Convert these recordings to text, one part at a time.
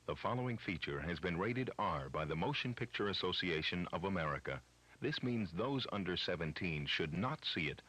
The following feature has been rated R by the Motion Picture Association of America. This means those under 17 should not see it.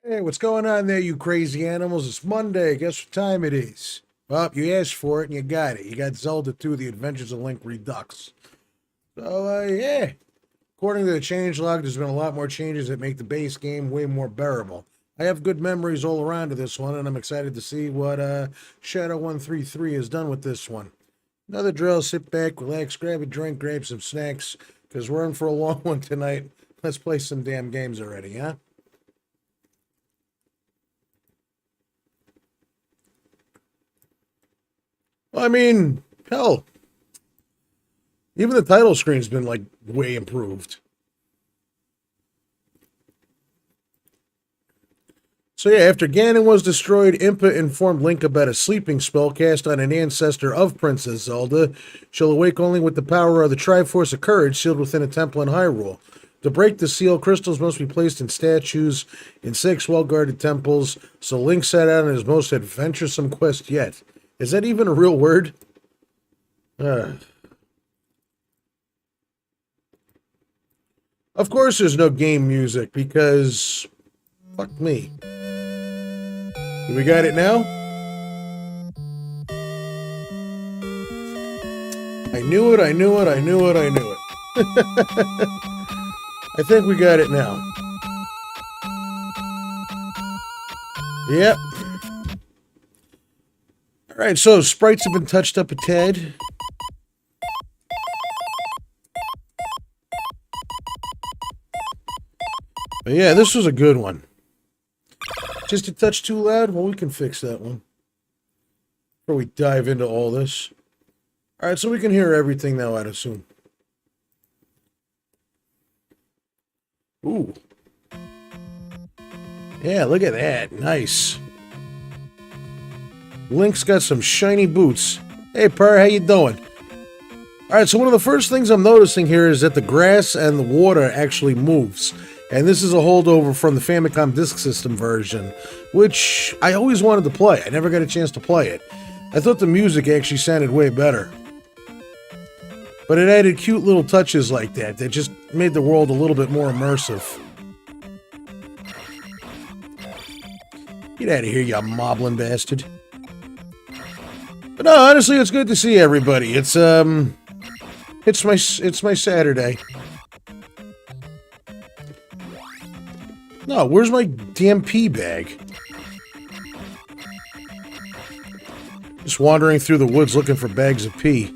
Hey, what's going on there, you crazy animals? It's Monday. Guess what time it is? Well, you asked for it and you got it. You got Zelda II, The Adventures of Link Redux. So, yeah. According to the changelog, there's been a lot more changes that make the base game way more bearable. I have good memories all around of this one, and I'm excited to see what Shadow 133 has done with this one. Another drill, sit back, relax, grab a drink, grab some snacks, because we're in for a long one tonight. Let's play some damn games already, huh? I mean, hell, even the title screen's been, like, way improved. So yeah, after Ganon was destroyed, Impa informed Link about a sleeping spell cast on an ancestor of Princess Zelda. She'll awake only with the power of the Triforce of Courage sealed within a temple in Hyrule. To break the seal, crystals must be placed in statues in 6 well-guarded temples, so Link set out on his most adventuresome quest yet. Is that even a real word? Of course there's no game music, because... fuck me. We got it now? I knew it, I knew it, I knew it, I knew it. I think we got it now. Yep. Alright, so sprites have been touched up a tad. But yeah, this was a good one. Just a touch too loud? Well, we can fix that one. Before we dive into all this. Alright, so we can hear everything now, I'd assume. Ooh. Yeah, look at that. Nice. Link's got some shiny boots. Hey, Per, how you doing? Alright, so one of the first things I'm noticing here is that the grass and the water actually moves. And this is a holdover from the Famicom Disk System version, which I always wanted to play. I never got a chance to play it. I thought the music actually sounded way better. But it added cute little touches like that just made the world a little bit more immersive. Get out of here, you moblin bastard. But no, honestly, it's good to see everybody. It's my Saturday. No, where's my damn pee bag? Just wandering through the woods looking for bags of pee.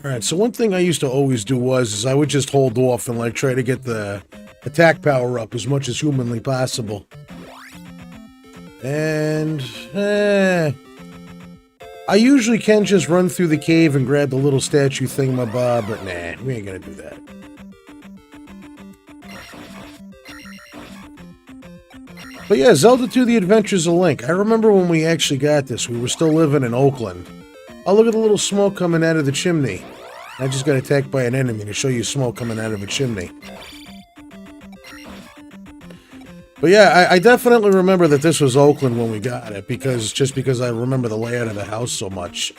Alright, so one thing I used to always do is I would just hold off and like try to get the attack power up as much as humanly possible. And, I usually can just run through the cave and grab the little statue thingamabob, but nah, we ain't gonna do that. But yeah, Zelda II, The Adventures of Link. I remember when we actually got this, we were still living in Oakland. Oh, look at the little smoke coming out of the chimney. I just got attacked by an enemy to show you smoke coming out of a chimney. But yeah, I definitely remember that this was Oakland when we got it, because I remember the layout of the house so much.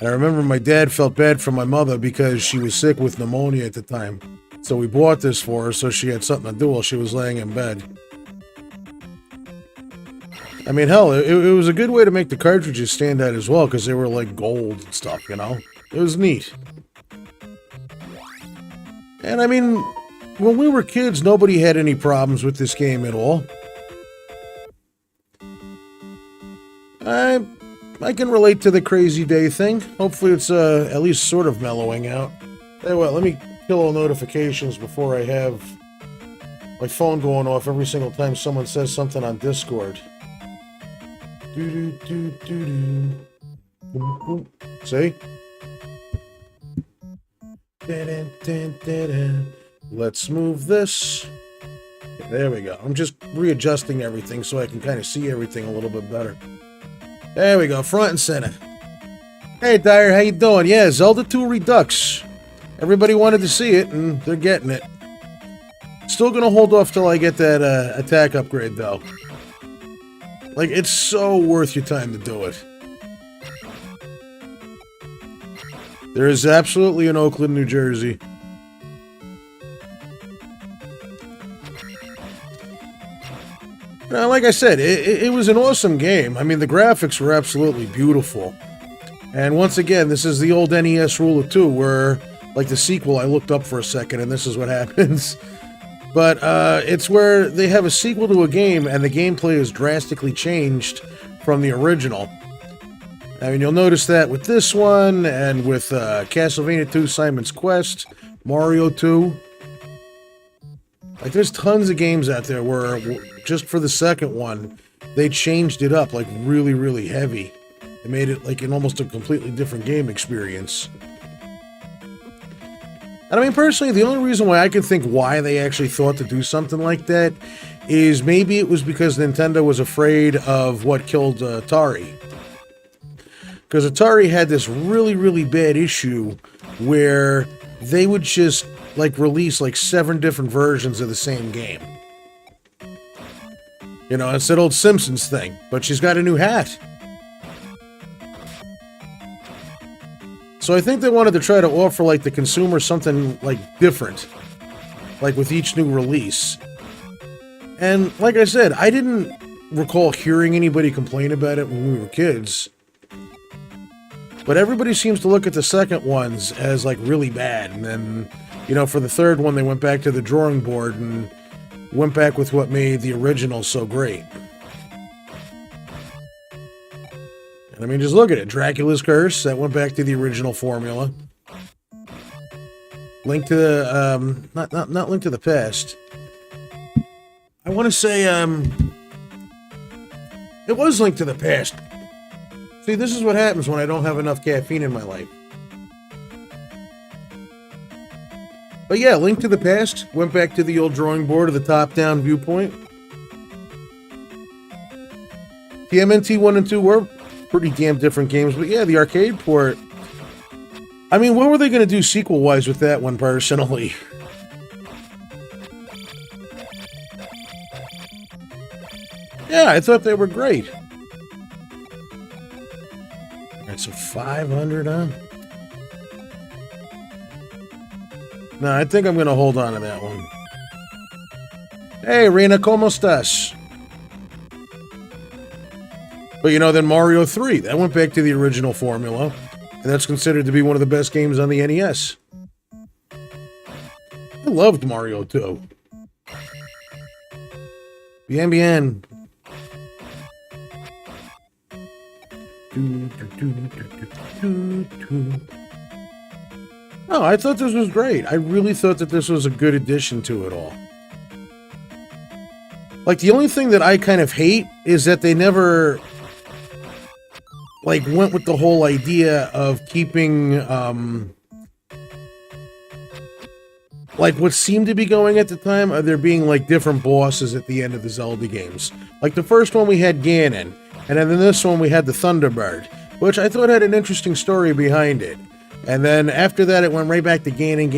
I remember my dad felt bad for my mother because she was sick with pneumonia at the time. So we bought this for her so she had something to do while she was laying in bed. I mean, hell, it was a good way to make the cartridges stand out as well, because they were like gold and stuff, you know? It was neat. And I mean, when we were kids, nobody had any problems with this game at all. I can relate to the crazy day thing. Hopefully it's at least sort of mellowing out. Hey, well, let me kill all notifications before I have my phone going off every single time someone says something on Discord. See? Let's move this. There we go. I'm just readjusting everything so I can kind of see everything a little bit better. There we go, front and center. Hey, Dyer, how you doing? Yeah, Zelda II Redux. Everybody wanted to see it, and they're getting it. Still gonna hold off till I get that attack upgrade, though. Like, it's so worth your time to do it. There is absolutely in Oakland, New Jersey. Like I said, it was an awesome game. I mean, the graphics were absolutely beautiful. And once again, this is the old NES rule of two, where, like the sequel, I looked up for a second, and this is what happens. But it's where they have a sequel to a game, and the gameplay is drastically changed from the original. I mean, you'll notice that with this one, and with Castlevania 2 Simon's Quest, Mario 2. Like, there's tons of games out there where, just for the second one, they changed it up, like, really, really heavy. They made it, like, an almost a completely different game experience. And I mean, personally, the only reason why I can think why they actually thought to do something like that is maybe it was because Nintendo was afraid of what killed Atari. Because Atari had this really, really bad issue where they would just, like, release, like, 7 different versions of the same game. You know, it's that old Simpsons thing, but she's got a new hat. So I think they wanted to try to offer, like, the consumer something, like, different. Like, with each new release. And, like I said, I didn't recall hearing anybody complain about it when we were kids. But everybody seems to look at the second ones as, like, really bad. And then, you know, for the third one, they went back to the drawing board and went back with what made the original so great. And I mean, just look at it. Dracula's Curse, that went back to the original formula. Link to the, not Link to the Past. I want to say, it was Link to the Past. See, this is what happens when I don't have enough caffeine in my life. But yeah, Link to the Past went back to the old drawing board of the top-down viewpoint. TMNT 1 and 2 were pretty damn different games, but yeah, the arcade port. I mean, what were they going to do sequel-wise with that one, personally? Yeah, I thought they were great. Alright, so 500, huh? No, I think I'm going to hold on to that one. Hey, Reina, ¿cómo estás? But, you know, then Mario 3, that went back to the original formula. And that's considered to be one of the best games on the NES. I loved Mario 2. Bien, bien. No, I thought this was great. I really thought that this was a good addition to it all. Like, the only thing that I kind of hate is that they never, like, went with the whole idea of keeping, like, what seemed to be going at the time, of there being, like, different bosses at the end of the Zelda games. Like, the first one we had Ganon, and then in this one we had the Thunderbird, which I thought had an interesting story behind it. And then after that, it went right back to Ganon.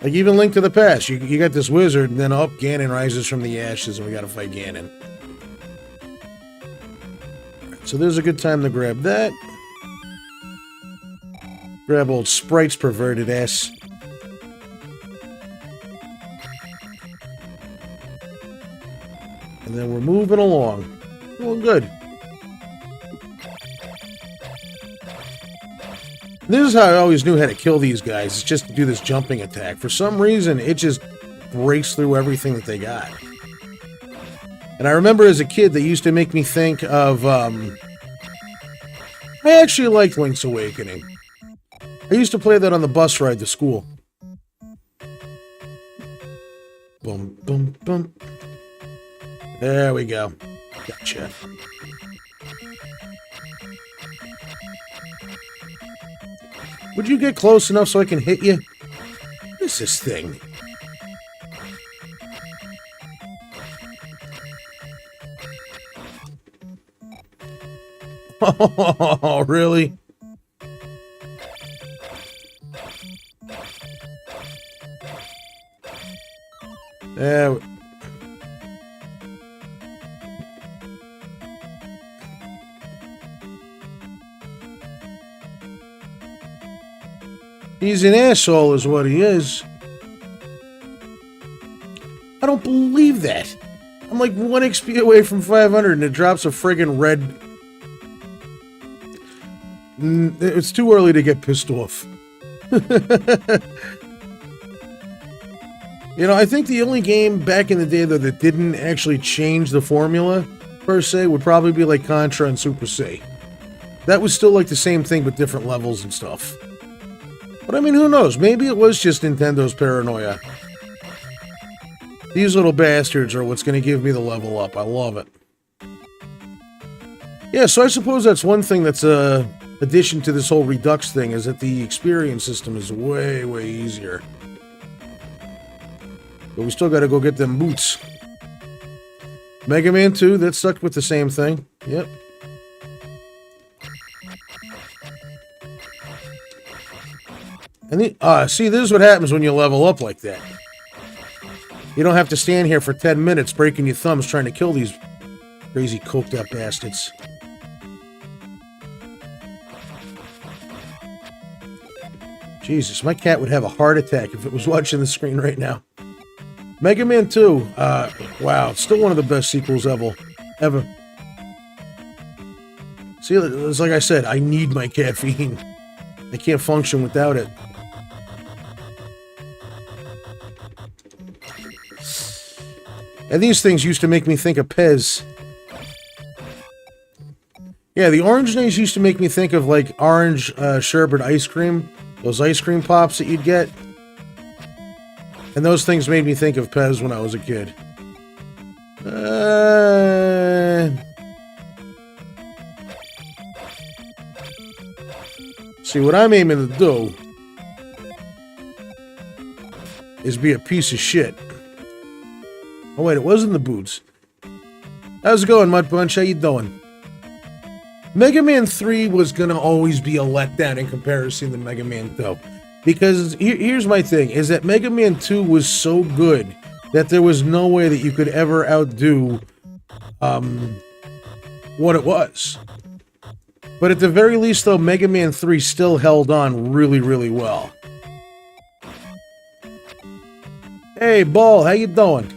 Like, even Link to the Past, you got this wizard, and then up, Ganon rises from the ashes, and we gotta fight Ganon. Right, so there's a good time to grab that. Grab old Sprite's perverted ass. And then we're moving along. Doing good. This is how I always knew how to kill these guys. It's just to do this jumping attack. For some reason, it just breaks through everything that they got. And I remember as a kid, they used to make me think of, I actually liked Link's Awakening. I used to play that on the bus ride to school. Boom, boom, boom. There we go. Gotcha. Would you get close enough so I can hit you? What is this thing? Oh, really? There. He's an asshole is what he is. I don't believe that. I'm like 1 XP away from 500 and it drops a friggin' red... It's too early to get pissed off. You know, I think the only game back in the day, though, that didn't actually change the formula, per se, would probably be like Contra and Super C. That was still like the same thing, but different levels and stuff. But I mean, who knows? Maybe it was just Nintendo's paranoia. These little bastards are what's going to give me the level up. I love it. Yeah, so I suppose that's one thing that's a addition to this whole Redux thing, is that the experience system is way, way easier. But we still got to go get them boots. Mega Man 2, that's stuck with the same thing. Yep. And see, this is what happens when you level up like that. You don't have to stand here for 10 minutes breaking your thumbs trying to kill these crazy coked up bastards. Jesus, my cat would have a heart attack if it was watching the screen right now. Mega Man 2, wow, it's still one of the best sequels ever. See, it's like I said, I need my caffeine. I can't function without it. And these things used to make me think of Pez. Yeah, the orange nays used to make me think of like orange sherbet ice cream. Those ice cream pops that you'd get. And those things made me think of Pez when I was a kid. See, what I'm aiming to do is be a piece of shit. Oh, wait, it wasn't the boots. How's it going, Mud Punch? How you doing? Mega Man 3 was going to always be a letdown in comparison to Mega Man 2. Because here's my thing, is that Mega Man 2 was so good that there was no way that you could ever outdo what it was. But at the very least, though, Mega Man 3 still held on really, really well. Hey, Ball, how you doing?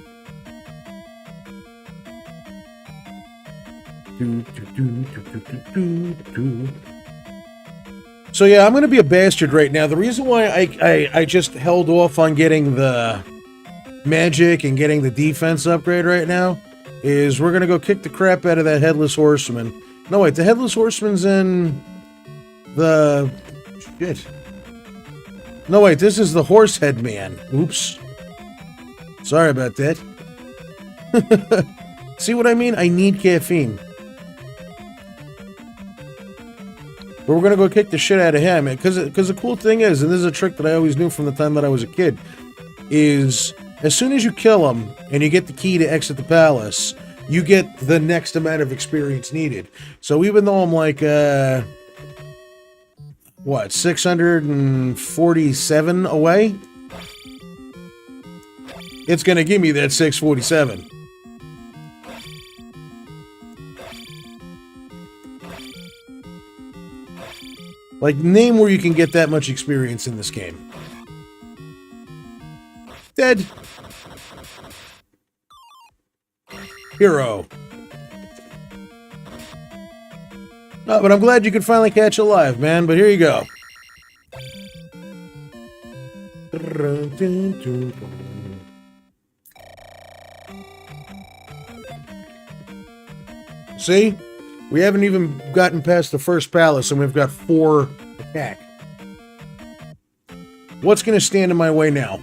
So yeah, I'm going to be a bastard right now. The reason why I just held off on getting the magic and getting the defense upgrade right now is we're going to go kick the crap out of that Headless Horseman. No, wait, the Headless Horseman's in the... Shit. No, wait, this is the Horsehead Man. Oops. Sorry about that. See what I mean? I need caffeine. But we're going to go kick the shit out of him. Because the cool thing is, and this is a trick that I always knew from the time that I was a kid, is as soon as you kill him and you get the key to exit the palace, you get the next amount of experience needed. So even though I'm like, 647 away? It's going to give me that 647. Like, name where you can get that much experience in this game. Dead. Hero. No, but I'm glad you could finally catch a live, man. But here you go. See? We haven't even gotten past the first palace, and we've got 4 attack. What's going to stand in my way now?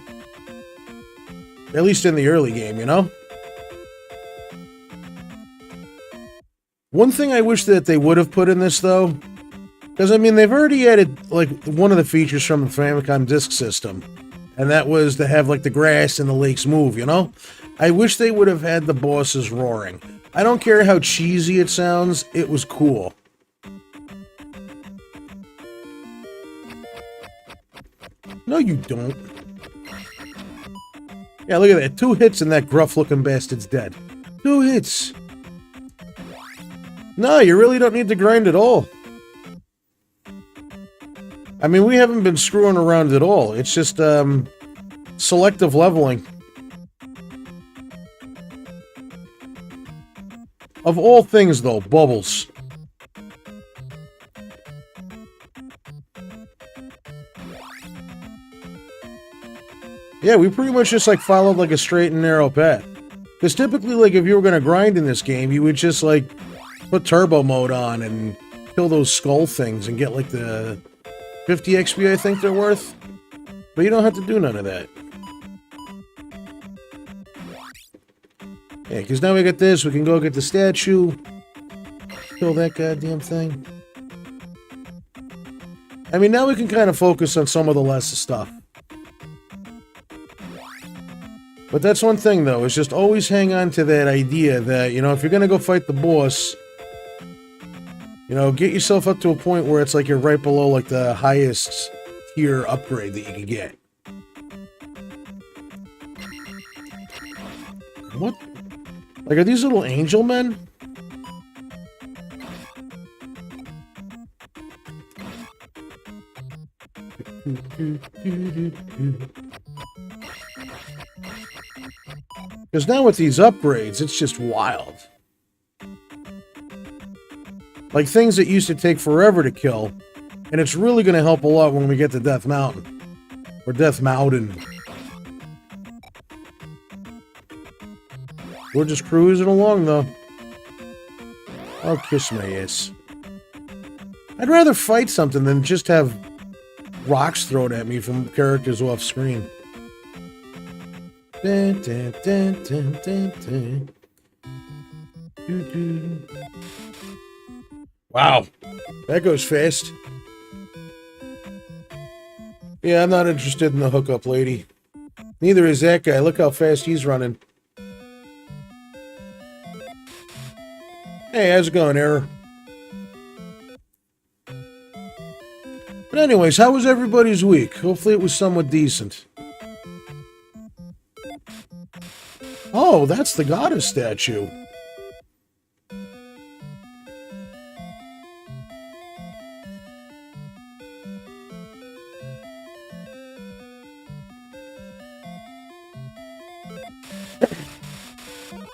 At least in the early game, you know? One thing I wish that they would have put in this, though, because, I mean, they've already added, like, one of the features from the Famicom Disk System, and that was to have, like, the grass and the lakes move, you know? I wish they would have had the bosses roaring. I don't care how cheesy it sounds, it was cool. No, you don't. Yeah, look at that. 2 hits and that gruff-looking bastard's dead. 2 hits. No, you really don't need to grind at all. I mean, we haven't been screwing around at all. It's just, selective leveling. Of all things, though, bubbles. Yeah, we pretty much just, like, followed, like, a straight and narrow path. Because typically, like, if you were gonna grind in this game, you would just, like, put turbo mode on and kill those skull things and get, like, the 50 XP I think they're worth. But you don't have to do none of that. Yeah, because now we got this, we can go get the statue. Kill that goddamn thing. I mean, now we can kind of focus on some of the lesser stuff. But that's one thing, though, is just always hang on to that idea that, you know, if you're gonna go fight the boss, you know, get yourself up to a point where it's like you're right below, like, the highest tier upgrade that you can get. What? Like, are these little angel men? Because now with these upgrades, it's just wild. Like, things that used to take forever to kill, and it's really going to help a lot when we get to Death Mountain. Or Death Mountain. We're just cruising along, though. Oh, kiss my ass. I'd rather fight something than just have rocks thrown at me from characters off screen. Dun, dun, dun, dun, dun, dun. Doo, doo. Wow, that goes fast. Yeah, I'm not interested in the hookup lady. Neither is that guy. Look how fast he's running. Hey, how's it going, Error? But anyways, how was everybody's week? Hopefully it was somewhat decent. Oh, that's the goddess statue.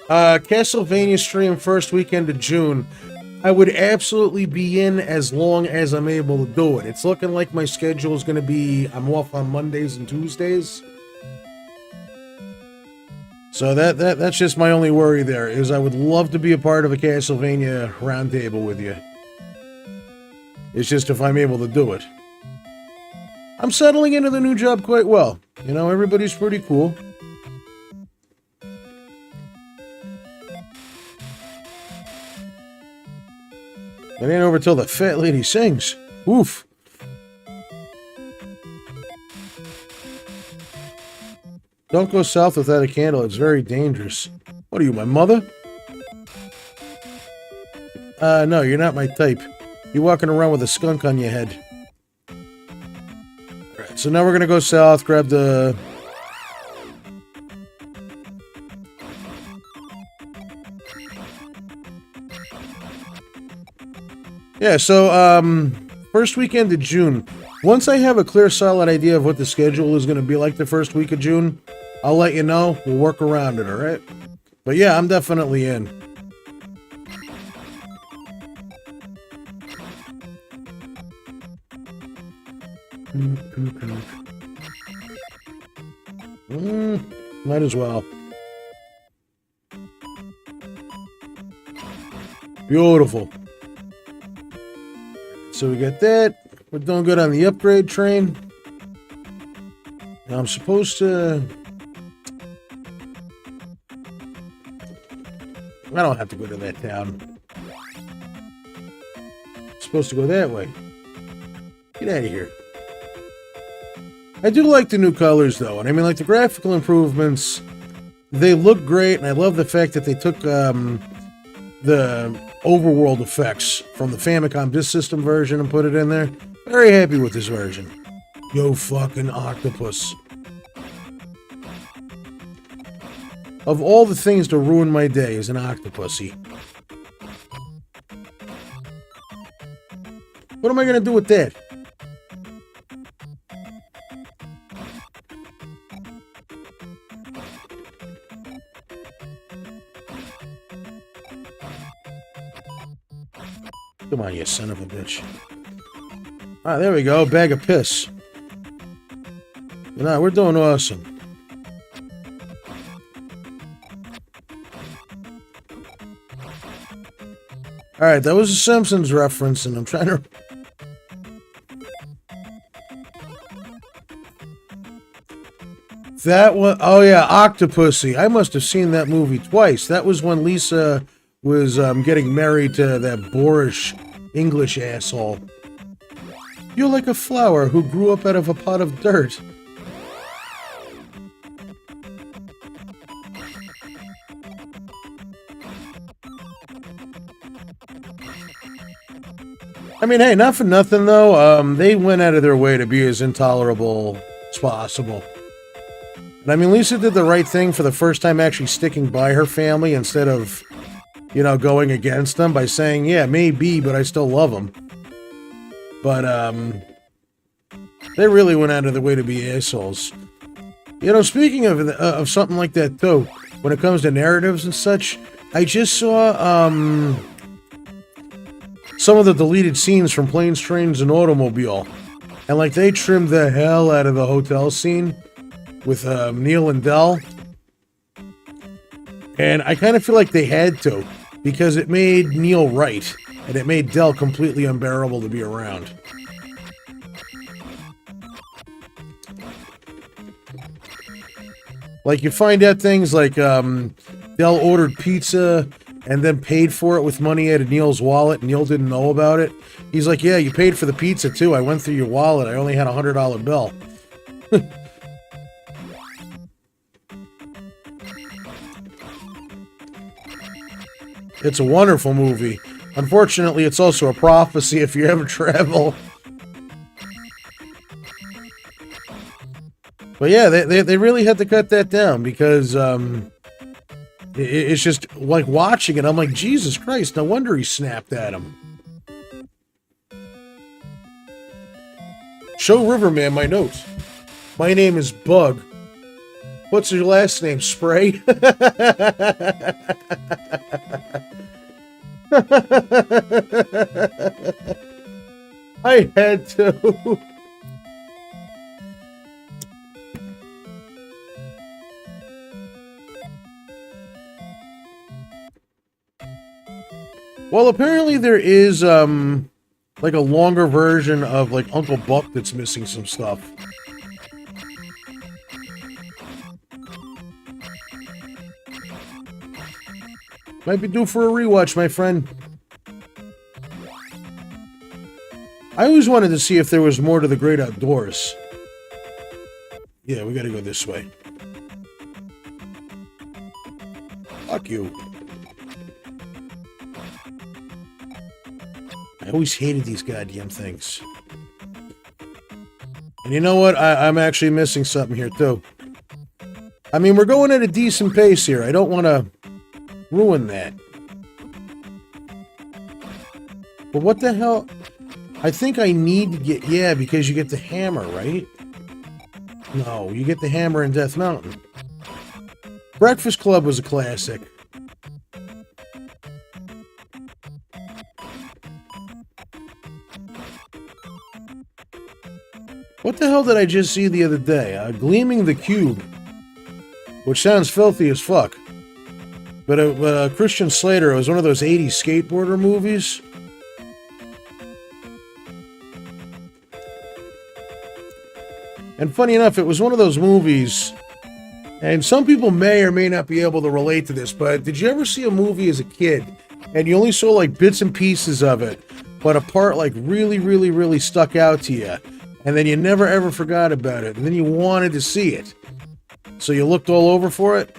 Castlevania stream first weekend of June. I would absolutely be in as long as I'm able to do it. It's looking like my schedule is going to be, I'm off on Mondays and Tuesdays. So that's just my only worry there, is I would love to be a part of a Castlevania roundtable with you. It's just if I'm able to do it. I'm settling into the new job quite well. You know, everybody's pretty cool. It ain't over till the fat lady sings. Oof. Don't go south without a candle. It's very dangerous. What are you, my mother? No, you're not my type. You're walking around with a skunk on your head. Alright, so now we're gonna go south, grab the... Yeah, so, first weekend of June. Once I have a clear, solid idea of what the schedule is going to be like the first week of June, I'll let you know. We'll work around it, alright? But yeah, I'm definitely in. Might as well. Beautiful. So we got that. We're doing good on the upgrade train. Now I'm supposed to... I don't have to go to that town. I'm supposed to go that way. Get out of here. I do like the new colors, though. And I mean, like, the graphical improvements, they look great. And I love the fact that they took the overworld effects from the Famicom Disk System version and put it in there. Very happy with this version. Yo, fucking octopus. Of all the things to ruin my day is an octopusy. What am I going to do with that? Come on, you son of a bitch. Ah, there we go. Bag of piss. Nah, we're doing awesome. Alright, that was a Simpsons reference, and I'm trying to... That one... Oh, yeah, Octopussy. I must have seen that movie twice. That was when Lisa was getting married to that boorish English asshole. You're like a flower who grew up out of a pot of dirt. I mean, hey, not for nothing, though. They went out of their way to be as intolerable as possible. And I mean, Lisa did the right thing for the first time actually sticking by her family instead of, you know, going against them by saying, yeah, maybe, but I still love them. But, they really went out of their way to be assholes. You know, speaking of something like that, too, when it comes to narratives and such, I just saw, some of the deleted scenes from Planes, Trains, and Automobile. And, like, they trimmed the hell out of the hotel scene with Neil and Del. And I kind of feel like they had to, because it made Neil right, and it made Del completely unbearable to be around. Like, you find out things like Del ordered pizza and then paid for it with money out of Neil's wallet. Neil didn't know about it. He's like, yeah, you paid for the pizza, too. I went through your wallet. I only had a $100 bill. It's a wonderful movie. Unfortunately, it's also a prophecy if you ever travel. But yeah, they really had to cut that down because it's just like watching it. I'm like, Jesus Christ, no wonder he snapped at him. Show Riverman my notes. My name is Bug. What's your last name, Spray? I had to. Well, apparently there is, like a longer version of, like, Uncle Buck that's missing some stuff. Might be due for a rewatch, my friend. I always wanted to see if there was more to the great outdoors. Yeah, we gotta go this way. Fuck you. I always hated these goddamn things. And you know what? I'm actually missing something here, too. I mean, we're going at a decent pace here. I don't want to ruin that. But what the hell? I think I need to get... Yeah, because you get the hammer, right? No, you get the hammer in Death Mountain. Breakfast Club was a classic. What the hell did I just see the other day? Gleaming the Cube. Which sounds filthy as fuck. But Christian Slater, it was one of those 80s skateboarder movies. And funny enough, it was one of those movies, and some people may or may not be able to relate to this, but did you ever see a movie as a kid, and you only saw like bits and pieces of it, but a part like really, really, really stuck out to you, and then you never ever forgot about it, and then you wanted to see it, so you looked all over for it?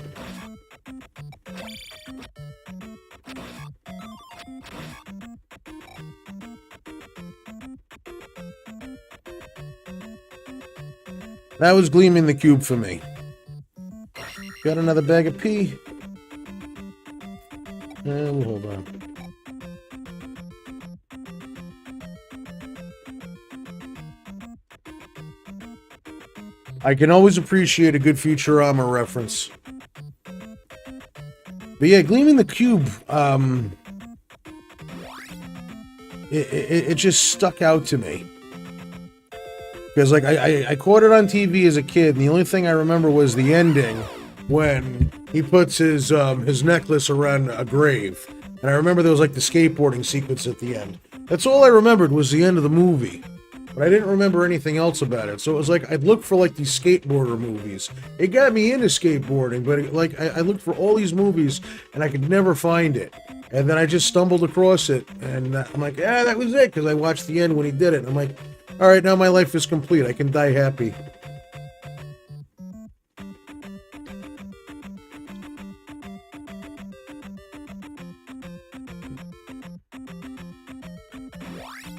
That was Gleaming the Cube for me. Got another bag of pee. And hold on. I can always appreciate a good Futurama reference. But yeah, Gleaming the Cube, it just stuck out to me. Because, like, I caught it on TV as a kid, and the only thing I remember was the ending when he puts his necklace around a grave. And I remember there was, like, the skateboarding sequence at the end. That's all I remembered was the end of the movie. But I didn't remember anything else about it. So it was like, I'd look for, like, these skateboarder movies. It got me into skateboarding, but, like, I looked for all these movies, and I could never find it. And then I just stumbled across it, and I'm like, yeah, that was it, because I watched the end when he did it. And I'm like, all right, now my life is complete. I can die happy.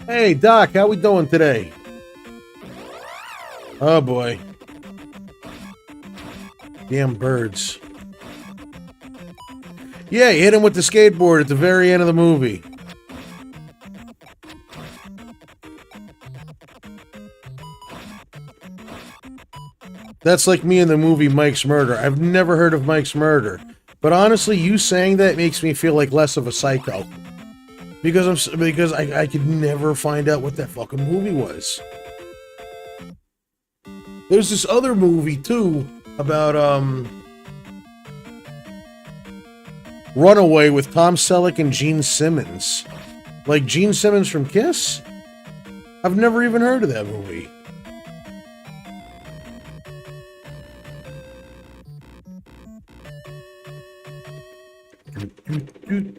Hey, Doc, how we doing today? Oh, boy. Damn birds. Yeah, he hit him with the skateboard at the very end of the movie. That's like me in the movie Mike's Murder. I've never heard of Mike's Murder. But honestly, you saying that makes me feel like less of a psycho. Because I could never find out what that fucking movie was. There's this other movie, too, about, Runaway with Tom Selleck and Gene Simmons. Like Gene Simmons from Kiss? I've never even heard of that movie.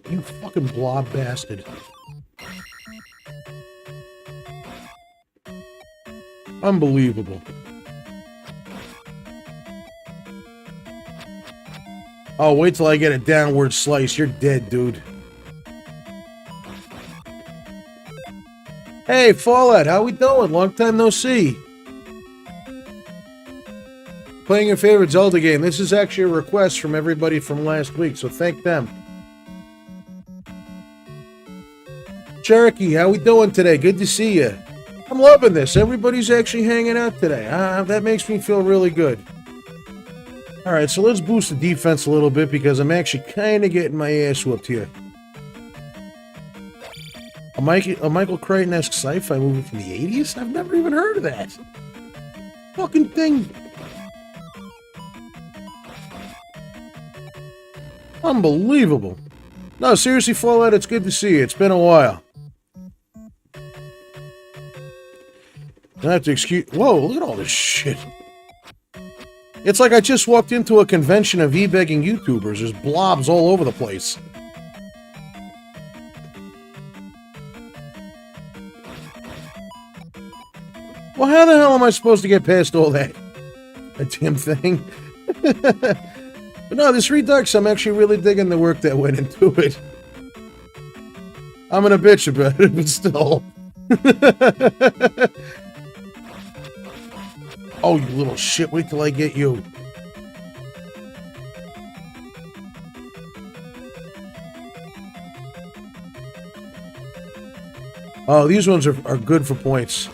You fucking blob bastard. Unbelievable. Oh, wait till I get a downward slice. You're dead, dude. Hey, Fallout, how we doing? Long time no see. Playing your favorite Zelda game. This is actually a request from everybody from last week, so thank them. Cherokee, how we doing today? Good to see you. I'm loving this. Everybody's actually hanging out today. That makes me feel really good. All right, so let's boost the defense a little bit because I'm actually kind of getting my ass whooped here. A Michael Crichton-esque sci-fi movie from the 80s? I've never even heard of that. Fucking thing. Unbelievable. No, seriously, Fallout, it's good to see you. It's been a while. I have to excuse... Whoa, look at all this shit. It's like I just walked into a convention of e-begging YouTubers. There's blobs all over the place. Well, how the hell am I supposed to get past all that? A damn thing. But no, this Redux, I'm actually really digging the work that went into it. I'm gonna bitch about it, but still. Oh, you little shit, wait till I get you. Oh, these ones are good for points.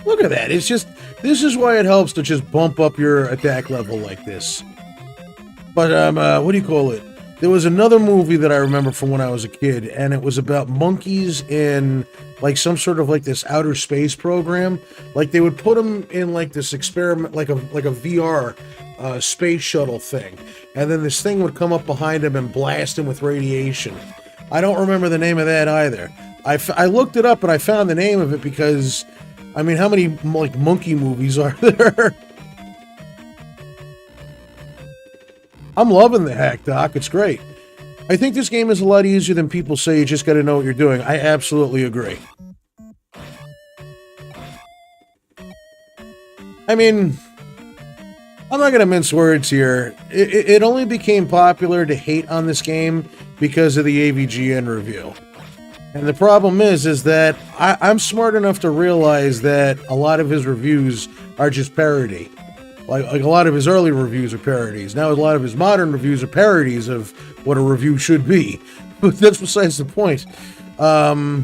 Look at that, it's just... This is why it helps to just bump up your attack level like this. But, what do you call it? There was another movie that I remember from when I was a kid, and it was about monkeys in, like, some sort of, like, this outer space program. Like, they would put them in, like, this experiment, like a VR space shuttle thing, and then this thing would come up behind him and blast him with radiation. I don't remember the name of that either. I looked it up and I found the name of it because, I mean, how many like monkey movies are there? I'm loving the hack, Doc. It's great. I think this game is a lot easier than people say. You just got to know what you're doing. I absolutely agree. I mean, I'm not going to mince words here. It only became popular to hate on this game because of the AVGN review. And the problem is that I'm smart enough to realize that a lot of his reviews are just parody. Like a lot of his early reviews are parodies. Now a lot of his modern reviews are parodies of what a review should be. But that's besides the point. The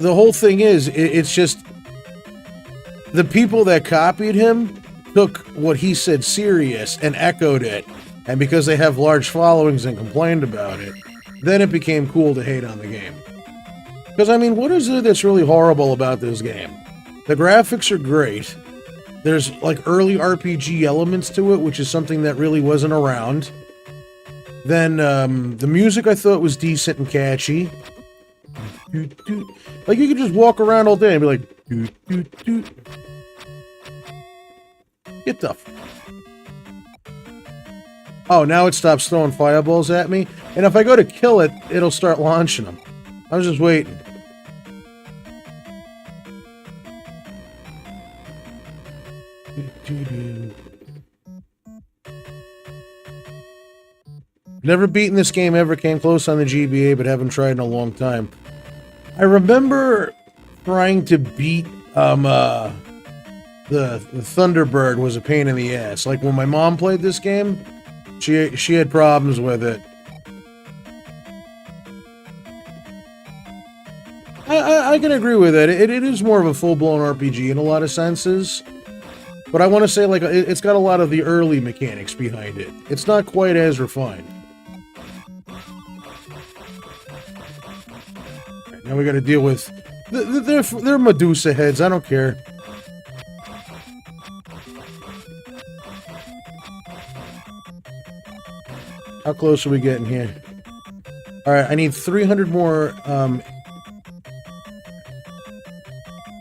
whole thing is, it's just the people that copied him took what he said serious and echoed it. And because they have large followings and complained about it, then it became cool to hate on the game. Because, I mean, what is it that's really horrible about this game? The graphics are great. There's, like, early RPG elements to it, which is something that really wasn't around. Then, the music I thought was decent and catchy. Like, you could just walk around all day and be like, doot, doot, doot. Get the... Oh, now it stops throwing fireballs at me. And if I go to kill it, it'll start launching them. I was just waiting. Never beaten this game ever, came close on the GBA, but haven't tried in a long time. I remember trying to beat the Thunderbird was a pain in the ass. Like when my mom played this game, she had problems with it. I can agree with that. It is more of a full-blown RPG in a lot of senses. But I want to say, like, it's got a lot of the early mechanics behind it. It's not quite as refined. Right, now we got to deal with... They're Medusa heads. I don't care. How close are we getting here? Alright, I need 300 more...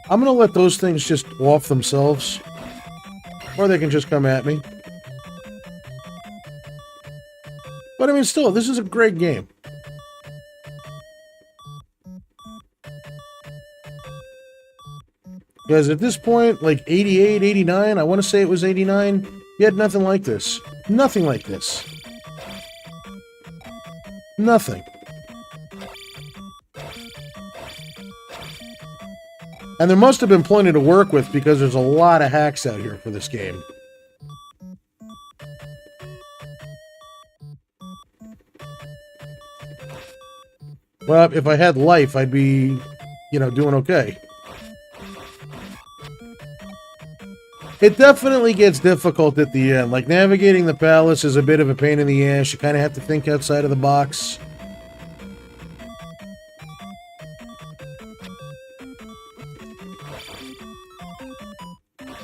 I'm going to let those things just off themselves. Or they can just come at me. But I mean, still, this is a great game. Because at this point, like 88, 89, I want to say it was 89, you had nothing like this. Nothing like this. Nothing. And there must have been plenty to work with because there's a lot of hacks out here for this game. Well, if I had life, I'd be, you know, doing okay. It definitely gets difficult at the end. Like, navigating the palace is a bit of a pain in the ass. You kind of have to think outside of the box.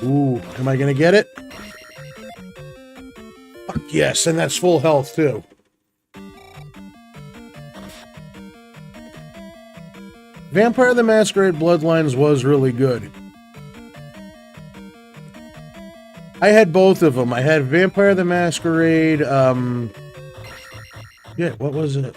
Ooh, am I gonna get it? Fuck yes, and that's full health, too. Vampire the Masquerade Bloodlines was really good. I had both of them. I had Vampire the Masquerade, yeah, what was it?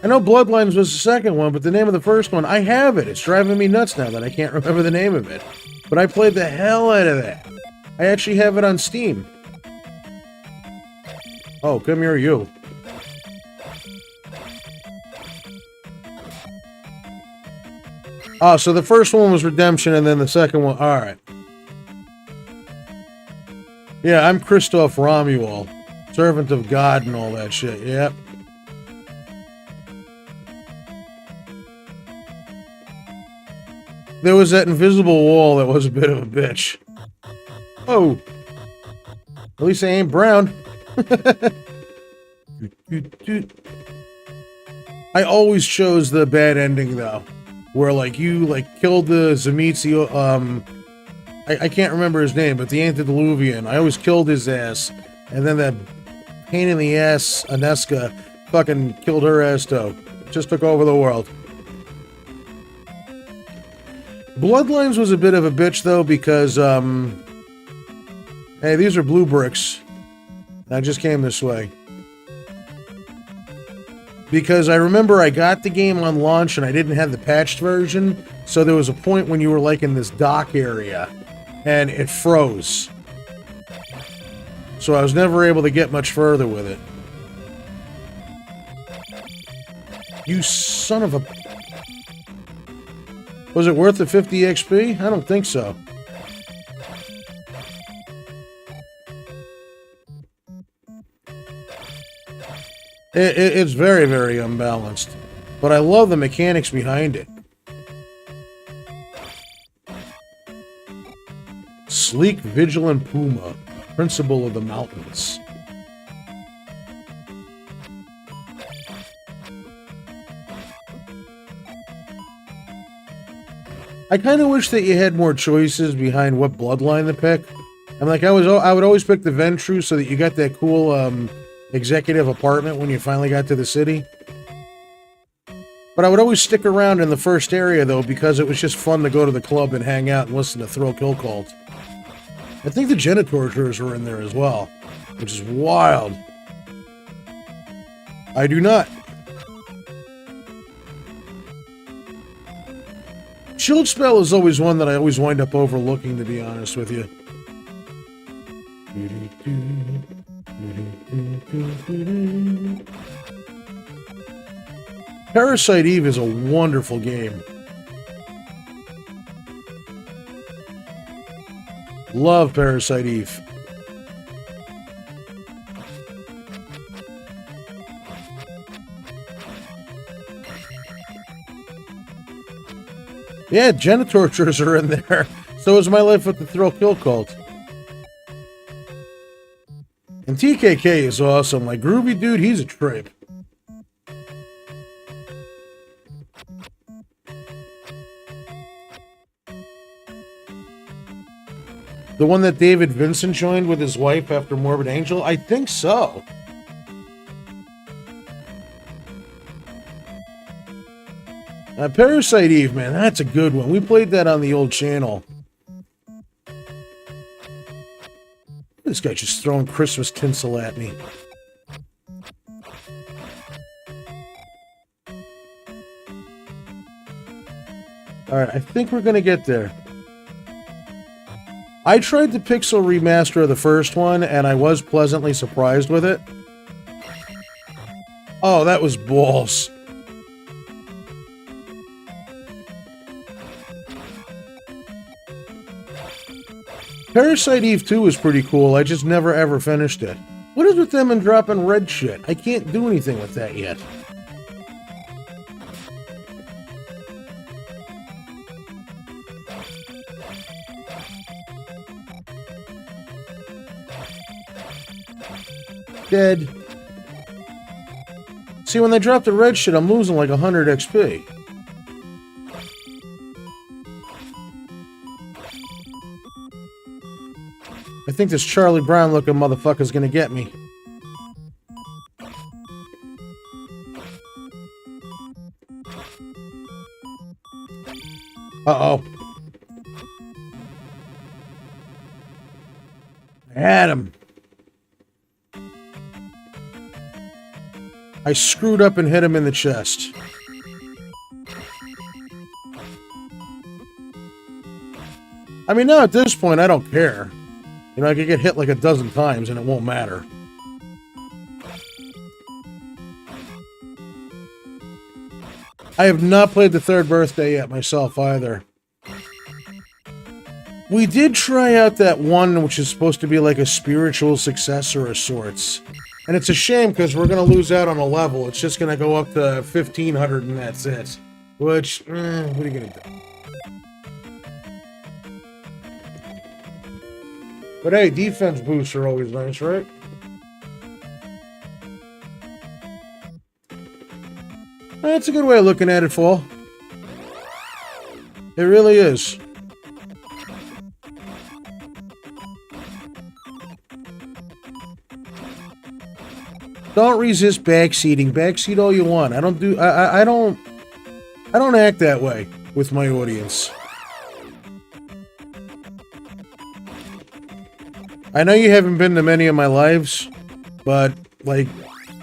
I know Bloodlines was the second one, but the name of the first one, I have it. It's driving me nuts now that I can't remember the name of it. But I played the hell out of that. I actually have it on Steam. Oh, come here, you. Oh, so the first one was Redemption, and then the second one... Alright. Yeah, I'm Christoph Romuald. Servant of God and all that shit. Yep. There was that invisible wall that was a bit of a bitch. Oh. At least I ain't brown. I always chose the bad ending, though. where like you like killed the Zemitzi, I can't remember his name, but the antediluvian. I always killed his ass, and then that pain in the ass Aneska fucking killed her ass too. Just took over the world. Bloodlines was a bit of a bitch though, because hey, these are blue bricks. I just came this way. Because I remember I got the game on launch and I didn't have the patched version, so there was a point when you were like in this dock area and it froze. So I was never able to get much further with it. You son of a... Was it worth the 50 XP? I don't think so. It's very, very unbalanced. But I love the mechanics behind it. Sleek, vigilant puma, principle of the mountains. I kind of wish that you had more choices behind what bloodline to pick. And like I would always pick the Ventru so that you got that cool executive apartment when you finally got to the city. But I would always stick around in the first area though, because it was just fun to go to the club and hang out and listen to Thrill Kill Cult. I think the Genitorturers were in there as well, which is wild. I do not. Shield Spell is always one that I always wind up overlooking, to be honest with you. Parasite Eve is a wonderful game. Love Parasite Eve. Yeah, Genitorturers are in there. So is My Life with the Thrill Kill Cult. And TKK is awesome. Like, Groovy Dude, he's a trip. The one that David Vincent joined with his wife after Morbid Angel? I think so. Parasite Eve, man, that's a good one. We played that on the old channel. This guy just throwing Christmas tinsel at me. Alright, I think we're going to get there. I tried the Pixel remaster of the first one, and I was pleasantly surprised with it. Oh, that was balls. Parasite Eve 2 was pretty cool. I just never ever finished it. What is with them and dropping red shit? I can't do anything with that yet. Dead. See, when they drop the red shit, I'm losing like 100 XP. I think this Charlie Brown looking motherfucker's gonna get me. Uh-oh. I had him. I screwed up and hit him in the chest. I mean, now at this point, I don't care. You know, I could get hit like a dozen times and it won't matter. I have not played the third birthday yet myself either. We did try out that one which is supposed to be like a spiritual successor of sorts. And it's a shame because we're going to lose out on a level. It's just going to go up to 1,500 and that's it. Which, what are you going to do? But hey, defense boosts are always nice, right? That's a good way of looking at it, Fall. It really is. Don't resist backseating. Backseat all you want. I don't act that way with my audience. I know you haven't been to many of my lives, but like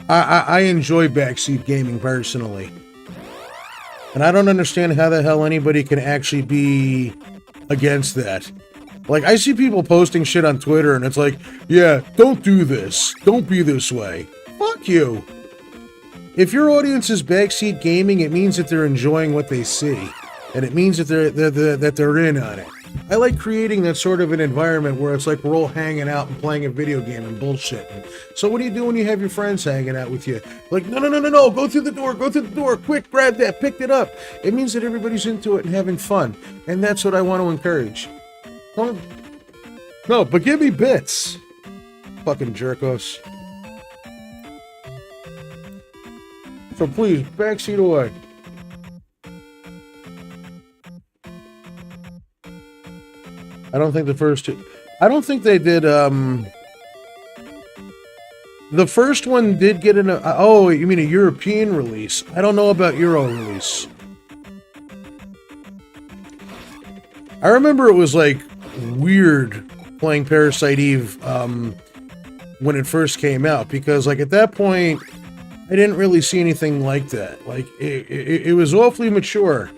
I enjoy backseat gaming personally. And I don't understand how the hell anybody can actually be against that. Like, I see people posting shit on Twitter, and it's like, yeah, don't do this. Don't be this way. Fuck you. If your audience is backseat gaming, it means that they're enjoying what they see. And it means that they're in on it. I like creating that sort of an environment where it's like we're all hanging out and playing a video game and bullshitting. So what do you do when you have your friends hanging out with you? Like, no, go through the door, quick, grab that, pick it up. It means that everybody's into it and having fun. And that's what I want to encourage. No, but give me bits. Fucking jerkos. So please, backseat away. I don't think the first two... I don't think they did, The first one did get an... oh, you mean a European release? I don't know about Euro release. I remember it was, like, weird playing Parasite Eve, when it first came out. Because, like, at that point, I didn't really see anything like that. Like, it was awfully mature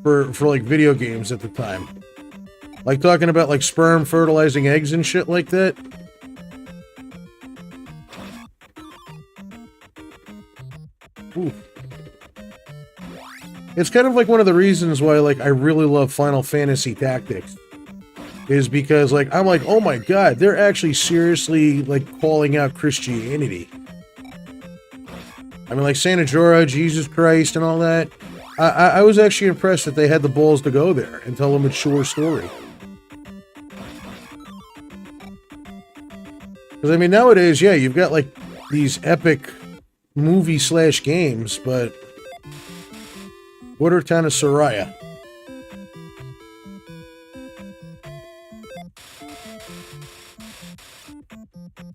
for, like, video games at the time. Like talking about like sperm fertilizing eggs and shit like that. Ooh. It's kind of like one of the reasons why like I really love Final Fantasy Tactics. Is because like I'm like, oh my god, they're actually seriously like calling out Christianity. I mean like Santa Jorah, Jesus Christ and all that. I was actually impressed that they had the balls to go there and tell a mature story. Because, I mean, nowadays, yeah, you've got, like, these epic movie/games, but... Water Town of Soraya.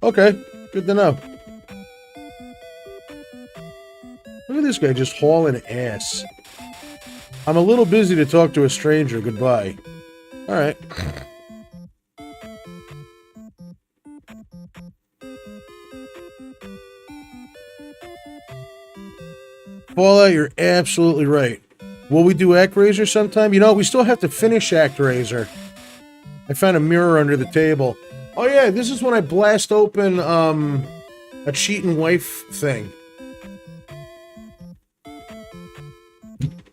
Okay, good to know. Look at this guy just hauling ass. I'm a little busy to talk to a stranger. Goodbye. Alright. Fallout, you're absolutely right. Will we do ActRaiser sometime? You know, we still have to finish ActRaiser. I found a mirror under the table. Oh yeah, this is when I blast open, a cheating wife thing.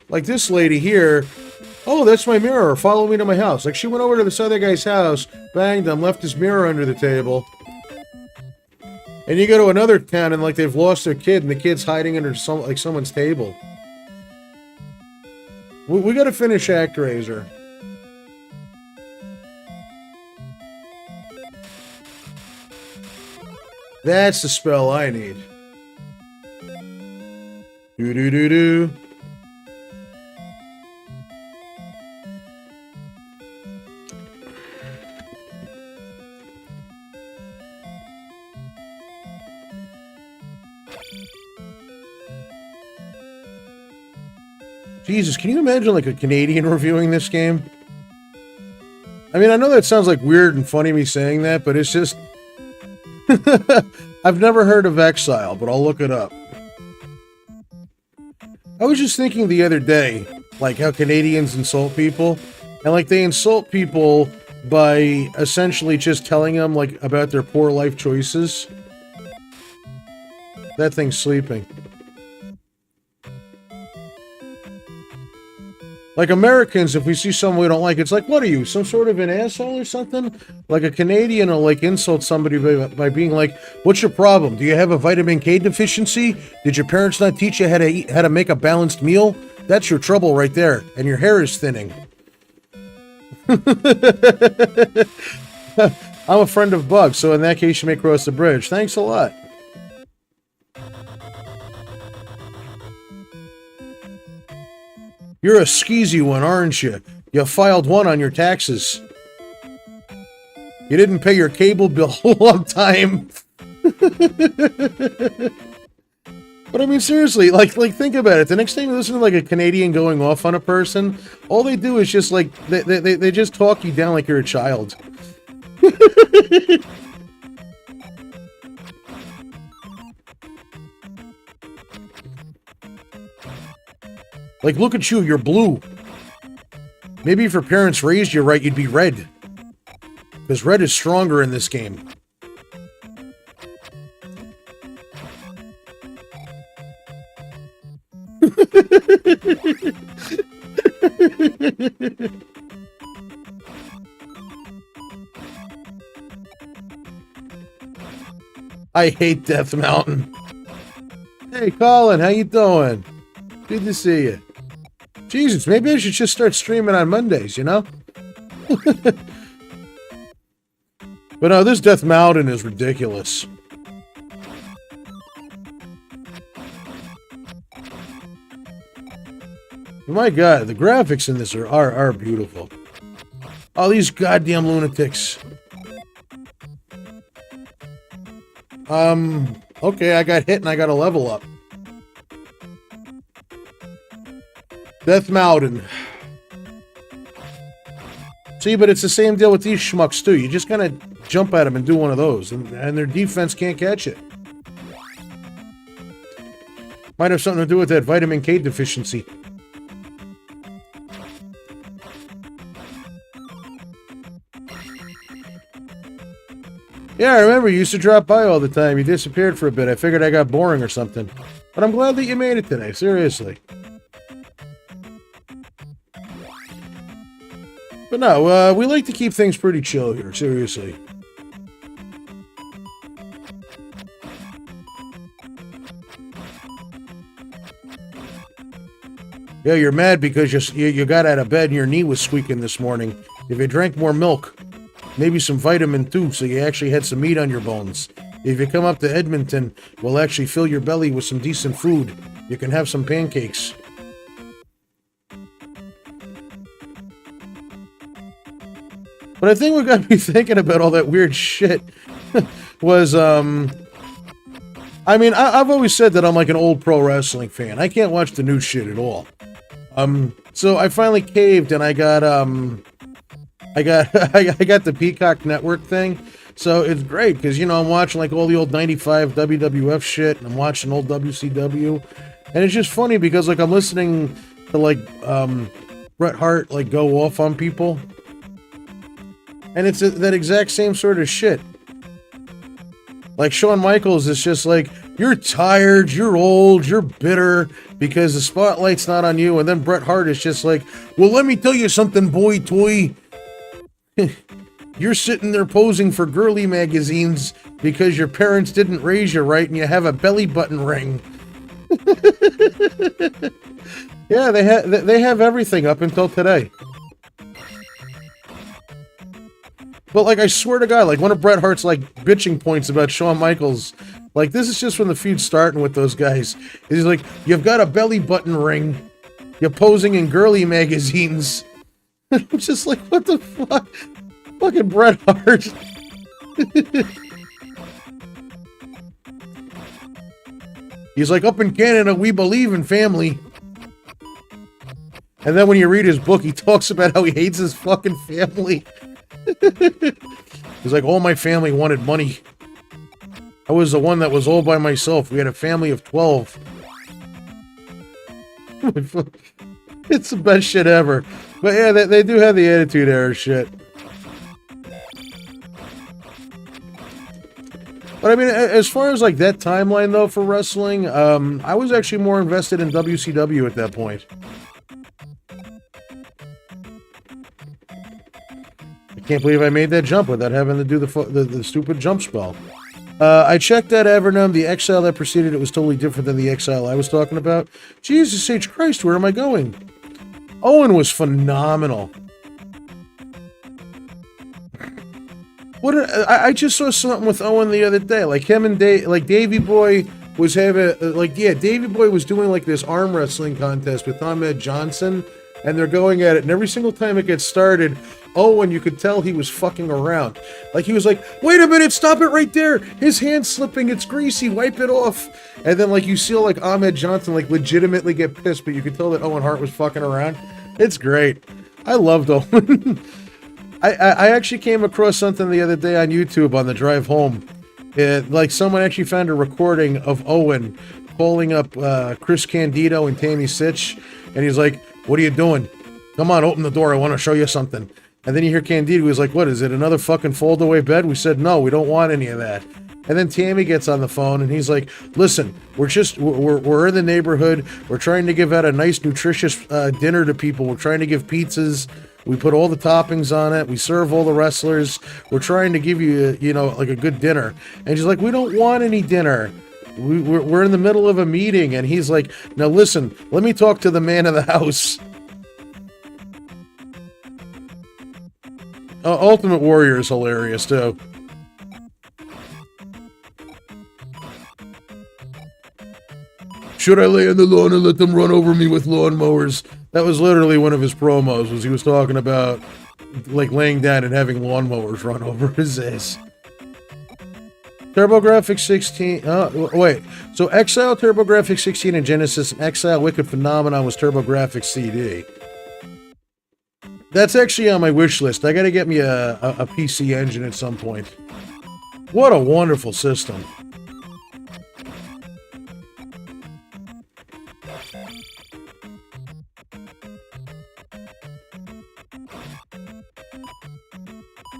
Like this lady here. Oh, that's my mirror. Follow me to my house. Like, she went over to this other guy's house, banged him, left his mirror under the table. And you go to another town and, like, they've lost their kid, and the kid's hiding under someone's table. We gotta finish ActRaiser. That's the spell I need. Do-do-do-do. Jesus, can you imagine, like, a Canadian reviewing this game? I mean, I know that sounds, like, weird and funny me saying that, but it's just... I've never heard of Exile, but I'll look it up. I was just thinking the other day, like, how Canadians insult people. And, like, they insult people by essentially just telling them, like, about their poor life choices. That thing's sleeping. Like, Americans, if we see someone we don't like, it's like, what are you, some sort of an asshole or something? Like, a Canadian will, like, insult somebody by being like, what's your problem? Do you have a vitamin K deficiency? Did your parents not teach you how to make a balanced meal? That's your trouble right there. And your hair is thinning. I'm a friend of Bug, so in that case, you may cross the bridge. Thanks a lot. You're a skeezy one, aren't you? You filed one on your taxes. You didn't pay your cable bill on time. But I mean, seriously, like think about it. The next time you listen to like a Canadian going off on a person, all they do is just like they just talk you down like you're a child. Like, look at you, you're blue. Maybe if your parents raised you right, you'd be red. Because red is stronger in this game. I hate Death Mountain. Hey, Colin, how you doing? Good to see you. Jesus, maybe I should just start streaming on Mondays, you know? But no, this Death Mountain is ridiculous. My God, the graphics in this are beautiful. All these goddamn lunatics. Okay, I got hit and I got a level up. Death Mountain. See, but it's the same deal with these schmucks, too. You just kind of jump at them and do one of those, and their defense can't catch it. Might have something to do with that vitamin K deficiency. Yeah, I remember you used to drop by all the time. You disappeared for a bit. I figured I got boring or something. But I'm glad that you made it today, seriously. But no, we like to keep things pretty chill here, seriously. Yeah, you're mad because you got out of bed and your knee was squeaking this morning. If you drank more milk, maybe some vitamin too, so you actually had some meat on your bones. If you come up to Edmonton, we'll actually fill your belly with some decent food. You can have some pancakes. But I think what got me thinking about all that weird shit was, I mean, I've always said that I'm like an old pro wrestling fan. I can't watch the new shit at all. So I finally caved and I got the Peacock Network thing. So it's great because, you know, I'm watching like all the old 95 WWF shit and I'm watching old WCW. And it's just funny because like I'm listening to like Bret Hart like go off on people. And it's that exact same sort of shit. Like Shawn Michaels is just like, you're tired, you're old, you're bitter because the spotlight's not on you. And then Bret Hart is just like, well, let me tell you something, boy toy. You're sitting there posing for girly magazines because your parents didn't raise you right and you have a belly button ring. Yeah, they have everything up until today. But, like, I swear to God, like, one of Bret Hart's, like, bitching points about Shawn Michaels, like, this is just when the feud's starting with those guys. He's like, you've got a belly button ring. You're posing in girly magazines. I'm just like, what the fuck? Fucking Bret Hart. He's like, up in Canada, we believe in family. And then when you read his book, he talks about how he hates his fucking family. He's like, all my family wanted money. I was the one that was all by myself. We had a family of 12. It's the best shit ever. But yeah, they do have the Attitude Era shit. But I mean, as far as like that timeline though for wrestling, I was actually more invested in WCW at that point. Can't believe I made that jump without having to do the stupid jump spell. I checked that Evernum. The exile that preceded it was totally different than the exile I was talking about. Jesus H. Christ, where am I going? Owen was phenomenal. I just saw something with Owen the other day. Like him and Davey Boy was having Davey Boy was doing like this arm wrestling contest with Ahmed Johnson. and they're going at it, and every single time it gets started, Owen, you could tell he was fucking around. Like, he was like, wait a minute, stop it right there. His hand's slipping, it's greasy, wipe it off. And then, like, you see, like, Ahmed Johnson, like, legitimately get pissed, but you could tell that Owen Hart was fucking around. It's great. I loved Owen. I actually came across something the other day on YouTube on the drive home. Like, someone actually found a recording of Owen calling up Chris Candido and Tammy Sitch, and he's like, what are you doing? Come on, open the door, I want to show you something. And then you hear Candido, he's like, what, is it another fucking fold-away bed? We said, no, we don't want any of that. And then Tammy gets on the phone, and he's like, listen, we're in the neighborhood, we're trying to give out a nice, nutritious dinner to people, we're trying to give pizzas, we put all the toppings on it, we serve all the wrestlers, we're trying to give you, you know, like a good dinner. And she's like, we don't want any dinner. We're in the middle of a meeting. And he's like, now listen, let me talk to the man of the house. Ultimate Warrior is hilarious, too. Should I lay on the lawn and let them run over me with lawnmowers? That was literally one of his promos, was he was talking about, like, laying down and having lawnmowers run over his ass. TurboGrafx 16, wait. So Exile, TurboGrafx 16, and Genesis, and Exile Wicked Phenomenon was TurboGrafx CD. That's actually on my wish list. I gotta get me a PC engine at some point. What a wonderful system.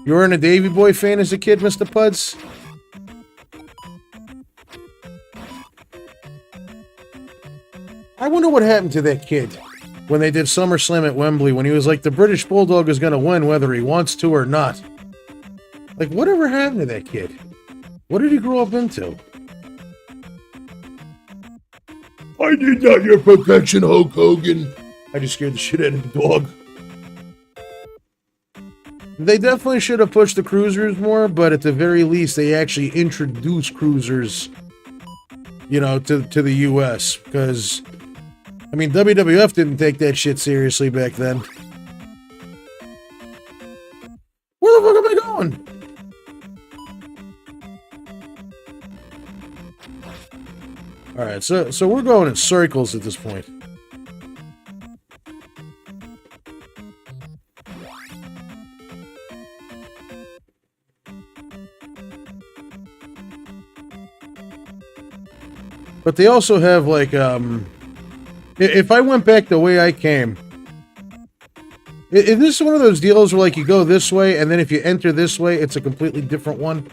You weren't a Davy Boy fan as a kid, Mr. Puds? I wonder what happened to that kid when they did SummerSlam at Wembley, when he was like, the British Bulldog is going to win whether he wants to or not. Like, whatever happened to that kid? What did he grow up into? I need not your protection, Hulk Hogan. I just scared the shit out of the dog. They definitely should have pushed the cruisers more, but at the very least, they actually introduced cruisers, you know, to the U.S. Because, I mean, WWF didn't take that shit seriously back then. Where the fuck am I going? Alright, so we're going in circles at this point. But they also have, like, if I went back the way I came, is this one of those deals where, like, you go this way, and then if you enter this way, it's a completely different one?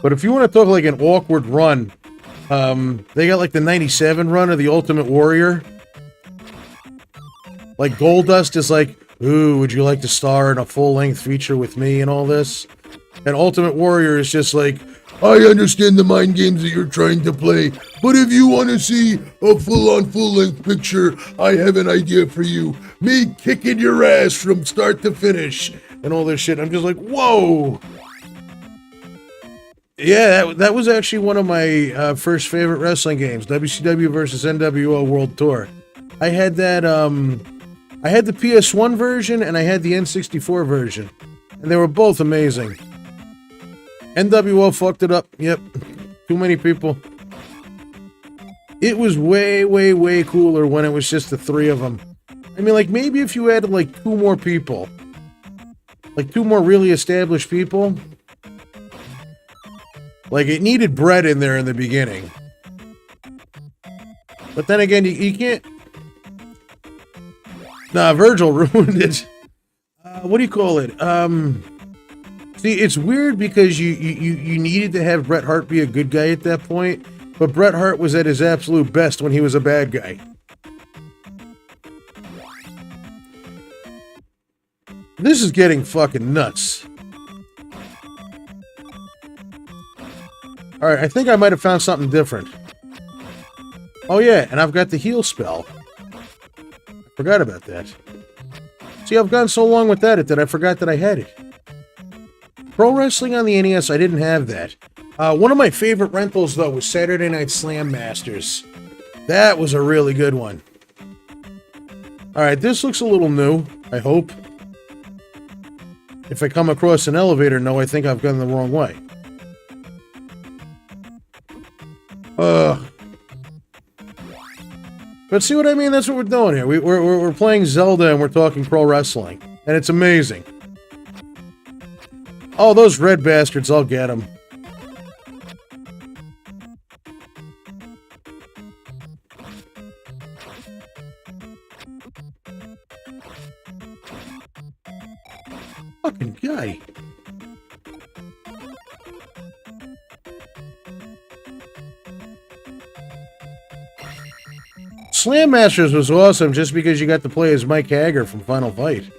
But if you want to talk, like, an awkward run, they got, like, the 97 run of the Ultimate Warrior. Like, Goldust is like, ooh, would you like to star in a full-length feature with me and all this? And Ultimate Warrior is just like, I understand the mind games that you're trying to play, but if you want to see a full-on full-length picture, I have an idea for you. Me kicking your ass from start to finish. And all this shit. I'm just like, whoa! Yeah, that was actually one of my first favorite wrestling games. WCW versus NWO World Tour. I had that, I had the PS1 version, and I had the N64 version. And they were both amazing. NWO fucked it up. Yep. Too many people. It was way, way, way cooler when it was just the three of them. I mean, like, maybe if you added, like, two more people. Like, two more really established people. Like, it needed Brett in there in the beginning. But then again, you can't... Nah, Virgil ruined it. What do you call it? See, it's weird because you needed to have Bret Hart be a good guy at that point, but Bret Hart was at his absolute best when he was a bad guy. This is getting fucking nuts. Alright, I think I might have found something different. Oh yeah, and I've got the heal spell. Forgot about that. See, I've gone so long with that I forgot that I had it. Pro Wrestling on the NES, I didn't have that. One of my favorite rentals, though, was Saturday Night Slam Masters. That was a really good one. Alright, this looks a little new, I hope. If I come across an elevator, no, I think I've gone the wrong way. But see what I mean? That's what we're doing here. We're playing Zelda and we're talking pro wrestling. And it's amazing. Oh, those red bastards, I'll get them. Fucking guy. Slam Masters was awesome just because you got to play as Mike Hager from Final Fight.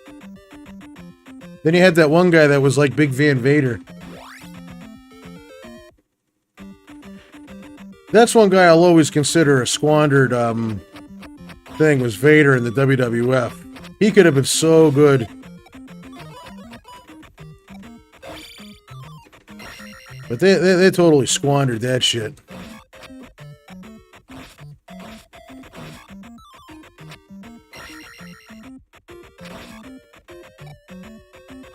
Then you had that one guy that was like Big Van Vader. That's one guy I'll always consider a squandered thing, was Vader in the WWF. He could have been so good. But they totally squandered that shit.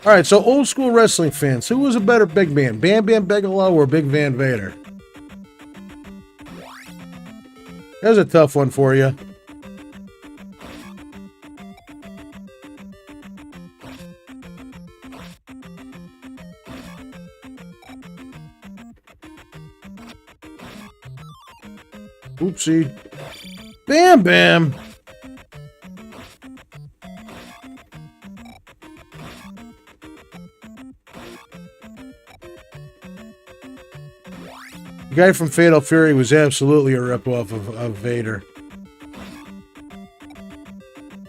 Alright, so old school wrestling fans, who was a better big man? Bam Bam Bigelow or Big Van Vader? There's a tough one for you. Oopsie. Bam Bam! The guy from Fatal Fury was absolutely a ripoff of Vader.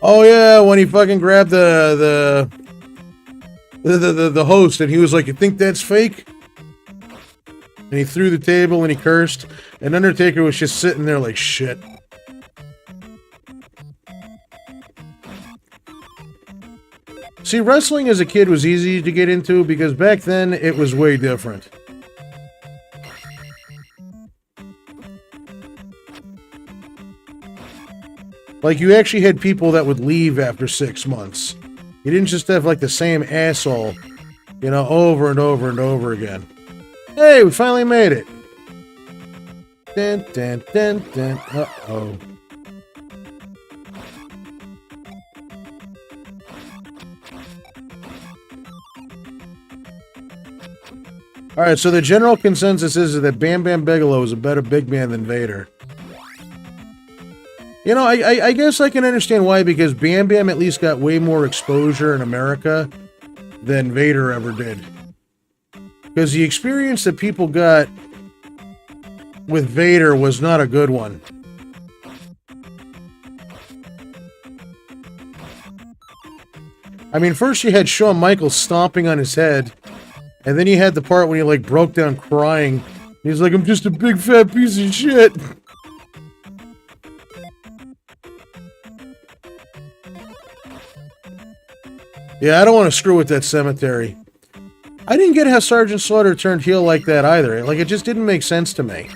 Oh yeah, when he fucking grabbed the host and he was like, "You think that's fake?" And he threw the table and he cursed. And Undertaker was just sitting there like shit. See, wrestling as a kid was easy to get into because back then it was way different. Like, you actually had people that would leave after 6 months. You didn't just have, like, the same asshole, you know, over and over and over again. Hey, we finally made it. Dun, dun, dun, dun. Uh-oh. Alright, so the general consensus is that Bam Bam Bigelow is a better big man than Vader. You know, I guess I can understand why, because Bam Bam at least got way more exposure in America than Vader ever did. Because the experience that people got with Vader was not a good one. I mean, first you had Shawn Michaels stomping on his head, and then you had the part when he, like, broke down crying. He's like, "I'm just a big fat piece of shit." Yeah, I don't want to screw with that cemetery. I didn't get how Sergeant Slaughter turned heel like that either. Like, it just didn't make sense to me.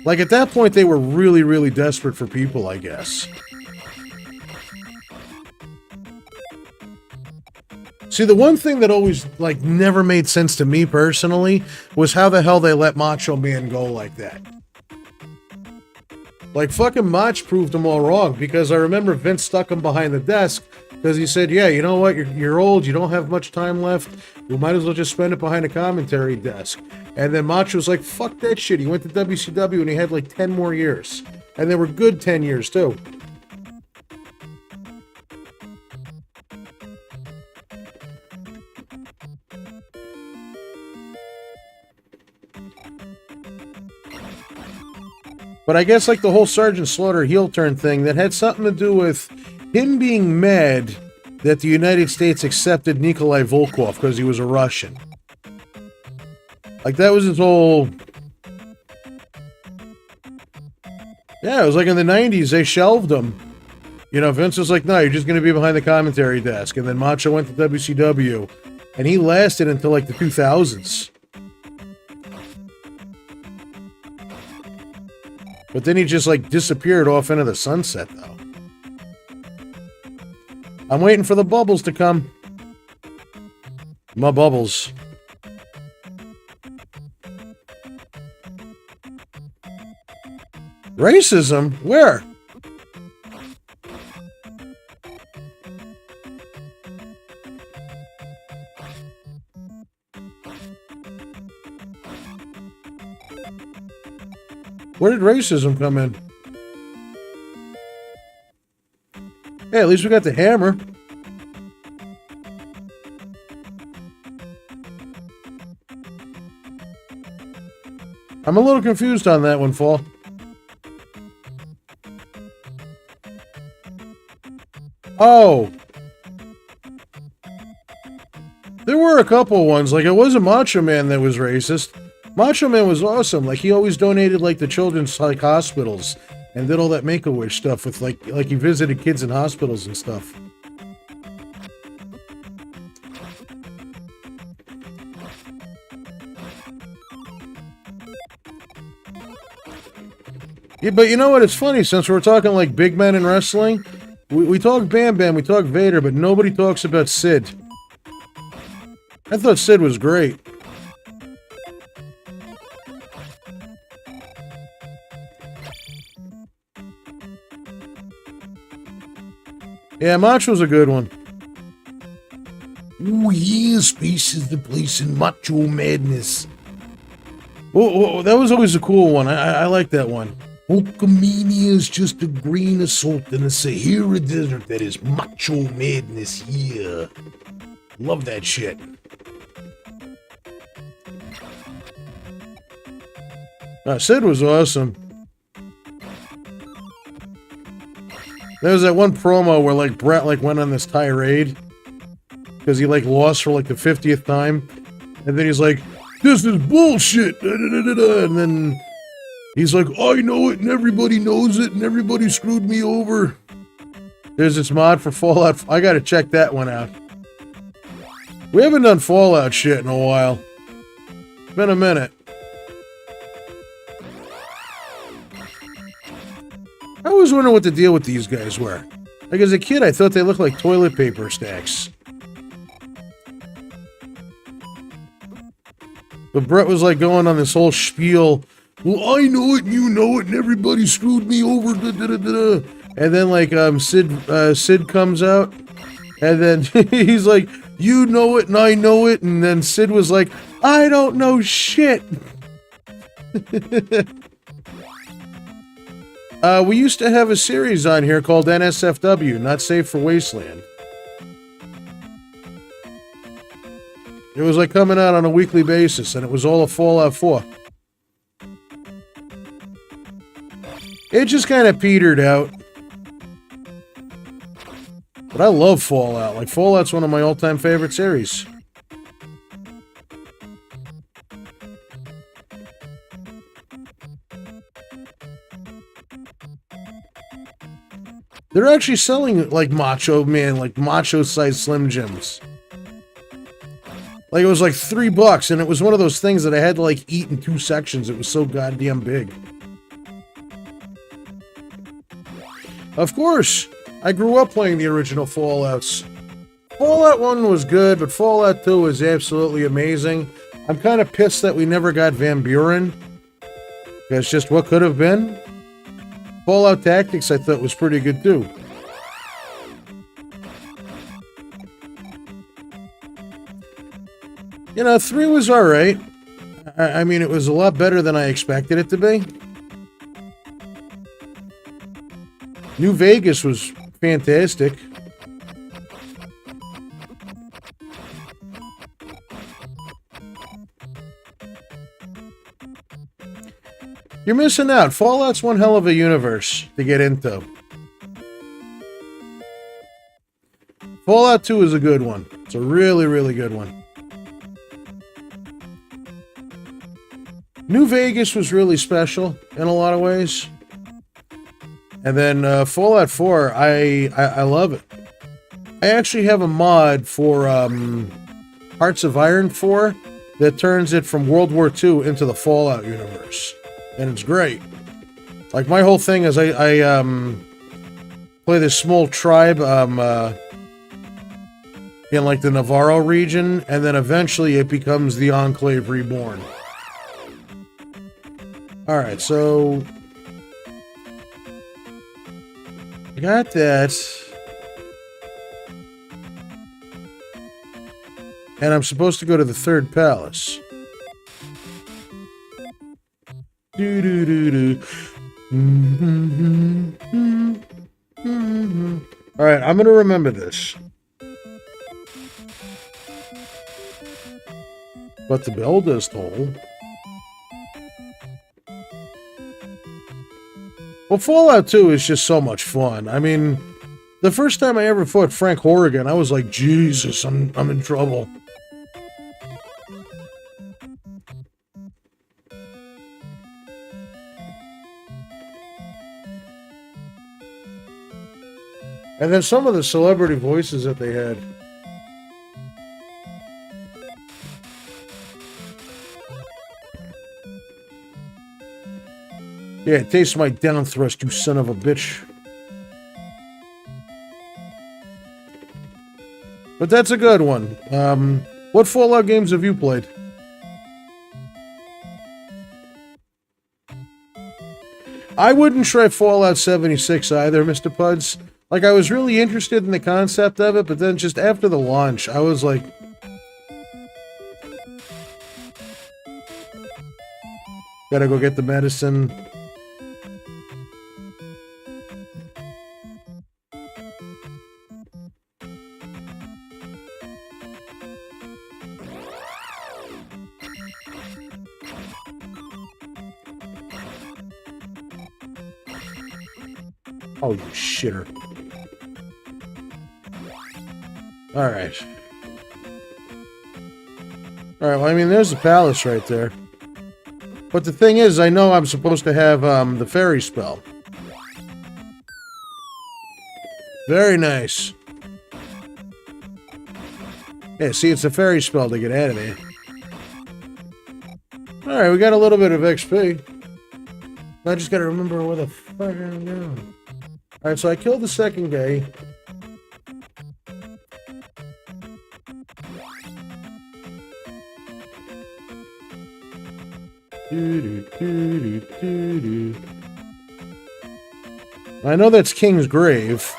Like, at that point, they were really, really desperate for people, I guess. See, the one thing that always, like, never made sense to me personally was how the hell they let Macho Man go like that. Like, fucking Mach proved them all wrong, because I remember Vince stuck him behind the desk because he said, "Yeah, you know what, you're old, you don't have much time left, you might as well just spend it behind a commentary desk." And then Mach was like, "Fuck that shit." He went to WCW and he had like 10 more years. And they were good 10 years too. But I guess like the whole Sergeant Slaughter heel turn thing, that had something to do with him being mad that the United States accepted Nikolai Volkov because he was a Russian. Like, that was his whole... Yeah, it was like in the 90s, they shelved him. You know, Vince was like, "No, you're just going to be behind the commentary desk." And then Macho went to WCW. And he lasted until like the 2000s. But then he just, like, disappeared off into the sunset, though. I'm waiting for the bubbles to come. My bubbles. Racism? Where? Where did racism come in? Hey, at least we got the hammer. I'm a little confused on that one, Fall. Oh. There were a couple ones. Like, it wasn't Macho Man that was racist. Macho Man was awesome. Like, he always donated, like, the children's, like, hospitals and did all that Make-A-Wish stuff with, like he visited kids in hospitals and stuff. Yeah, but you know what? It's funny, since we're talking, like, big men in wrestling, we talk Bam Bam, we talk Vader, but nobody talks about Sid. I thought Sid was great. Yeah, Macho's a good one. Ooh, yeah, space is the place in Macho Madness. Oh, that was always a cool one. I like that one. Hulkamania is just a grain of salt in the Sahara Desert that is Macho Madness, yeah. Love that shit. Sid was awesome. There was that one promo where, like, Brett, like, went on this tirade because he, like, lost for, like, the 50th time. And then he's like, this is bullshit! Da, da, da, da, da. And then he's like, I know it, and everybody knows it, and everybody screwed me over. There's this mod for Fallout. I gotta check that one out. We haven't done Fallout shit in a while. It's been a minute. I always wonder what the deal with these guys were. Like, as a kid, I thought they looked like toilet paper stacks. But Brett was, like, going on this whole spiel. Well, I know it, and you know it, and everybody screwed me over. Da, da, da, da. And then, like, Sid comes out, and then he's like, you know it, and I know it. And then Sid was like, I don't know shit. We used to have a series on here called NSFW, Not Safe for Wasteland. It was like coming out on a weekly basis, and it was all a Fallout 4. It just kind of petered out. But I love Fallout. Like, Fallout's one of my all-time favorite series. They're actually selling, like, Macho Man, like, Macho-sized Slim Jims. Like, it was like $3, and it was one of those things that I had to, like, eat in 2 sections. It was so goddamn big. Of course, I grew up playing the original Fallouts. Fallout 1 was good, but Fallout 2 was absolutely amazing. I'm kind of pissed that we never got Van Buren. That's just what could have been. Fallout Tactics, I thought, was pretty good, too. You know, 3 was alright. I mean, it was a lot better than I expected it to be. New Vegas was fantastic. You're missing out. Fallout's one hell of a universe to get into. Fallout 2 is a good one. It's a really, really good one. New Vegas was really special in a lot of ways. And then Fallout 4, I love it. I actually have a mod for Hearts of Iron 4 that turns it from World War II into the Fallout universe. And it's great. Like, my whole thing is I play this small tribe in, like, the Navarro region, and then eventually it becomes the Enclave Reborn. Alright, so... I got that. And I'm supposed to go to the third palace. Do-do-do-do. Alright, I'm gonna remember this. But the bell does toll. Well, Fallout 2 is just so much fun. I mean, the first time I ever fought Frank Horrigan, I was like, Jesus, I'm in trouble. And then some of the celebrity voices that they had. Yeah, taste my down thrust, you son of a bitch. But that's a good one. What Fallout games have you played? I wouldn't try Fallout 76 either, Mr. Puds. Like, I was really interested in the concept of it, but then just after the launch, I was like... Gotta go get the medicine. Oh, you shitter. Alright. Alright, well, I mean, there's the palace right there. But the thing is, I know I'm supposed to have, the fairy spell. Very nice. Yeah, see, it's a fairy spell to get out of there. Alright, we got a little bit of XP. I just gotta remember where the fuck I'm going. Alright, so I killed the second guy. I know that's King's Grave.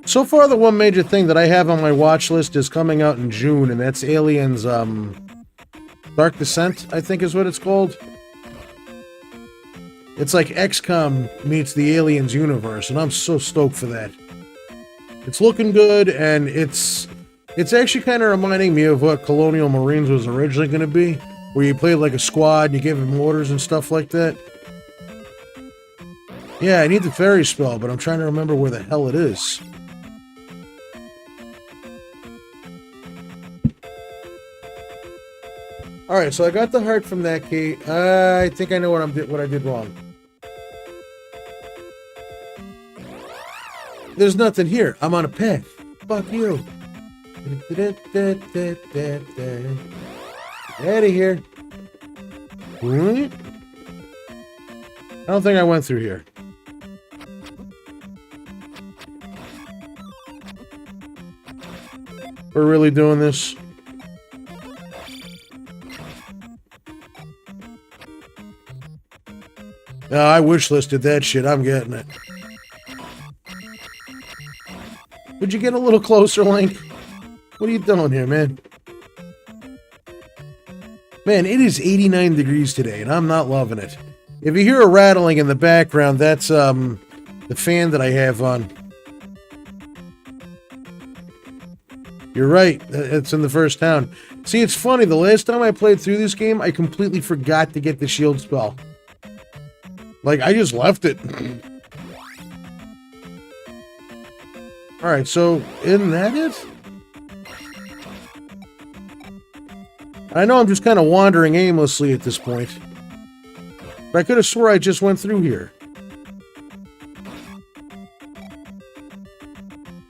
So far, the one major thing that I have on my watch list is coming out in June, and that's Aliens, Dark Descent, I think is what it's called. It's like XCOM meets the Aliens universe, and I'm so stoked for that. It's looking good, and it's actually kind of reminding me of what Colonial Marines was originally going to be, where you played like a squad, and you gave them orders and stuff like that. Yeah, I need the fairy spell, but I'm trying to remember where the hell it is. Alright, so I got the heart from that key. I think I know what I did wrong. There's nothing here. I'm on a path. Fuck you. Get out of here. I don't think I went through here. We're really doing this? No, I wish listed that shit. I'm getting it. Would you get a little closer, Link? What are you doing here, man? Man, it is 89 degrees today, and I'm not loving it. If you hear a rattling in the background, that's, the fan that I have on. You're right. It's in the first town. See, it's funny. The last time I played through this game, I completely forgot to get the shield spell. Like, I just left it. Alright, so, isn't that it? I know I'm just kind of wandering aimlessly at this point. But I could have swore I just went through here.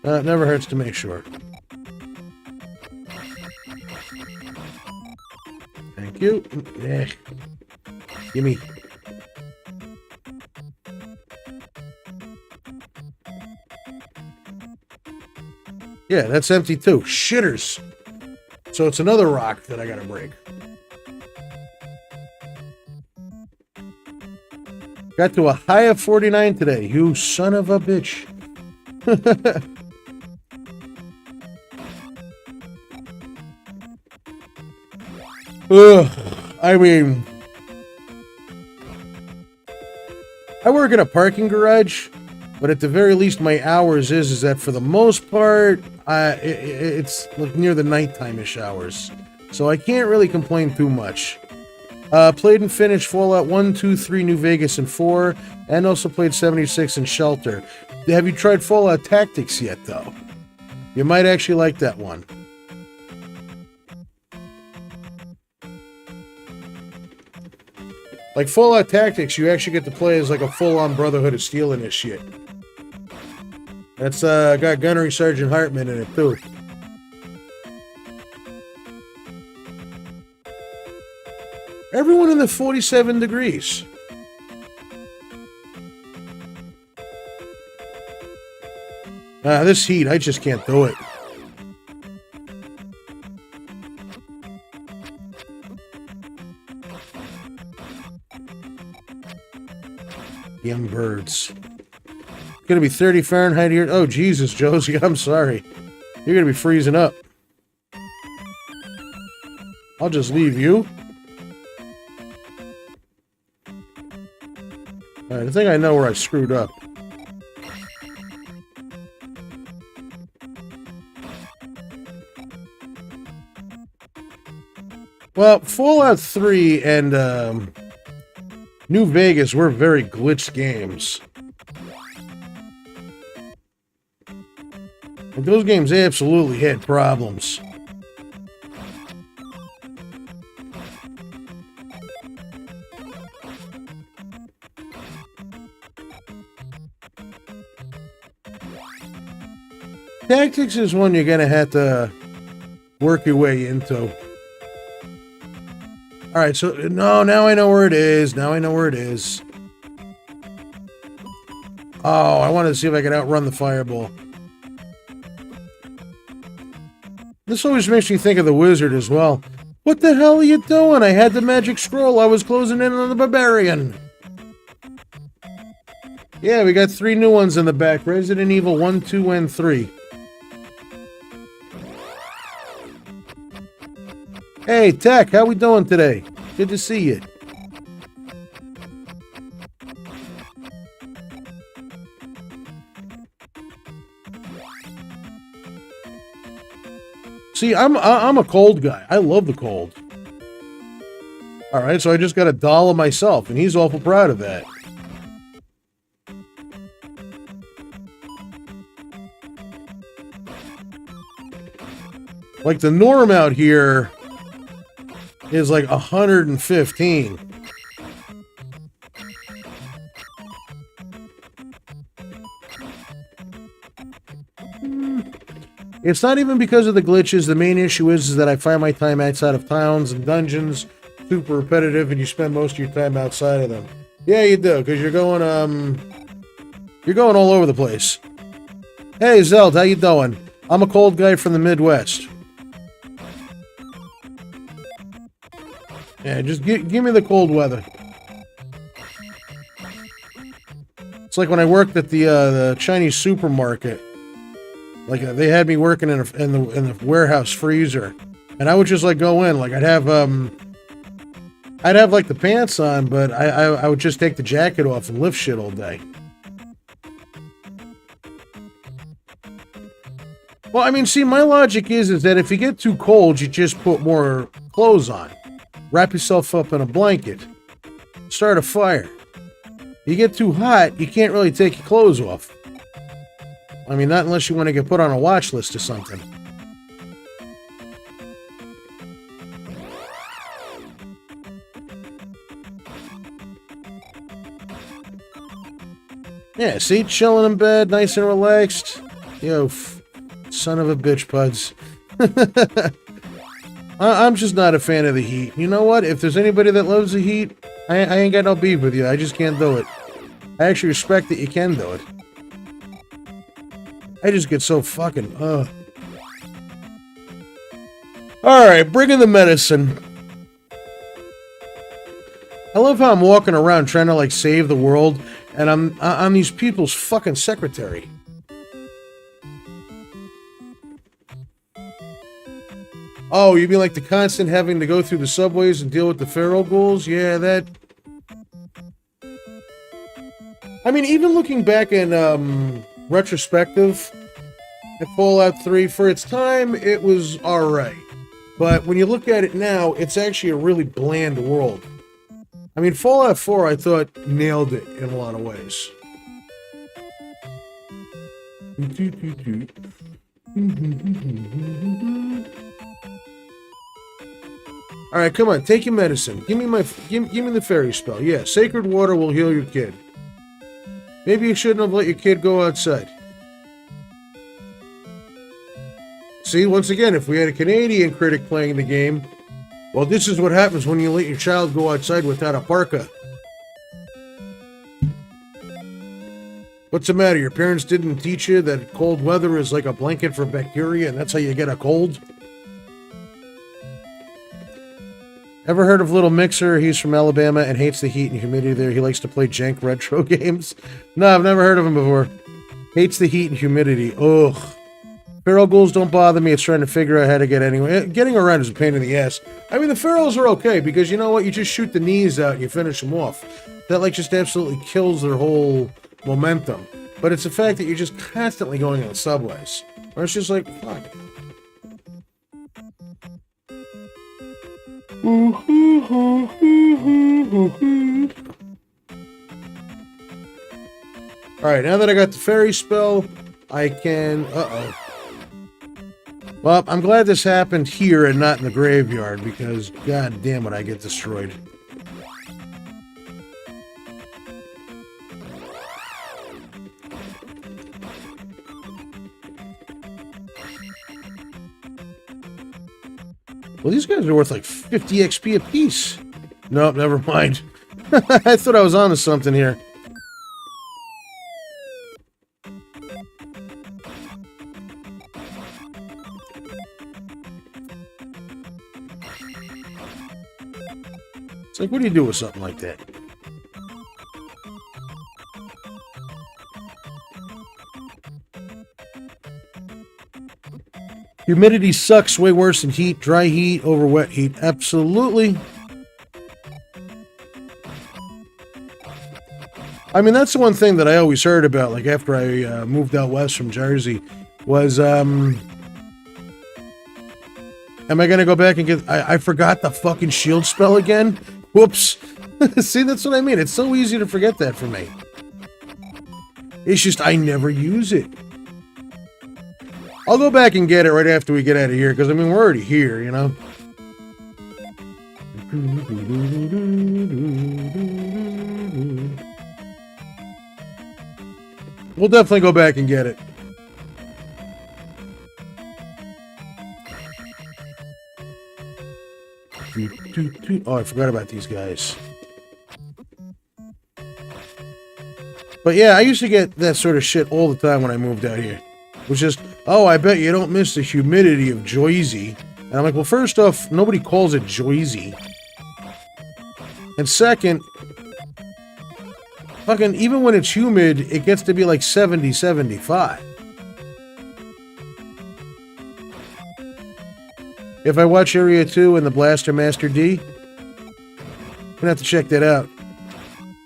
It never hurts to make sure. Thank Thank you. Yeah. Gimme. Yeah, that's empty too. Shitters. So it's another rock that I gotta break. Got to a high of 49 today. You son of a bitch. Ugh. I mean, I work in a parking garage, but at the very least, my hours is that for the most part, it's like near the nighttime-ish hours. So I can't really complain too much. Played and finished Fallout 1, 2, 3, New Vegas, and 4, and also played 76 and Shelter. Have you tried Fallout Tactics yet, though? You might actually like that one. Like Fallout Tactics, you actually get to play as like a full-on Brotherhood of Steel in this shit. That's got Gunnery Sergeant Hartman in it too. Everyone in the 47 degrees. This heat, I just can't do it. Young birds. It's gonna be 30 Fahrenheit here. Oh, Jesus, Josie, I'm sorry. You're gonna be freezing up. I'll just leave you. Alright, I think I know where I screwed up. Well, Fallout 3 and New Vegas were very glitched games. And those games absolutely had problems. Tactics is one you're gonna have to work your way into. Alright, so, no, now I know where it is. Now I know where it is. Oh, I wanted to see if I could outrun the fireball. This always makes me think of the wizard as well. What the hell are you doing? I had the magic scroll. I was closing in on the barbarian. Yeah, we got 3 new ones in the back. Resident Evil 1, 2, and 3. Hey, Tech, how we doing today? Good to see you. See, I'm a cold guy. I love the cold. All right, so I just got a doll of myself, and he's awful proud of that. Like the norm out here is like 115. It's not even because of the glitches. The main issue is that I find my time outside of towns and dungeons super repetitive, and you spend most of your time outside of them. Yeah, you do, because you're going all over the place. Hey, Zelda, how you doing? I'm a cold guy from the Midwest. Yeah, just give me the cold weather. It's like when I worked at the Chinese supermarket. Like they had me working in the warehouse freezer, and I would just like go in. Like I'd have like the pants on, but I would just take the jacket off and lift shit all day. Well, I mean, see, my logic is that if you get too cold, you just put more clothes on. Wrap yourself up in a blanket. Start a fire. You get too hot, you can't really take your clothes off. I mean, not unless you want to get put on a watch list or something. Yeah, see? Chilling in bed, nice and relaxed. Yo, son of a bitch, Puds. I'm just not a fan of the heat. You know what? If there's anybody that loves the heat, I ain't got no beef with you. I just can't do it. I actually respect that you can do it. I just get so fucking, Alright, bring in the medicine. I love how I'm walking around trying to, like, save the world, and I'm these people's fucking secretary. Oh, you mean like the constant having to go through the subways and deal with the feral ghouls? Yeah, that... I mean, even looking back in, retrospective, at Fallout 3, for its time, it was alright. But when you look at it now, it's actually a really bland world. I mean, Fallout 4, I thought, nailed it in a lot of ways. Alright, come on, take your medicine. Give me the fairy spell. Yeah, sacred water will heal your kid. Maybe you shouldn't have let your kid go outside. See, once again, if we had a Canadian critic playing the game, well, this is what happens when you let your child go outside without a parka. What's the matter? Your parents didn't teach you that cold weather is like a blanket for bacteria and that's how you get a cold? Ever heard of Little Mixer? He's from Alabama and hates the heat and humidity there. He likes to play jank retro games. No, I've never heard of him before. Hates the heat and humidity. Ugh. Feral ghouls don't bother me. It's trying to figure out how to get anywhere. Getting around is a pain in the ass. I mean, the ferals are okay because you know what? You just shoot the knees out and you finish them off. That, like, just absolutely kills their whole momentum. But it's the fact that you're just constantly going on subways. Or it's just like, fuck. Alright, now that I got the fairy spell, I can... Uh-oh. Well, I'm glad this happened here and not in the graveyard, because god damn it, I get destroyed. Well, these guys are worth like 50 XP apiece. Nope, never mind. I thought I was onto something here. It's like, what do you do with something like that? Humidity sucks way worse than heat. Dry heat over wet heat. Absolutely. I mean, that's the one thing that I always heard about, like, after I moved out west from Jersey, was, am I gonna go back and get... I forgot the fucking shield spell again? Whoops. See, that's what I mean. It's so easy to forget that for me. It's just I never use it. I'll go back and get it right after we get out of here, because, I mean, we're already here, you know? We'll definitely go back and get it. Oh, I forgot about these guys. But yeah, I used to get that sort of shit all the time when I moved out here. It was just, oh, I bet you don't miss the humidity of Jersey. And I'm like, well, first off, nobody calls it Jersey. And second, fucking, even when it's humid, it gets to be like 70, 75. If I watch Area 2 and the Blaster Master D, I'm gonna have to check that out.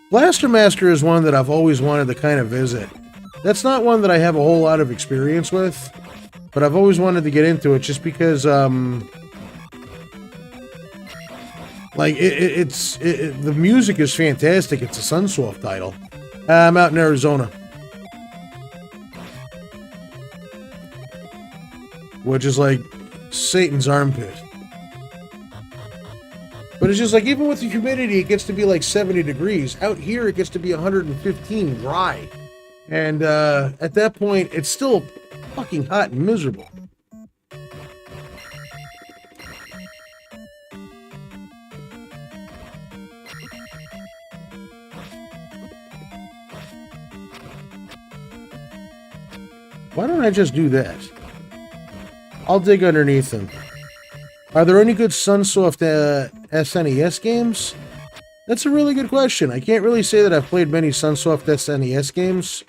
Blaster Master is one that I've always wanted to kind of visit. That's not one that I have a whole lot of experience with, but I've always wanted to get into it just because, like, the music is fantastic. It's a Sunsoft title. I'm out in Arizona. Which is like Satan's armpit. But it's just like, even with the humidity, it gets to be like 70 degrees. Out here, it gets to be 115 dry. And at that point, it's still fucking hot and miserable. Why don't I just do that? I'll dig underneath them. Are there any good Sunsoft SNES games? That's a really good question. I can't really say that I've played many Sunsoft SNES games.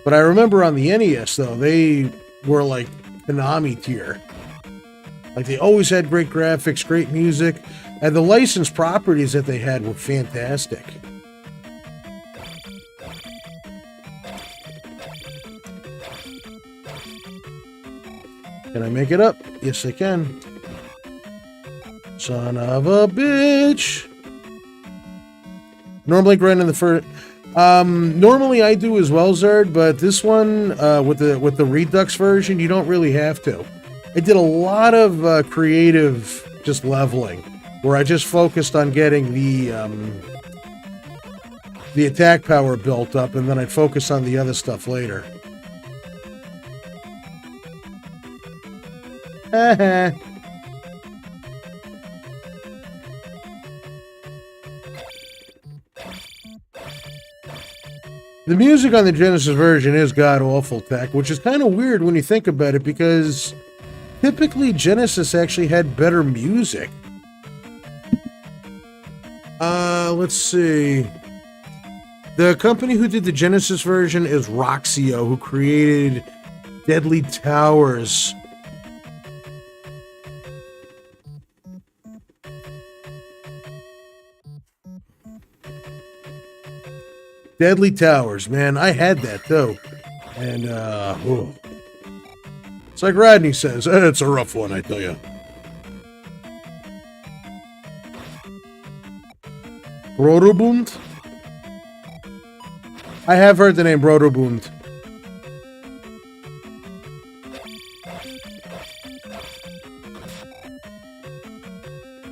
But I remember on the NES, though, they were like Konami tier. Like, they always had great graphics, great music, and the licensed properties that they had were fantastic. Can I make it up? Yes, I can. Son of a bitch. Normally grind in the first... normally I do as well, Zerd, but this one, with the Redux version, you don't really have to. I did a lot of creative just leveling, where I just focused on getting the attack power built up, and then I'd focus on the other stuff later. The music on the Genesis version is god-awful, Tech, which is kind of weird when you think about it, because typically Genesis actually had better music. Let's see. The company who did the Genesis version is Roxio, who created Deadly Towers. Deadly Towers, man, I had that too. And, it's like Rodney says, it's a rough one, I tell you. Brotobund? I have heard the name Brotobund.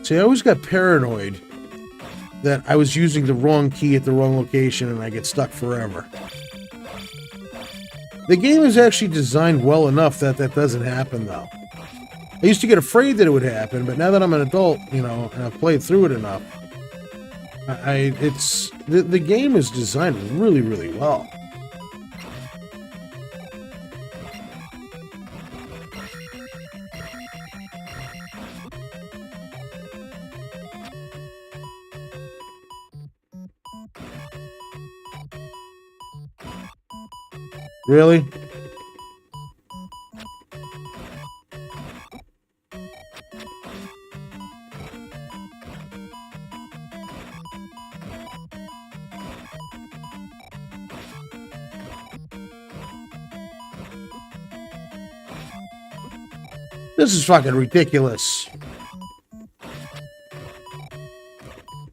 See, I always got paranoid that I was using the wrong key at the wrong location and I get stuck forever. The game is actually designed well enough that that doesn't happen, though. I used to get afraid that it would happen, but now that I'm an adult, you know, and I've played through it enough, the game is designed really, really well. Really? This is fucking ridiculous.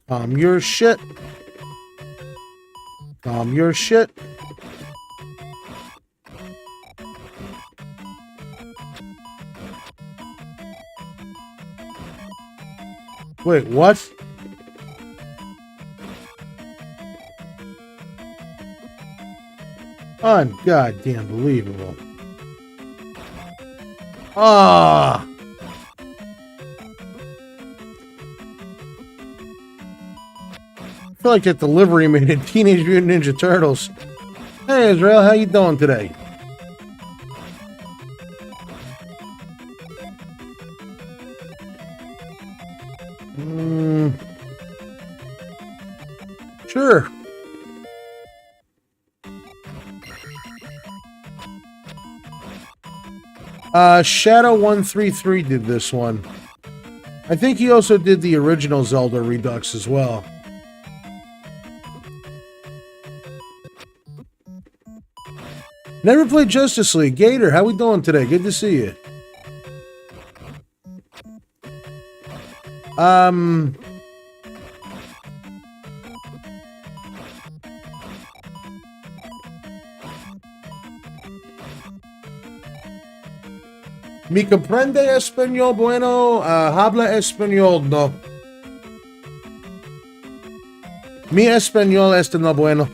Calm your shit. Calm your shit. Wait, what? Ungoddamn believable. Ah! I feel like that delivery man in Teenage Mutant Ninja Turtles. Hey, Israel, how you doing today? Sure. Shadow133 did this one. I think he also did the original Zelda Redux as well. Never played Justice League. Gator, how we doing today? Good to see you. Mi comprende español bueno, habla español no. Mi español este no bueno.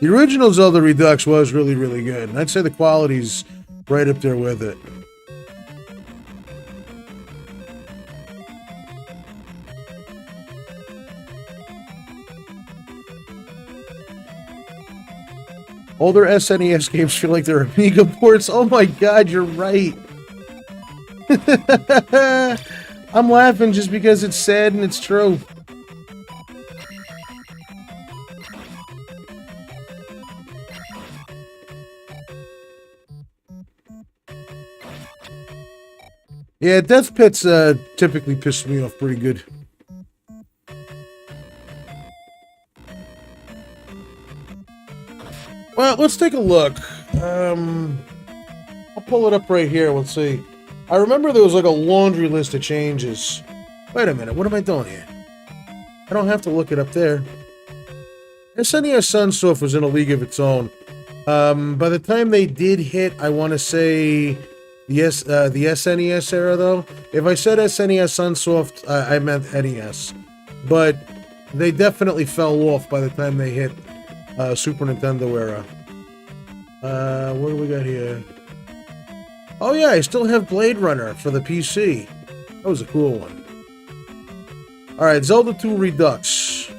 The original Zelda Redux was really, really good. And I'd say the quality's right up there with it. Older SNES games feel like they're Amiga ports. Oh my god, you're right. I'm laughing just because it's sad and it's true. Yeah, Death Pits typically piss me off pretty good. Well, let's take a look. I'll pull it up right here. Let's see. I remember there was like a laundry list of changes. Wait a minute. What am I doing here? I don't have to look it up there. SNES Sunsoft was in a league of its own. By the time they did hit, I want to say the SNES era, though. If I said SNES Sunsoft, I meant NES. But they definitely fell off by the time they hit Super Nintendo era. What do we got here? Oh yeah, I still have Blade Runner for the PC. That was a cool one. Alright, Zelda II Redux.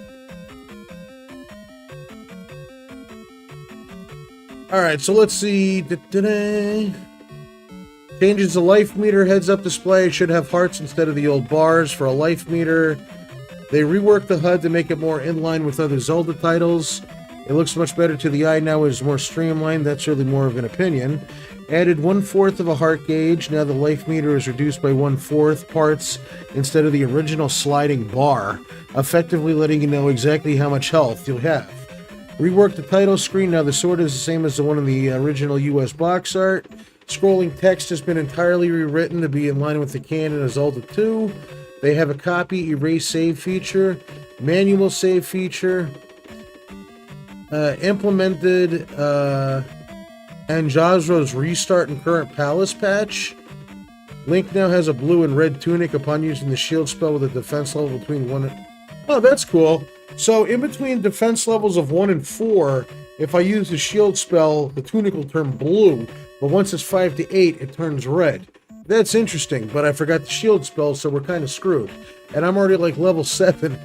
Alright, so let's see. Changes the life meter heads-up display. It should have hearts instead of the old bars for a life meter. They reworked the HUD to make it more in line with other Zelda titles. It looks much better to the eye now. It's more streamlined. That's really more of an opinion. Added 1/4 of a heart gauge. Now the life meter is reduced by 1/4 parts instead of the original sliding bar, effectively letting you know exactly how much health you'll have. Reworked the title screen. Now the sword is the same as the one in the original US box art. Scrolling text has been entirely rewritten to be in line with the canon of Zelda 2. They have a copy erase save feature, manual save feature, implemented Anjazro's restart and current palace patch. Link now has a blue and red tunic upon using the shield spell with a defense level between 1 and... Oh, that's cool. So in between defense levels of 1 and 4, if I use the shield spell, the tunic will turn blue, but once it's 5 to 8, it turns red. That's interesting, but I forgot the shield spell, so we're kind of screwed. And I'm already like level 7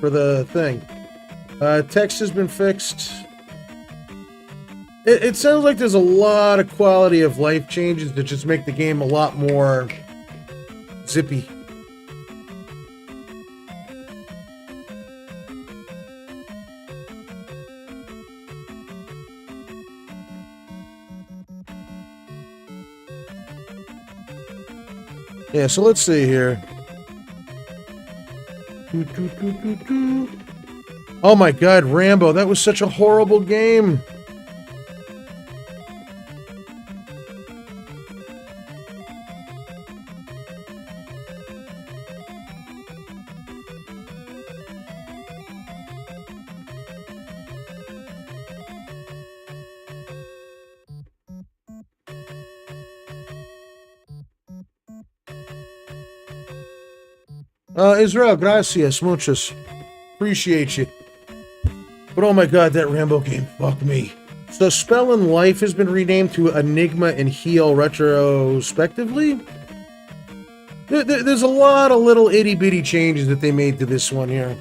for the thing. Text has been fixed. It sounds like there's a lot of quality of life changes that just make the game a lot more zippy. Yeah, so let's see here. Oh my god, Rambo, that was such a horrible game. Israel, gracias, muchos. Appreciate you. But oh my god, that Rambo game, fuck me. So Spell and Life has been renamed to Enigma and Heal retrospectively. There's a lot of little itty-bitty changes that they made to this one here.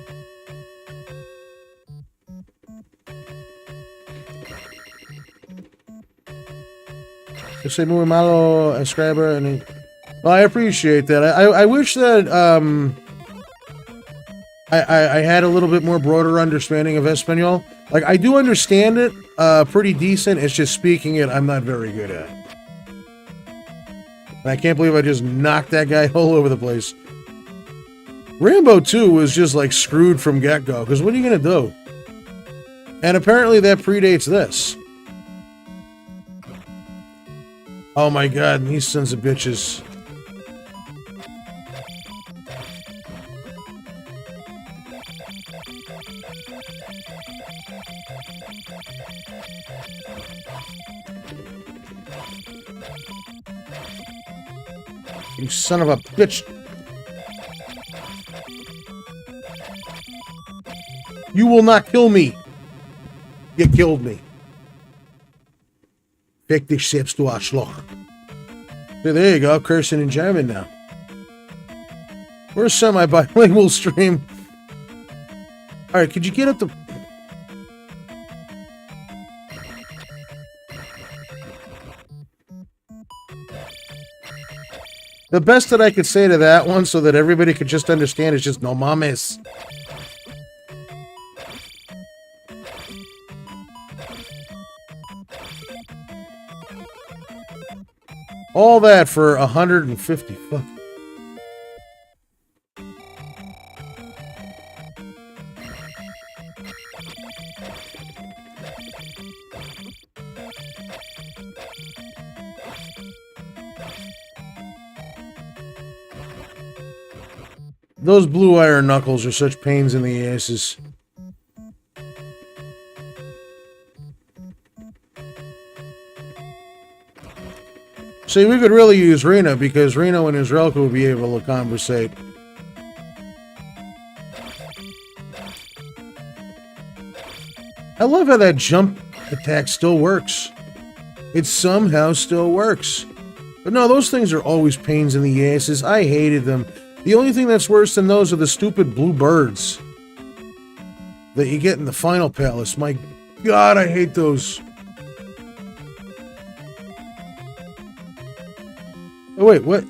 Yo soy muy malo escribir and... Well, I appreciate that. I wish that I had a little bit more broader understanding of Espanol. Like, I do understand it pretty decent. It's just speaking it, I'm not very good at. And I can't believe I just knocked that guy all over the place. Rambo 2 was just, like, screwed from get-go. Because what are you going to do? And apparently that predates this. Oh my god, these sons of bitches. You son of a bitch. You will not kill me. You killed me. Fick dich selbst, du Arschloch. So there you go, cursing in German now. We're a semi-bilingual stream. Alright, could you get up the... The best that I could say to that one so that everybody could just understand is just no mames. All that for 150 fuck. Those blue iron knuckles are such pains in the asses. See, we could really use Reno because Reno and Israelka would be able to conversate. I love how that jump attack still works. It somehow still works. But no, those things are always pains in the asses. I hated them. The only thing that's worse than those are the stupid blue birds that you get in the final palace. My God, I hate those. Oh, wait, what?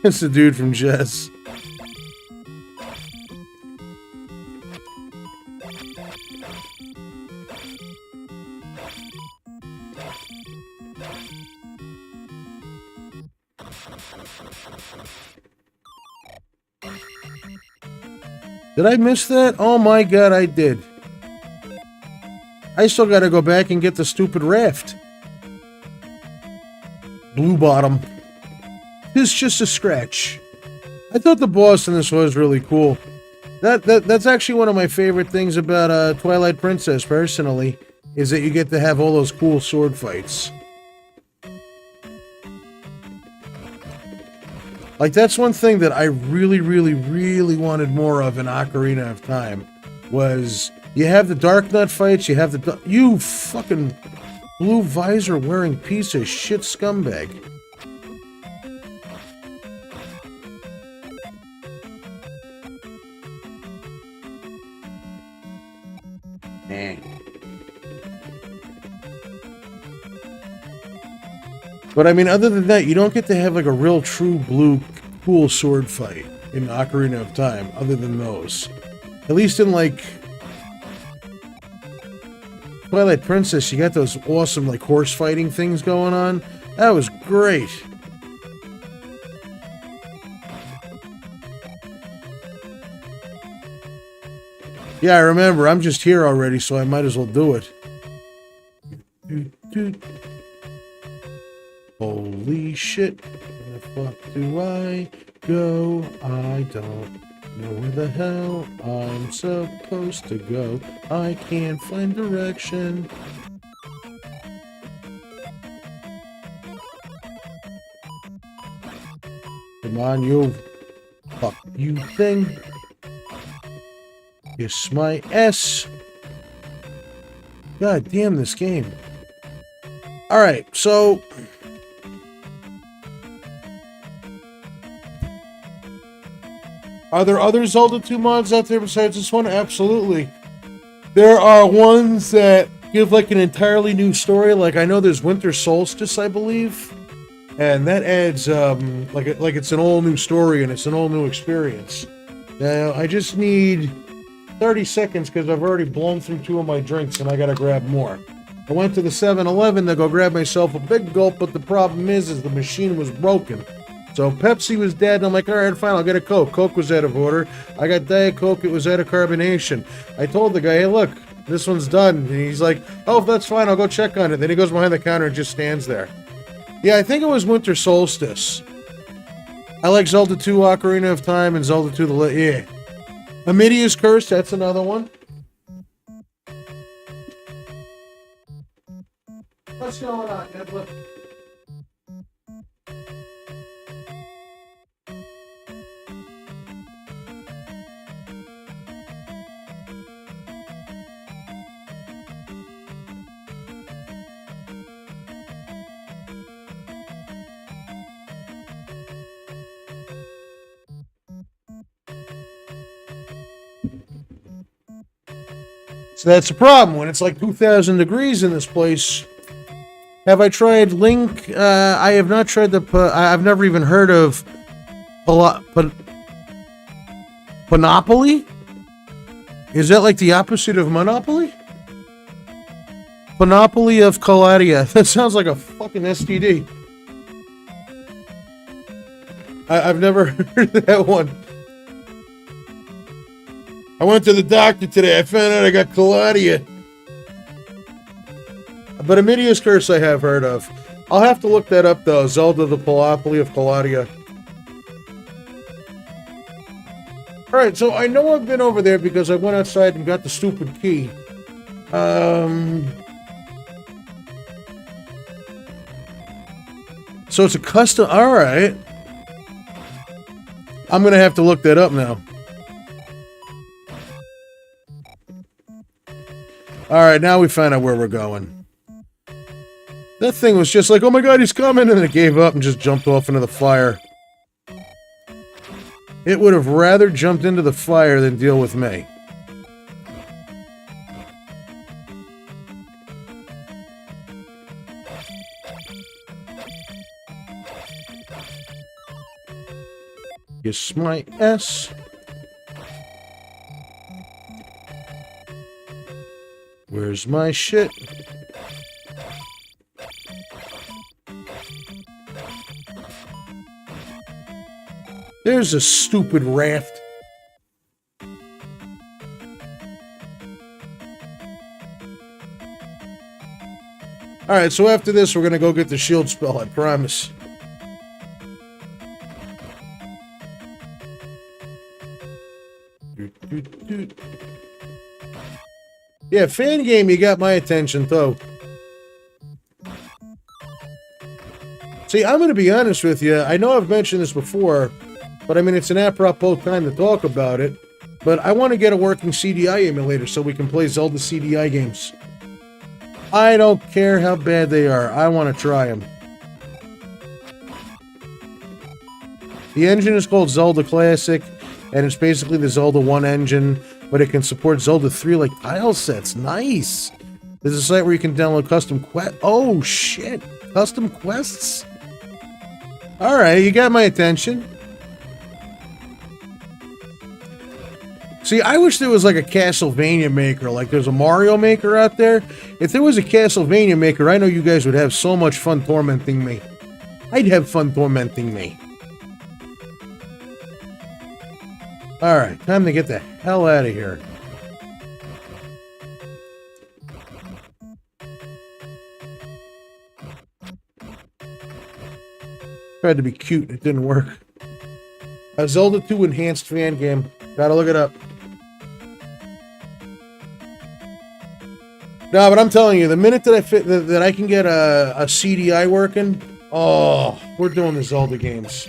It's the dude from Jess. Did I miss that? Oh my God, I did. I still gotta go back and get the stupid raft. Blue bottom. It's just a scratch. I thought the boss in this was really cool. That's actually one of my favorite things about Twilight Princess, personally, is that you get to have all those cool sword fights. Like, that's one thing that I really, really, really wanted more of in Ocarina of Time, was you have the Dark Nut fights, you have the... You fucking blue visor-wearing piece of shit scumbag. But I mean, other than that, you don't get to have like a real true blue cool sword fight in Ocarina of Time, other than those. At least in like Twilight Princess, you got those awesome like horse fighting things going on. That was great. Yeah, I remember. I'm just here already, so I might as well do it. Holy shit. Where the fuck do I go? I don't know where the hell I'm supposed to go. I can't find direction. Come on, you. Fuck you thing. Kiss my S. God damn this game. Alright, so... Are there other Zelda 2 mods out there besides this one? Absolutely. There are ones that give like an entirely new story. Like I know there's Winter Solstice, I believe. And that adds like it's an all new story and it's an all new experience. Now I just need 30 seconds because I've already blown through 2 of my drinks and I gotta grab more. I went to the 7-Eleven to go grab myself a big gulp, but the problem is the machine was broken. So Pepsi was dead, and I'm like, all right, fine, I'll get a Coke. Coke was out of order. I got Diet Coke, it was out of carbonation. I told the guy, hey, look, this one's done. And he's like, oh, that's fine, I'll go check on it. Then he goes behind the counter and just stands there. Yeah, I think it was Winter Solstice. I like Zelda 2 Ocarina of Time and Zelda 2 yeah. Amidia's Curse, that's another one. What's going on, Nebula? So that's the problem. When it's like 2,000 degrees in this place. Have I tried Link? I have not tried the... I've never even heard of... Panopoly? Is that like the opposite of Monopoly? Panopoly of Caladia. That sounds like a fucking STD. I've never heard of that one. I went to the doctor today. I found out I got Caladia. But Amidia's Curse I have heard of. I'll have to look that up though. Zelda the Panopoly of Caladia. Alright, so I know I've been over there because I went outside and got the stupid key. So it's a custom... Alright. I'm gonna have to look that up now. Alright, now we find out where we're going. That thing was just like, oh my god, he's coming! And then it gave up and just jumped off into the fire. It would have rather jumped into the fire than deal with me. Kiss my ass. Where's my shit? There's a stupid raft. Alright, so after this, we're gonna go get the shield spell, I promise. Yeah, fan game, you got my attention, though. See, I'm gonna be honest with you. I know I've mentioned this before, but I mean, it's an apropos time to talk about it. But I want to get a working CDI emulator so we can play Zelda CDI games. I don't care how bad they are. I want to try them. The engine is called Zelda Classic, and it's basically the Zelda 1 engine, but it can support Zelda 3 like tile sets. Nice! There's a site where you can download custom quests. Oh, shit! Custom quests? Alright, you got my attention. See, I wish there was like a Castlevania maker, like there's a Mario maker out there. If there was a Castlevania maker, I know you guys would have so much fun tormenting me. I'd have fun tormenting me. Alright, time to get the hell out of here. Tried to be cute, it didn't work. A Zelda 2 enhanced fan game. Gotta look it up. No, but I'm telling you, the minute that I can get a CDI working, oh, we're doing the Zelda games.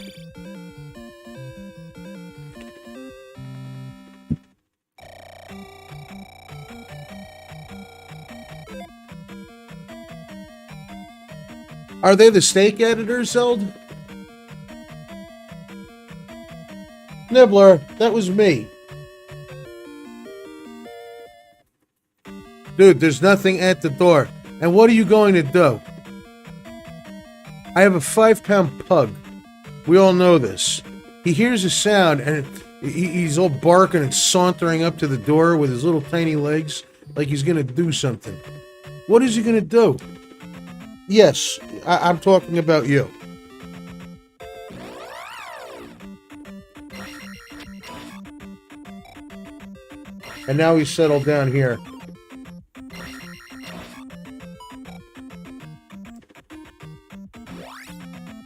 Are they the steak editors, Zelda? Nibbler, that was me. Dude, there's nothing at the door. And what are you going to do? I have a 5-pound pug. We all know this. He hears a sound and he's all barking and sauntering up to the door with his little tiny legs like he's going to do something. What is he going to do? Yes, I'm talking about you. And now he's settled down here.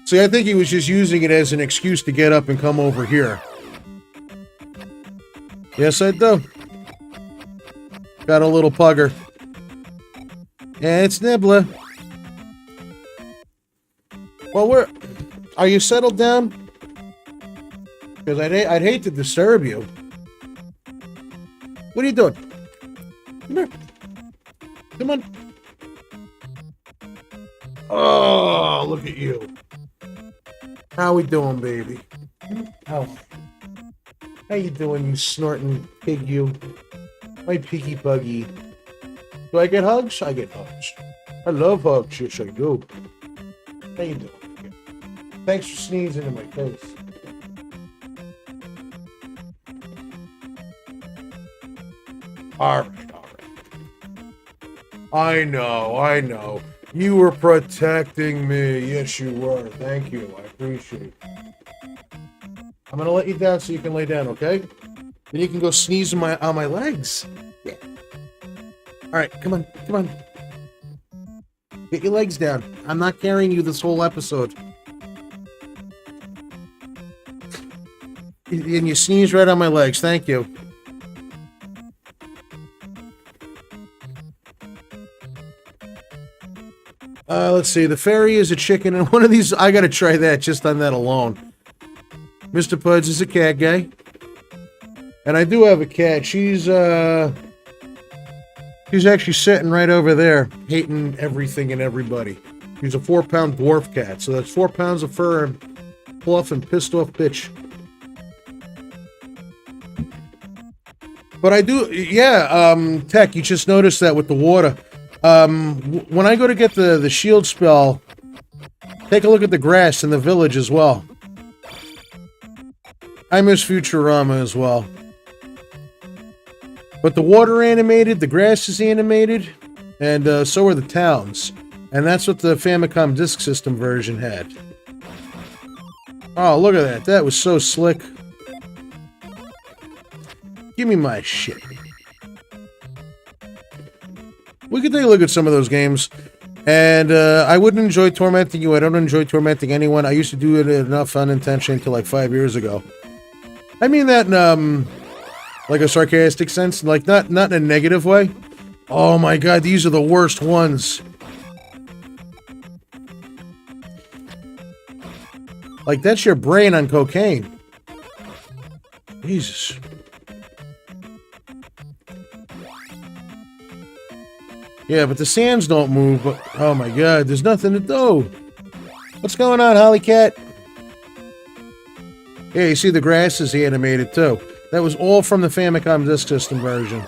See, I think he was just using it as an excuse to get up and come over here. Yes, I do. Got a little pugger. And it's Nibbler. Well, are you settled down? Because I'd hate to disturb you. What are you doing? Come here. Come on. Oh, look at you. How we doing, baby? How you doing, you snorting pig, you? My piggy buggy. Do I get hugs? I get hugs. I love hugs. Yes, I do. How you doing? Thanks for sneezing in my face. All right. I know. You were protecting me. Yes, you were. Thank you. I appreciate it. I'm going to let you down so you can lay down, okay? Then you can go sneeze on my legs. Yeah. All right, come on. Get your legs down. I'm not carrying you this whole episode. And you sneeze right on my legs. Thank you. Let's see. The fairy is a chicken, and one of these, I gotta try that just on that alone. Mr. Puds is a cat guy. And I do have a cat. She's actually sitting right over there, hating everything and everybody. She's a 4-pound dwarf cat, so that's 4 pounds of fur and fluff and pissed off bitch. But I do, yeah, Tech, you just noticed that with the water. When I go to get the shield spell, take a look at the grass in the village as well. I miss Futurama as well. But the water animated, the grass is animated, and so are the towns. And that's what the Famicom Disk System version had. Oh, look at that. That was so slick. Give me my shit. We could take a look at some of those games. And I wouldn't enjoy tormenting you. I don't enjoy tormenting anyone. I used to do it enough unintentionally until like 5 years ago. I mean that in like a sarcastic sense, like not in a negative way. Oh my god, these are the worst ones. Like that's your brain on cocaine. Jesus. Yeah, but the sands don't move, but oh my god, there's nothing to do. What's going on, Holly Cat? Yeah, you see the grass is animated too. That was all from the Famicom Disk System version.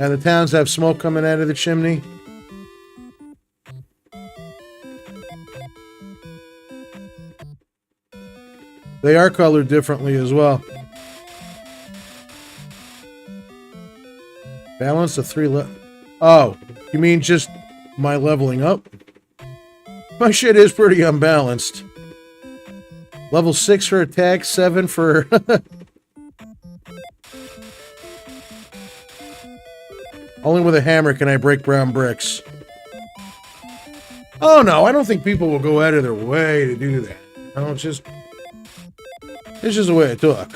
And the towns have smoke coming out of the chimney. They are colored differently as well. Balance of 3 Oh, you mean just my leveling up? My shit is pretty unbalanced. Level 6 for attack, 7 for... Only with a hammer can I break brown bricks. Oh no, I don't think people will go out of their way to do that. No, it's just the way I talk.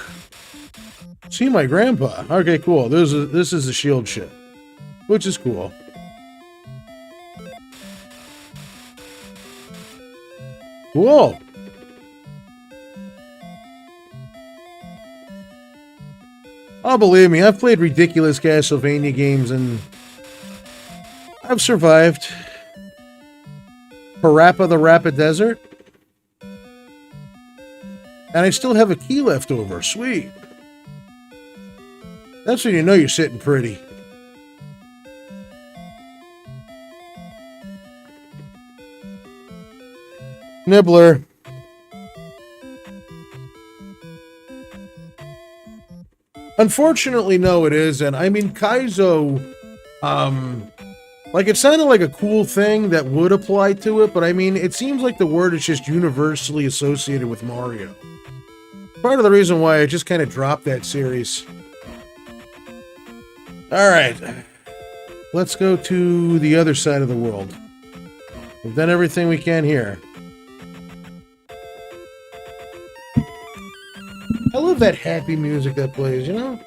See my grandpa. Okay, cool. This is the shield shit, which is cool. Cool. Oh, believe me, I've played ridiculous Castlevania games and I've survived. Parappa the Rapid Desert. And I still have a key left over. Sweet. That's when you know you're sitting pretty. Nibbler. Unfortunately, no, it isn't. I mean, Kaizo, like, it sounded like a cool thing that would apply to it, but I mean, it seems like the word is just universally associated with Mario. Part of the reason why I just kind of dropped that series. Alright. Let's go to the other side of the world. We've done everything we can here. I love that happy music that plays, you know?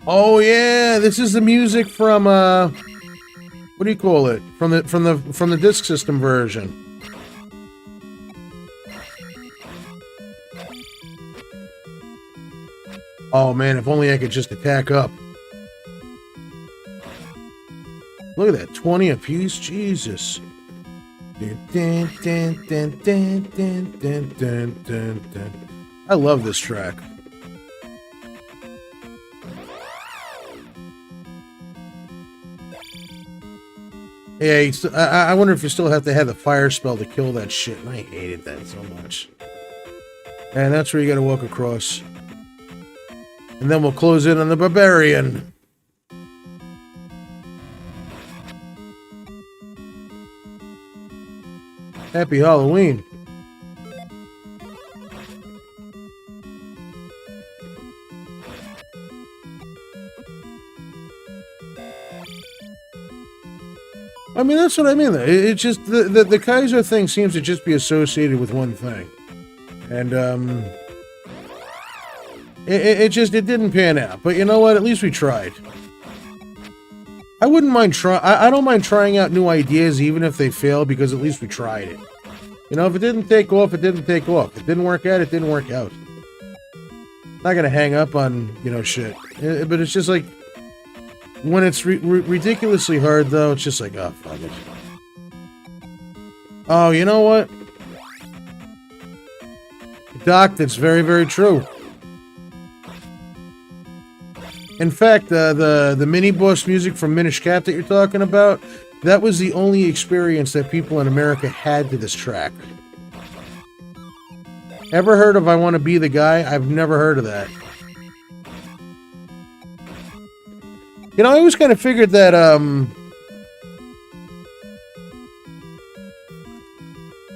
Oh yeah, this is the music from what do you call it? From the Disk System version. Oh man, if only I could just attack up. Look at that, 20 apiece, Jesus. Dun, dun, dun, dun, dun, dun, dun, dun, dun. I love this track. Yeah, I wonder if you still have to have the fire spell to kill that shit. And I hated that so much. And that's where you gotta walk across. And then we'll close in on the barbarian. Happy Halloween. I mean, that's what I mean. It's just the Kaiser thing seems to just be associated with one thing. And, it didn't pan out. But you know what? At least we tried. I wouldn't mind I don't mind trying out new ideas even if they fail because at least we tried it. You know, if it didn't take off, it didn't take off. If it didn't work out, it didn't work out. Not gonna hang up on, you know, shit. But it's just like, when it's ridiculously hard, though, it's just like, oh, fuck it. Oh, you know what? Doc, that's very, very true. In fact, the mini-boss music from Minish Cap that you're talking about, that was the only experience that people in America had to this track. Ever heard of I Want to Be the Guy? I've never heard of that. You know, I always kind of figured that,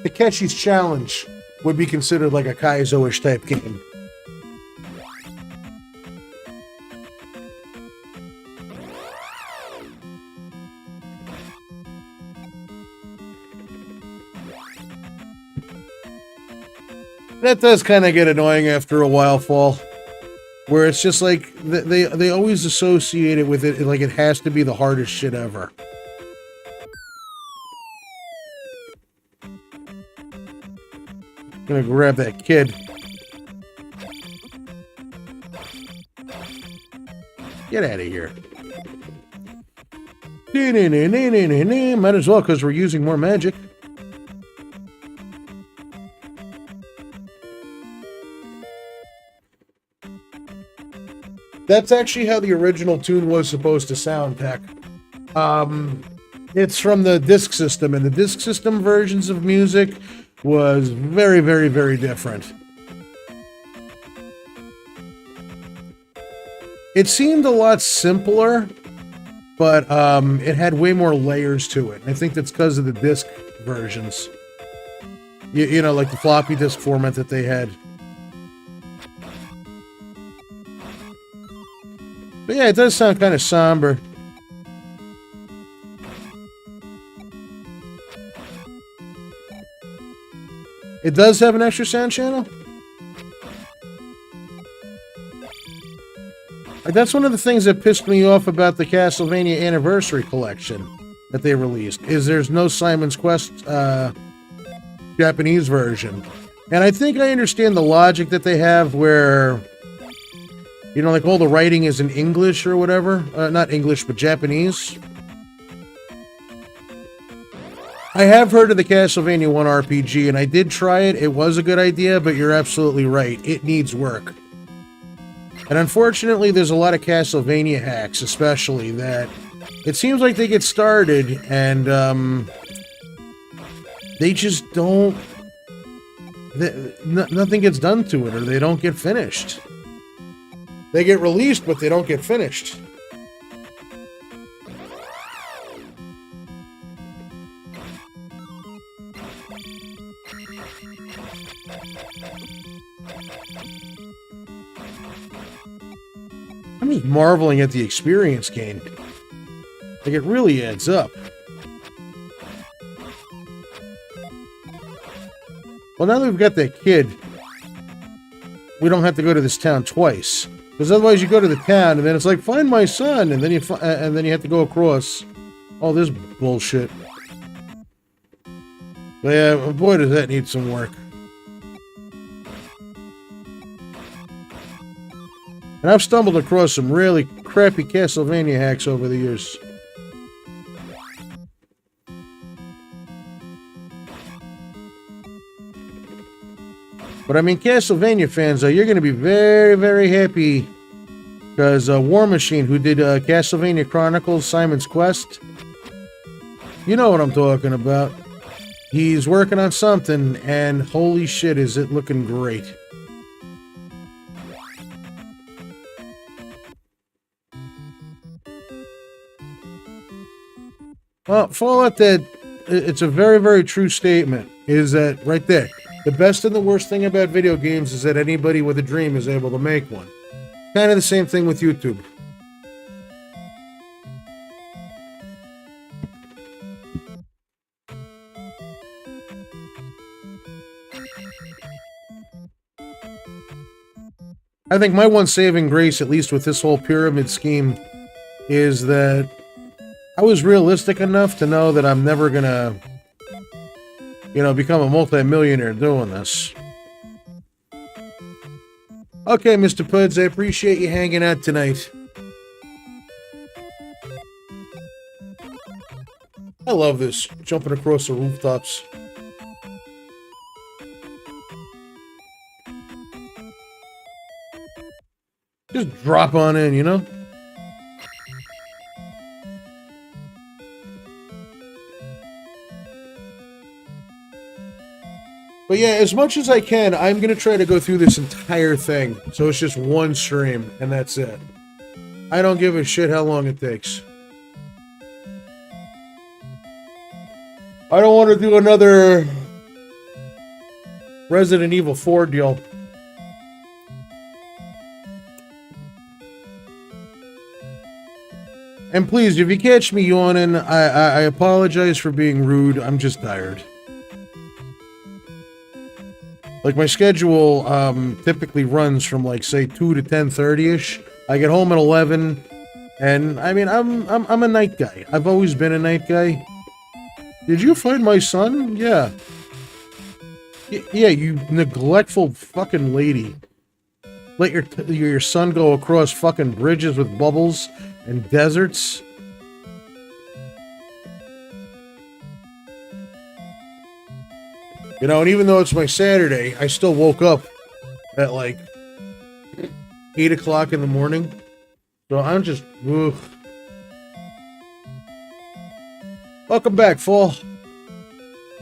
Takeshi's Challenge would be considered like a Kaizo-ish type game. That does kind of get annoying after a while, Fall. Where it's just like, they always associate it with it, like it has to be the hardest shit ever. Gonna grab that kid. Get out of here. Might as well, because we're using more magic. That's actually how the original tune was supposed to sound, Tech. It's from the disc system, and the disc system versions of music was very, very, very different. It seemed a lot simpler, but it had way more layers to it. I think that's because of the disc versions. You know, like the floppy disk format that they had. But yeah, it does sound kind of somber. It does have an extra sound channel? Like, that's one of the things that pissed me off about the Castlevania Anniversary Collection that they released, is there's no Simon's Quest Japanese version. And I think I understand the logic that they have where, you know, like all the writing is in English or whatever. Not English, but Japanese. I have heard of the Castlevania 1 RPG, and I did try it. It was a good idea, but you're absolutely right. It needs work. And unfortunately, there's a lot of Castlevania hacks, especially, that it seems like they get started, and they just don't... nothing gets done to it, or they don't get finished. They get released, but they don't get finished. I'm just marveling at the experience gain. Like, it really adds up. Well, now that we've got that kid, we don't have to go to this town twice. Because otherwise you go to the town, and then it's like, find my son, and then you have to go across all this bullshit. But yeah, boy, does that need some work. And I've stumbled across some really crappy Castlevania hacks over the years. But I mean, Castlevania fans, you're going to be very, very happy because War Machine, who did Castlevania Chronicles, Simon's Quest, you know what I'm talking about. He's working on something, and holy shit, is it looking great. Well, Fallout Dead, it's a very, very true statement, is that right there. The best and the worst thing about video games is that anybody with a dream is able to make one. Kind of the same thing with YouTube. I think my one saving grace, at least with this whole pyramid scheme, is that I was realistic enough to know that I'm never gonna, become a multi-millionaire doing this. Okay, Mr. Puds, I appreciate you hanging out tonight. I love this, jumping across the rooftops. Just drop on in, you know? But yeah, as much as I can, I'm going to try to go through this entire thing. So it's just one stream, and that's it. I don't give a shit how long it takes. I don't want to do another Resident Evil 4 deal. And please, if you catch me yawning, I apologize for being rude. I'm just tired. Like, my schedule typically runs from, like, say, 2 to 10:30-ish. I get home at 11, and, I mean, I'm a night guy. I've always been a night guy. Did you find my son? Yeah. Yeah, you neglectful fucking lady. Let your son go across fucking bridges with bubbles and deserts. You know, and even though it's my Saturday, I still woke up at like 8 o'clock in the morning. So I'm just, ugh. Welcome back, Fall.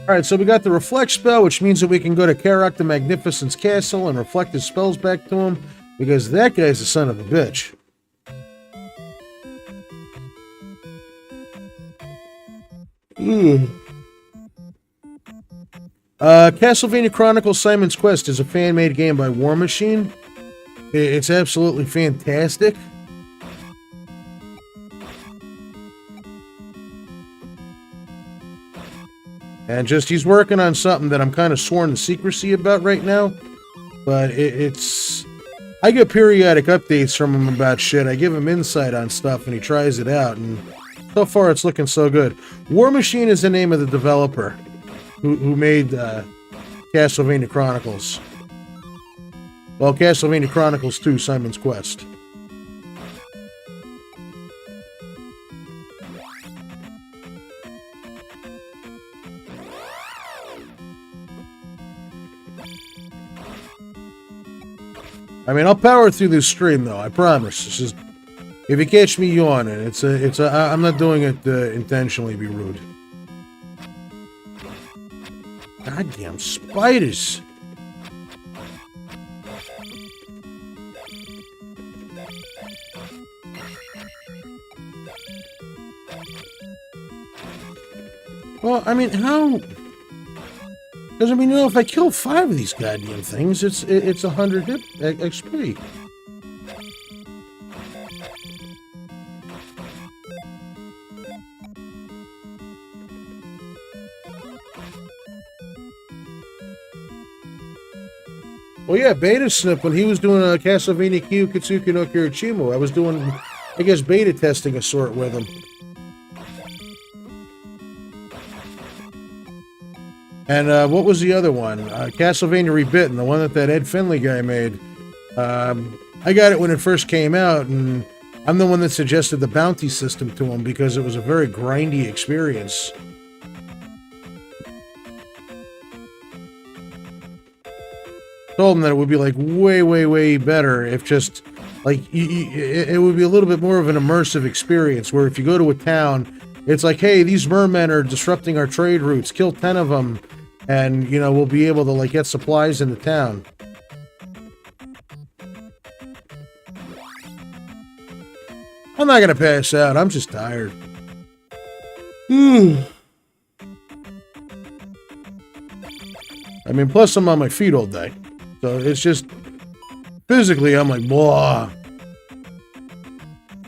Alright, so we got the Reflect spell, which means that we can go to Karak the Magnificent's castle and reflect his spells back to him, because that guy's a son of a bitch. Castlevania Chronicles Simon's Quest is a fan-made game by War Machine. It's absolutely fantastic. And just, he's working on something that I'm kind of sworn to secrecy about right now. But it's... I get periodic updates from him about shit. I give him insight on stuff and he tries it out. And so far it's looking so good. War Machine is the name of the developer who made Castlevania Chronicles. Well, Castlevania Chronicles 2, Simon's Quest. I mean, I'll power through this stream, though. I promise. It's just, if you catch me yawning, I'm not doing it intentionally to be rude. Goddamn spiders! Well, I mean, how? Because, I mean, you know, if I kill 5 of these goddamn things, it's 100 hit XP. Well, yeah, Beta Snip, when he was doing a Castlevania Kyukitsuki no Kirichimu, I was doing, I guess, beta testing of sort with him. And what was the other one? Castlevania Rebitten, the one that Ed Finley guy made. I got it when it first came out, and I'm the one that suggested the bounty system to him because it was a very grindy experience. Told him that it would be like way, way, way better if just like it would be a little bit more of an immersive experience. Where if you go to a town, it's like, hey, these mermen are disrupting our trade routes. Kill 10 of them, and you know we'll be able to like get supplies in the town. I'm not gonna pass out. I'm just tired. I mean, plus I'm on my feet all day. So it's just, physically, I'm like, blah.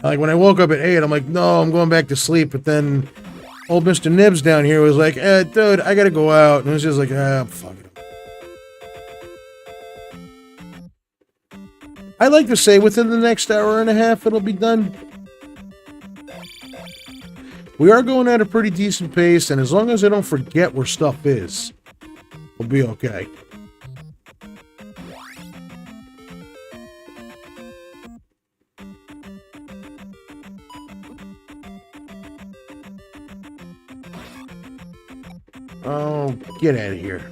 Like, when I woke up at 8, I'm like, no, I'm going back to sleep. But then old Mr. Nibs down here was like, dude, I gotta go out. And it was just like, fuck it. I like to say within the next hour and a half, it'll be done. We are going at a pretty decent pace, and as long as I don't forget where stuff is, we'll be okay. Oh, get out of here.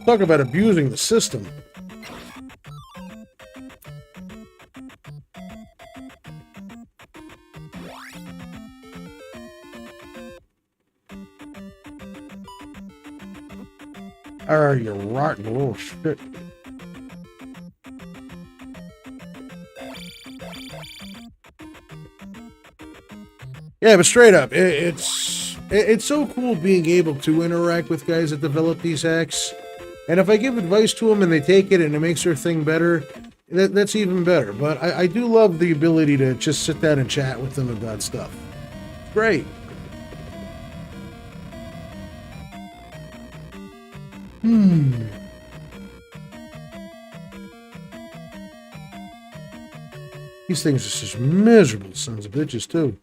Talk about abusing the system. Oh, you rotten little shit. Yeah, but straight up, it's so cool being able to interact with guys that develop these hacks. And if I give advice to them and they take it and it makes their thing better, that's even better. But I do love the ability to just sit down and chat with them about stuff. It's great. These things are just miserable sons of bitches, too.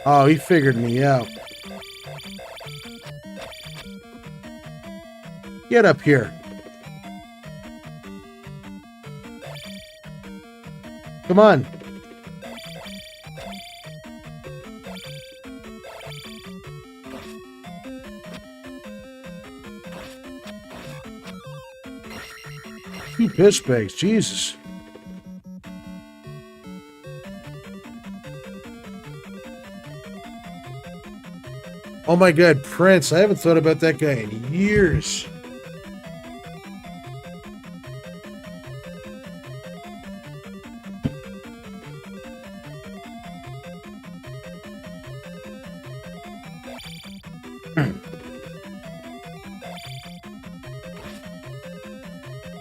Oh, he figured me out. Get up here. Come on. Two pitch bags, Jesus. Oh my God, Prince. I haven't thought about that guy in years.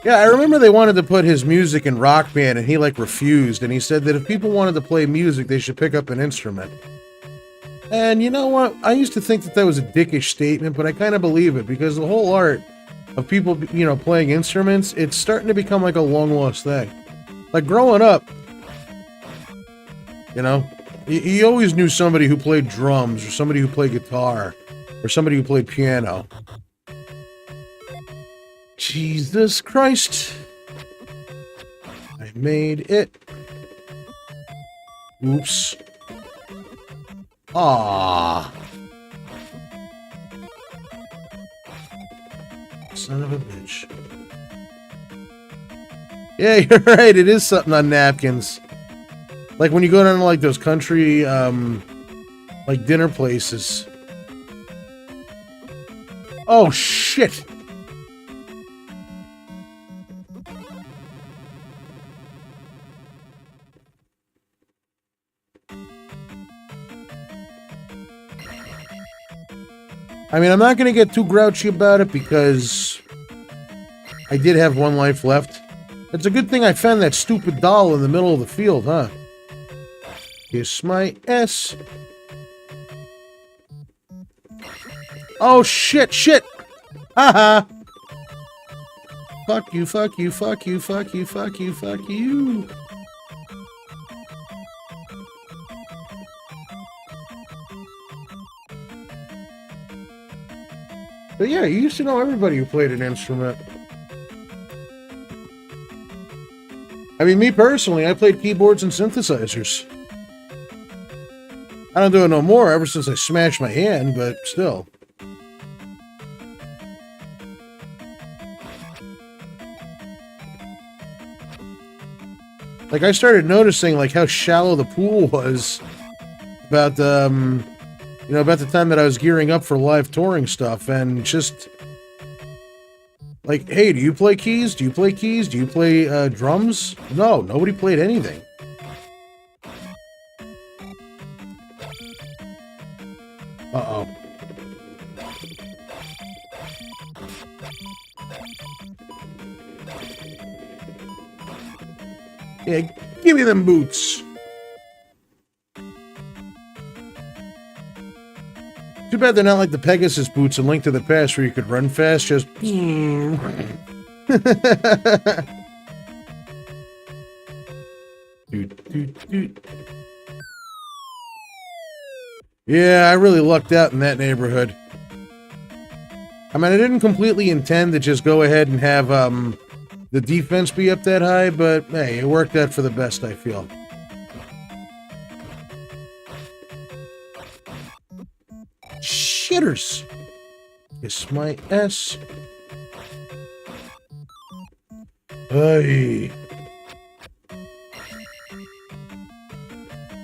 Yeah, I remember they wanted to put his music in Rock Band, and he, like, refused. And he said that if people wanted to play music, they should pick up an instrument. And you know what? I used to think that that was a dickish statement, but I kind of believe it, because the whole art of people, you know, playing instruments, it's starting to become like a long-lost thing. Like, growing up, you know, you always knew somebody who played drums, or somebody who played guitar, or somebody who played piano. Jesus Christ. I made it. Oops. Ah. Son of a bitch. Yeah, you're right. It is something on napkins. Like when you go down to like those country, like dinner places. Oh, shit. I mean, I'm not going to get too grouchy about it because I did have one life left. It's a good thing I found that stupid doll in the middle of the field, huh? Kiss my ass. Oh, shit, shit. Haha. Fuck you, fuck you, fuck you, fuck you, fuck you, fuck you. But yeah, you used to know everybody who played an instrument. I mean, me personally, I played keyboards and synthesizers. I don't do it no more ever since I smashed my hand, but still. Like, I started noticing, like, how shallow the pool was about, you know, about the time that I was gearing up for live touring stuff, and just, like, hey, do you play keys? Do you play keys? Do you play, drums? No, nobody played anything. Uh-oh. Yeah, give me them boots. Too bad they're not like the Pegasus boots in Link to the Past where you could run fast, just... Yeah, I really lucked out in that neighborhood. I mean, I didn't completely intend to just go ahead and have, the defense be up that high, but hey, it worked out for the best, I feel. Shitters! Kiss my ass. Hey.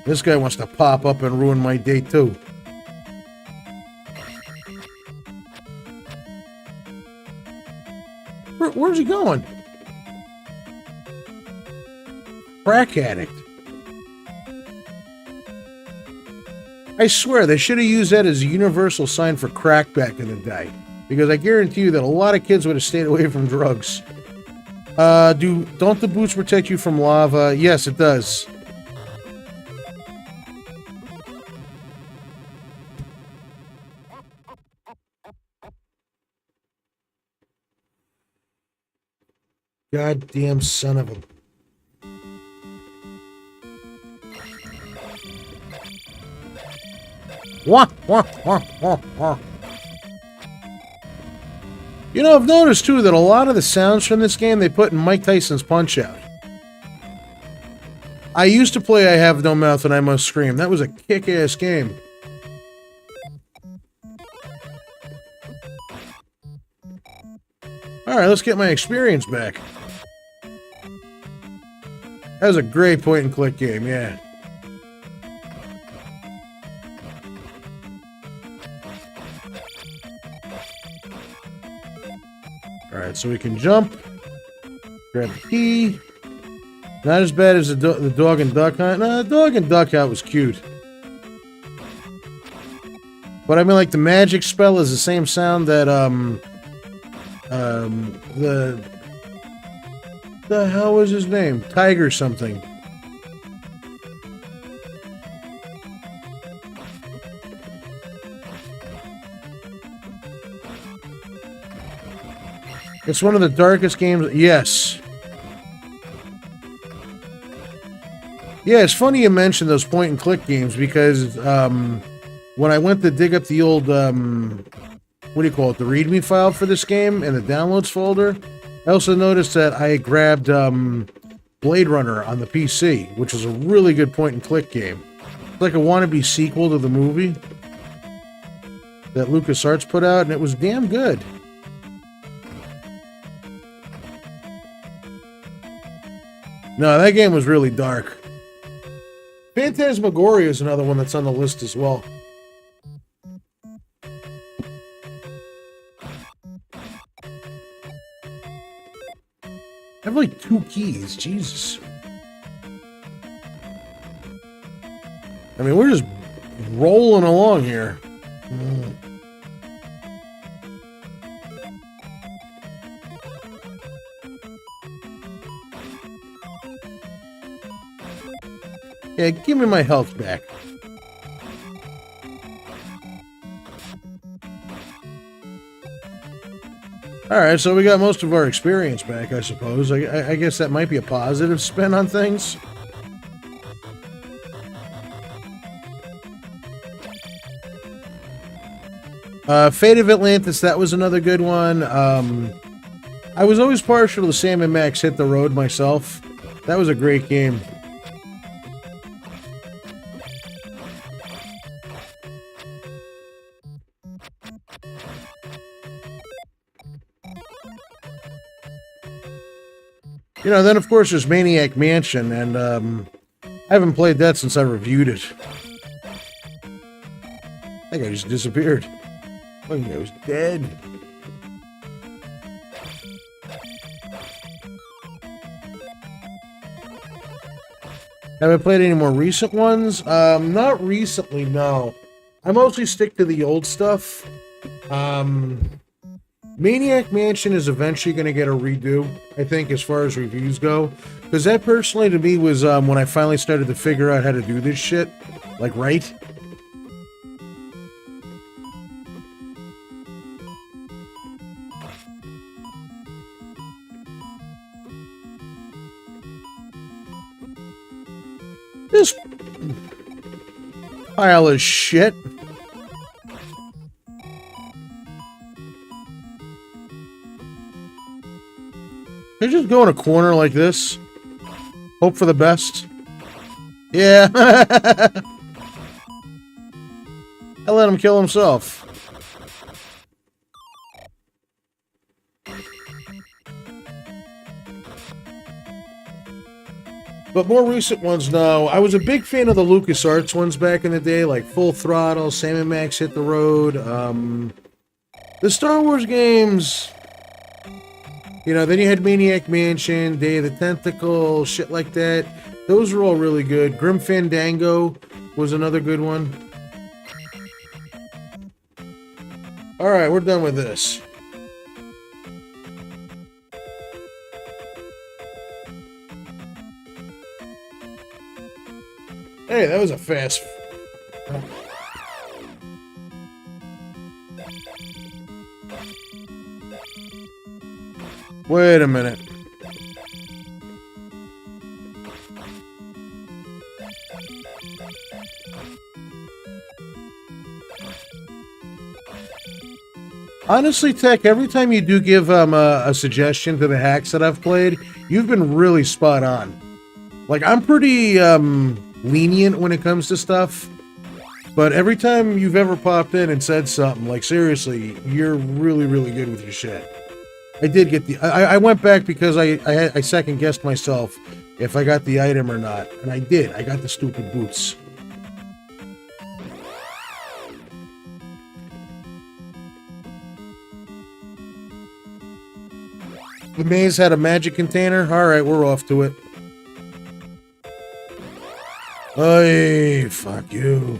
This guy wants to pop up and ruin my day, too. Where's he going? Crack addict. I swear, they should have used that as a universal sign for crack back in the day. Because I guarantee you that a lot of kids would have stayed away from drugs. Don't the boots protect you from lava? Yes, it does. Goddamn son of a... Wah, wah, wah, wah, wah. You know, I've noticed, too, that a lot of the sounds from this game they put in Mike Tyson's Punch-Out. I used to play I Have No Mouth and I Must Scream. That was a kick-ass game. Alright, let's get my experience back. That was a great point-and-click game, yeah. Alright, so we can jump. Grab the key. Not as bad as the dog and duck hunt. No, the dog and duck hunt was cute. But I mean, like, the magic spell is the same sound that, the hell was his name? Tiger something. It's one of the darkest games. Yes. Yeah, it's funny you mentioned those point-and-click games because when I went to dig up the old, what do you call it, the README file for this game in the downloads folder, I also noticed that I grabbed Blade Runner on the PC, which is a really good point-and-click game. It's like a wannabe sequel to the movie that LucasArts put out, and it was damn good. No, that game was really dark. Phantasmagoria is another one that's on the list as well. I have like 2 keys, Jesus. I mean, we're just rolling along here. Yeah, give me my health back. Alright, so we got most of our experience back, I suppose. I guess that might be a positive spin on things. Fate of Atlantis, that was another good one. I was always partial to Sam and Max Hit the Road myself. That was a great game. You know, then of course there's Maniac Mansion, and I haven't played that since I reviewed it. That guy just disappeared. Look, he was dead. Have I played any more recent ones? Not recently, no. I mostly stick to the old stuff. Maniac Mansion is eventually going to get a redo, I think, as far as reviews go. Because that personally, to me, was when I finally started to figure out how to do this shit. Like, right? This pile of shit. Can I just go in a corner like this? Hope for the best? Yeah. I let him kill himself. But more recent ones, no. I was a big fan of the LucasArts ones back in the day, like Full Throttle, Sam & Max Hit the Road. The Star Wars games... You know, then you had Maniac Mansion, Day of the Tentacle, shit like that. Those were all really good. Grim Fandango was another good one. Alright, we're done with this. Hey, that was a fast... Wait a minute. Honestly, Tech, every time you do give a suggestion to the hacks that I've played, you've been really spot on. Like, I'm pretty lenient when it comes to stuff, but every time you've ever popped in and said something, like, seriously, you're really, really good with your shit. I did get the... I went back because I second-guessed myself if I got the item or not. And I did. I got the stupid boots. The maze had a magic container? Alright, we're off to it. Hey, fuck you.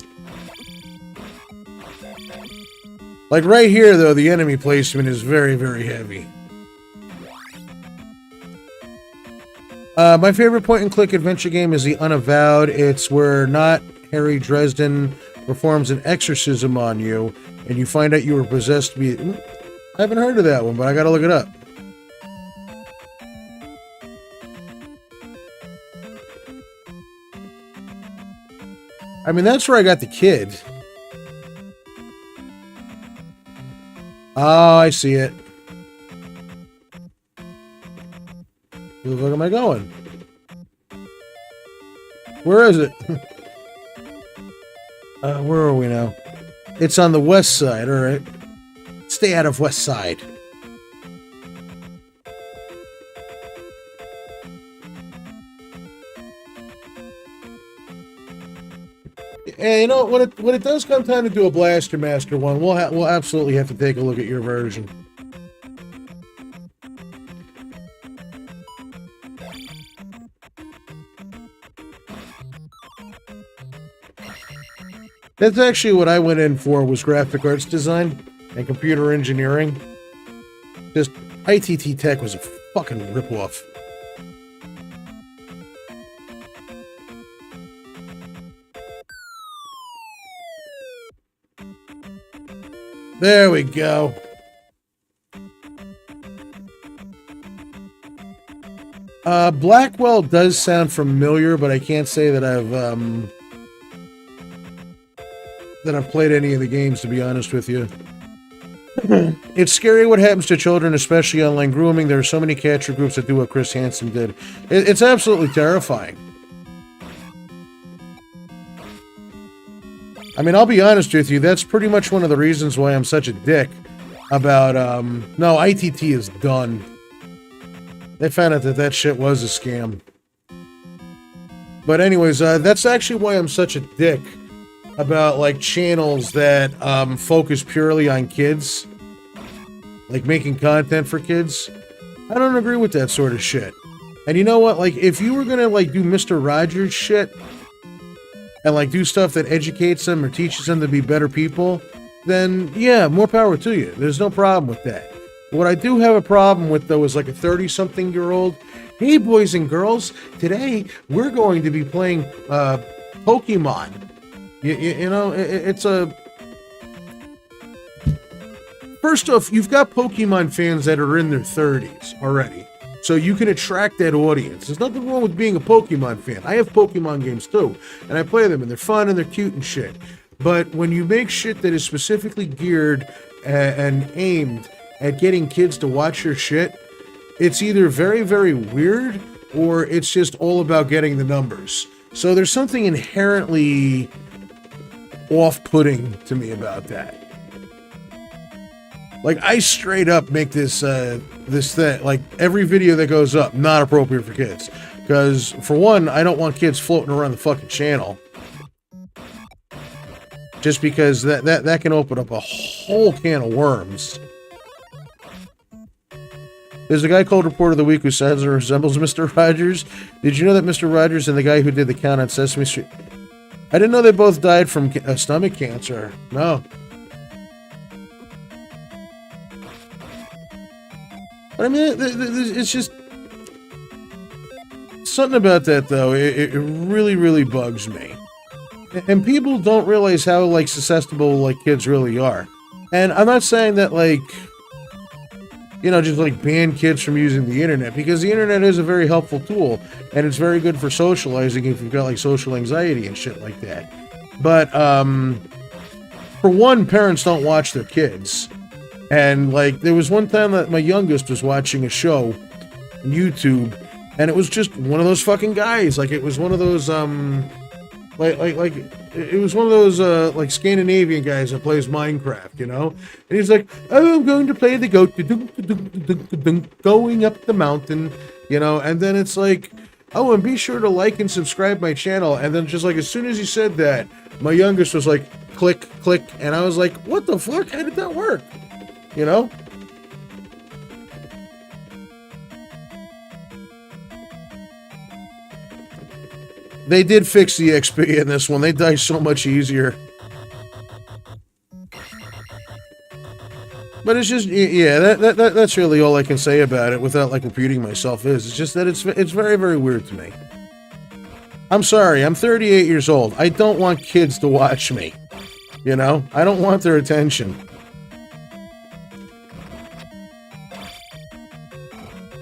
Like, right here, though, the enemy placement is very, very heavy. My favorite point-and-click adventure game is the Unavowed. It's where not Harry Dresden performs an exorcism on you, and you find out you were possessed to be... I haven't heard of that one, but I gotta look it up. I mean, that's where I got the kid. Oh, I see it. Where the fuck am I going? Where is it? Where are we now? It's on the west side, alright. Stay out of west side. And you know, when it does come time to do a Blaster Master one, we'll absolutely have to take a look at your version. That's actually what I went in for, was graphic arts design and computer engineering. Just ITT Tech was a fucking ripoff. There we go. Blackwell does sound familiar, but I can't say that I've played any of the games, to be honest with you. It's scary what happens to children, especially online grooming. There are so many capture groups that do what Chris Hansen did. It's absolutely terrifying. I mean, I'll be honest with you, that's pretty much one of the reasons why I'm such a dick about, no, ITT is done. They found out that that shit was a scam. But anyways, that's actually why I'm such a dick about, like, channels that, focus purely on kids. Like, making content for kids. I don't agree with that sort of shit. And you know what? Like, if you were gonna, like, do Mr. Rogers shit, and, like, do stuff that educates them or teaches them to be better people, then, yeah, more power to you. There's no problem with that. What I do have a problem with, though, is, like, a 30-something-year-old, hey, boys and girls, today we're going to be playing, Pokemon. You know, it's a... First off, you've got Pokemon fans that are in their 30s already. So you can attract that audience. There's nothing wrong with being a Pokemon fan. I have Pokemon games too, and I play them, and they're fun and they're cute and shit. But when you make shit that is specifically geared and aimed at getting kids to watch your shit, it's either very, very weird or it's just all about getting the numbers. So there's something inherently off-putting to me about that. Like, I straight up make this thing, like, every video that goes up, not appropriate for kids. Because, for one, I don't want kids floating around the fucking channel. Just because that can open up a whole can of worms. There's a guy called Reporter of the Week who says it resembles Mr. Rogers. Did you know that Mr. Rogers and the guy who did the count on Sesame Street... I didn't know they both died from stomach cancer. No. But I mean, it's just... Something about that, though, it really, really bugs me. And people don't realize how, like, susceptible, like, kids really are. And I'm not saying that, like, you know, just, like, ban kids from using the internet, because the internet is a very helpful tool, and it's very good for socializing if you've got, like, social anxiety and shit like that. But, for one, parents don't watch their kids. And, like, there was one time that my youngest was watching a show on YouTube, and it was just one of those fucking guys. Like, it was one of those, it was one of those, like, Scandinavian guys that plays Minecraft, you know? And he's like, oh, I'm going to play the goat, going up the mountain, you know? And then it's like, oh, and be sure to like and subscribe my channel. And then just, like, as soon as he said that, my youngest was like, click, click, and I was like, what the fuck? How did that work? You know? They did fix the XP in this one. They die so much easier. But it's just, yeah, that's really all I can say about it without, like, repeating myself is. It's just that it's very, very weird to me. I'm sorry, I'm 38 years old. I don't want kids to watch me. You know? I don't want their attention.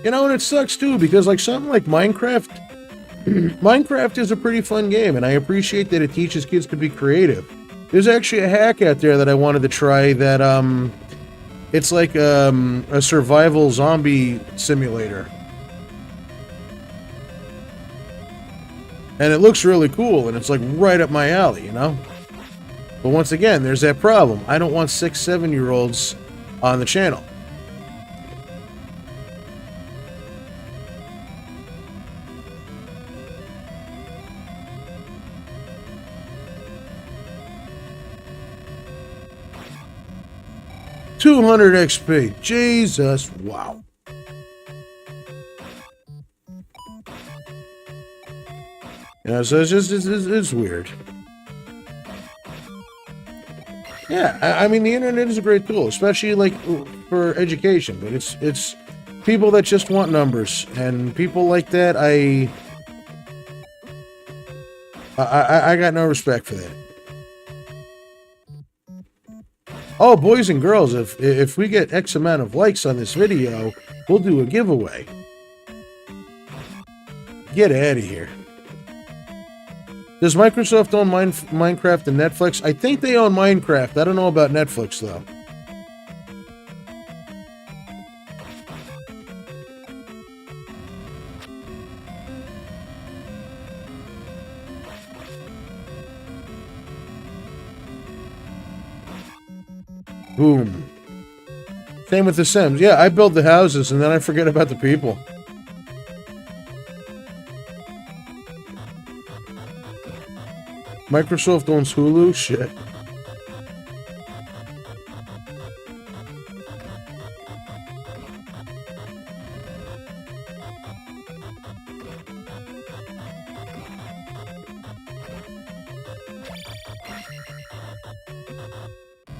You know, and it sucks too, because, like, something like Minecraft... Minecraft is a pretty fun game, and I appreciate that it teaches kids to be creative. There's actually a hack out there that I wanted to try that, it's like, a survival zombie simulator. And it looks really cool, and it's, like, right up my alley, you know? But once again, there's that problem. I don't want 6, 7-year-olds on the channel. $200 XP. Jesus, wow. Yeah, so it's just, it's weird. Yeah, I mean, the internet is a great tool, especially, like, for education, but it's people that just want numbers, and people like that, I got no respect for that. Oh, boys and girls, if we get X amount of likes on this video, we'll do a giveaway. Get out of here. Does Microsoft own Minecraft and Netflix? I think they own Minecraft. I don't know about Netflix, though. Boom. Same with The Sims. Yeah, I build the houses and then I forget about the people. Microsoft owns Hulu? Shit.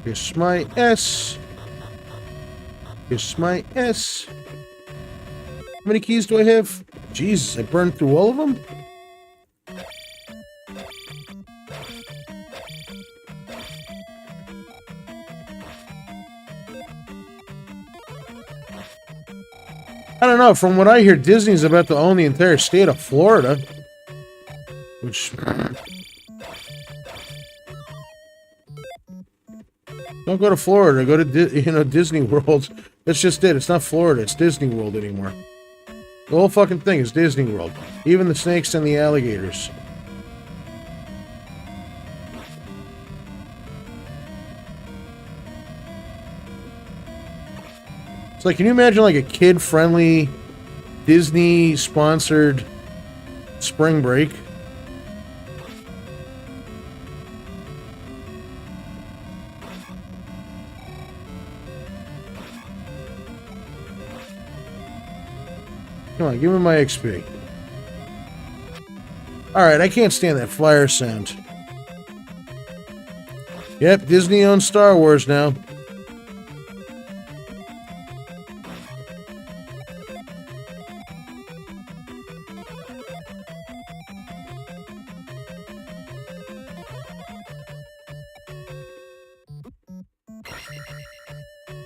Here's my S. Here's my S. How many keys do I have? Jesus, I burned through all of them? I don't know. From what I hear, Disney's about to own the entire state of Florida. Which... Don't go to Florida. Go to Disney World. That's just it. It's not Florida. It's Disney World anymore. The whole fucking thing is Disney World. Even the snakes and the alligators. It's like, can you imagine like a kid-friendly, Disney-sponsored spring break? Come on, give me my XP. Alright, I can't stand that fire sound. Yep, Disney owns Star Wars now.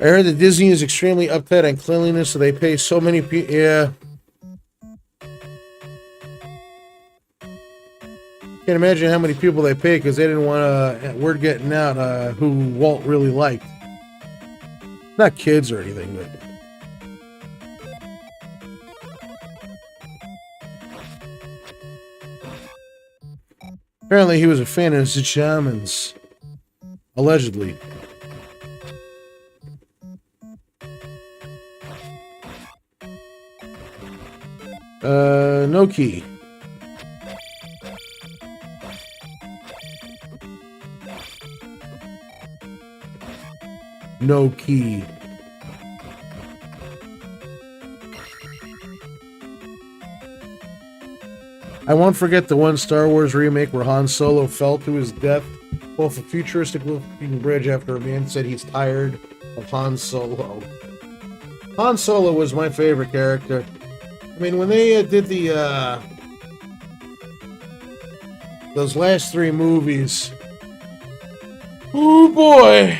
I heard that Disney is extremely uptight on cleanliness, so they pay so many people. Yeah. Can't imagine how many people they pay because they didn't want word getting out who Walt really liked. Not kids or anything, but. Apparently he was a fan of the shamans. Allegedly. No key. No key. I won't forget the one Star Wars remake where Han Solo fell to his death off a futuristic looking bridge after a man said he's tired of Han Solo. Han Solo was my favorite character. I mean, when they did the, those last three movies, oh boy!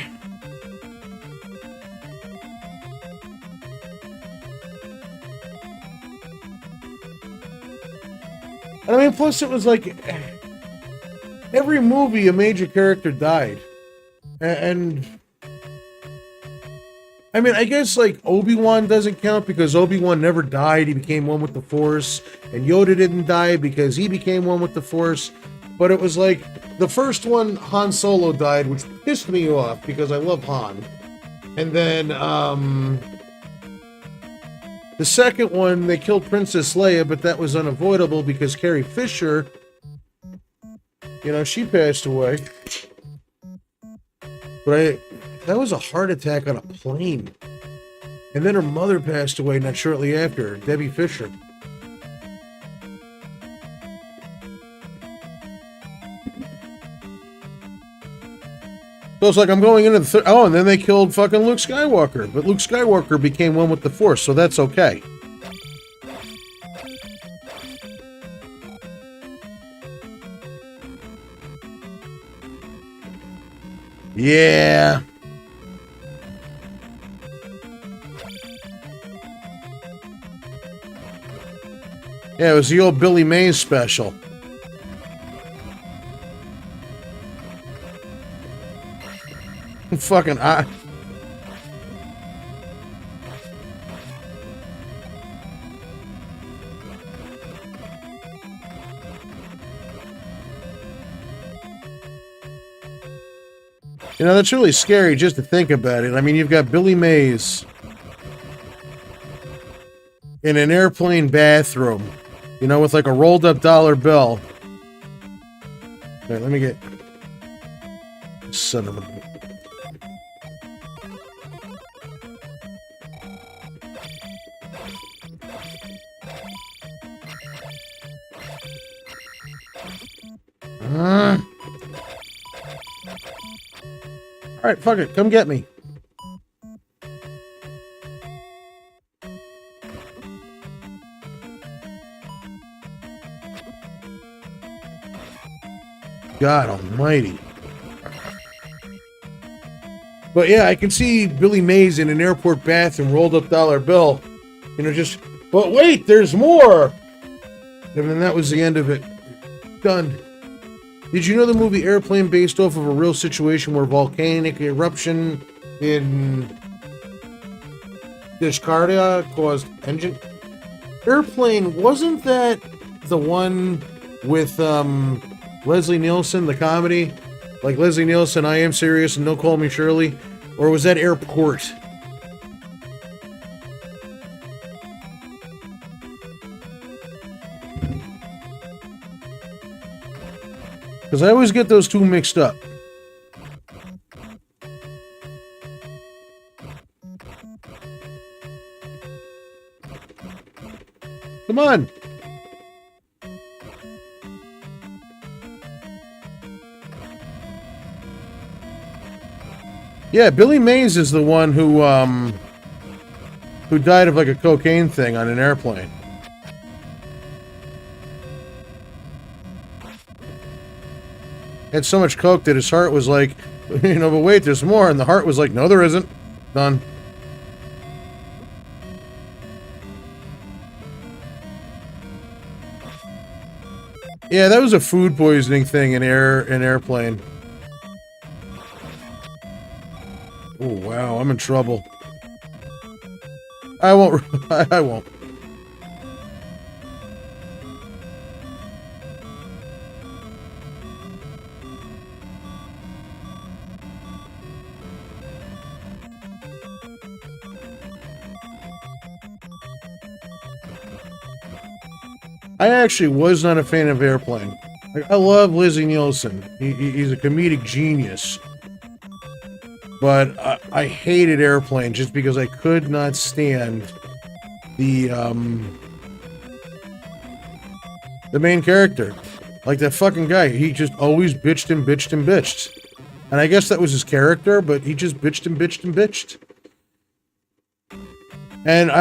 And I mean, plus it was like, every movie a major character died. And I mean, I guess, like, Obi-Wan doesn't count because Obi-Wan never died. He became one with the Force. And Yoda didn't die because he became one with the Force. But it was like, the first one, Han Solo died, which pissed me off because I love Han. And then, the second one, they killed Princess Leia, but that was unavoidable because Carrie Fisher, you know, she passed away. But that was a heart attack on a plane. And then her mother passed away not shortly after, Debbie Fisher. So it's like I'm going into the third... Oh, and then they killed fucking Luke Skywalker. But Luke Skywalker became one with the Force, so that's okay. Yeah. Yeah, it was the old Billy Mays special. Fucking You know, that's really scary just to think about it. I mean, you've got Billy Mays in an airplane bathroom, you know, with like a rolled up dollar bill. Okay, let me get... Son of a... Alright, fuck it. Come get me. God almighty. But yeah, I can see Billy Mays in an airport bathroom, rolled up dollar bill. You know, just... But wait, there's more! And then that was the end of it. Done. Did you know the movie Airplane based off of a real situation where volcanic eruption in Discardia caused engine? Airplane, wasn't that the one with Leslie Nielsen, the comedy? Like Leslie Nielsen, I Am Serious and Don't Call Me Shirley? Or was that Airport? Because I always get those two mixed up. Come on. Yeah, Billy Mays is the one who died of like a cocaine thing on an airplane. Had so much coke that his heart was like, you know, but wait, there's more. And the heart was like, no, there isn't. Done. Yeah, that was a food poisoning thing in airplane. Oh, wow, I'm in trouble. I won't. I won't. I actually was not a fan of Airplane. Like, I love Leslie Nielsen. He's a comedic genius. But I hated Airplane just because I could not stand the main character. Like that fucking guy. He just always bitched and bitched and bitched. And I guess that was his character, but he just bitched and bitched and bitched. And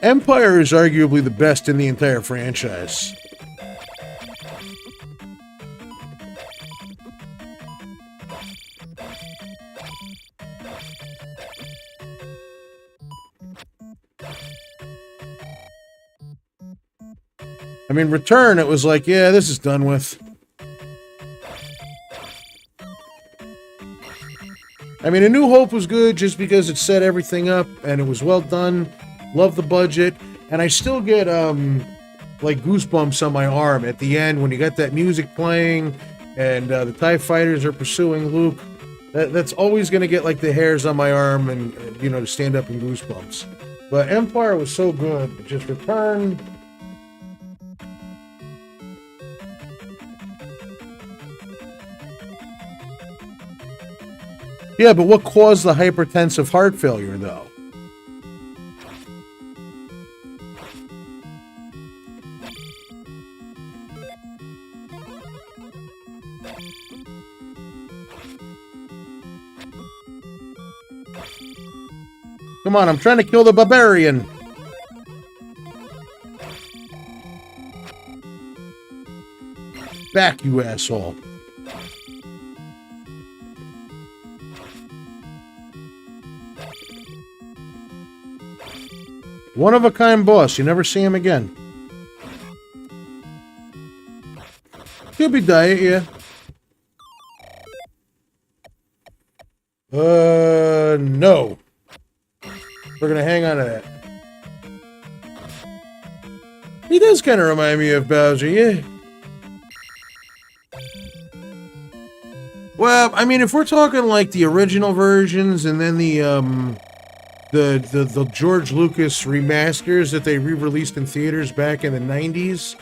Empire is arguably the best in the entire franchise. I mean, Return, it was like, yeah, this is done with. I mean, A New Hope was good just because it set everything up and it was well done. Love the budget. And I still get, like, goosebumps on my arm at the end when you got that music playing and the TIE fighters are pursuing Luke. That's always going to get, like, the hairs on my arm and, you know, to stand up in goosebumps. But Empire was so good. Just Return. Yeah, but what caused the hypertensive heart failure, though? Come on, I'm trying to kill the barbarian. Back, you asshole. One-of-a-kind boss. You never see him again. He'll be diet, yeah. No. We're gonna hang on to that. He does kind of remind me of Bowser, yeah. Well, I mean, if we're talking like the original versions and then the George Lucas remasters that they re-released in theaters back in the 90s,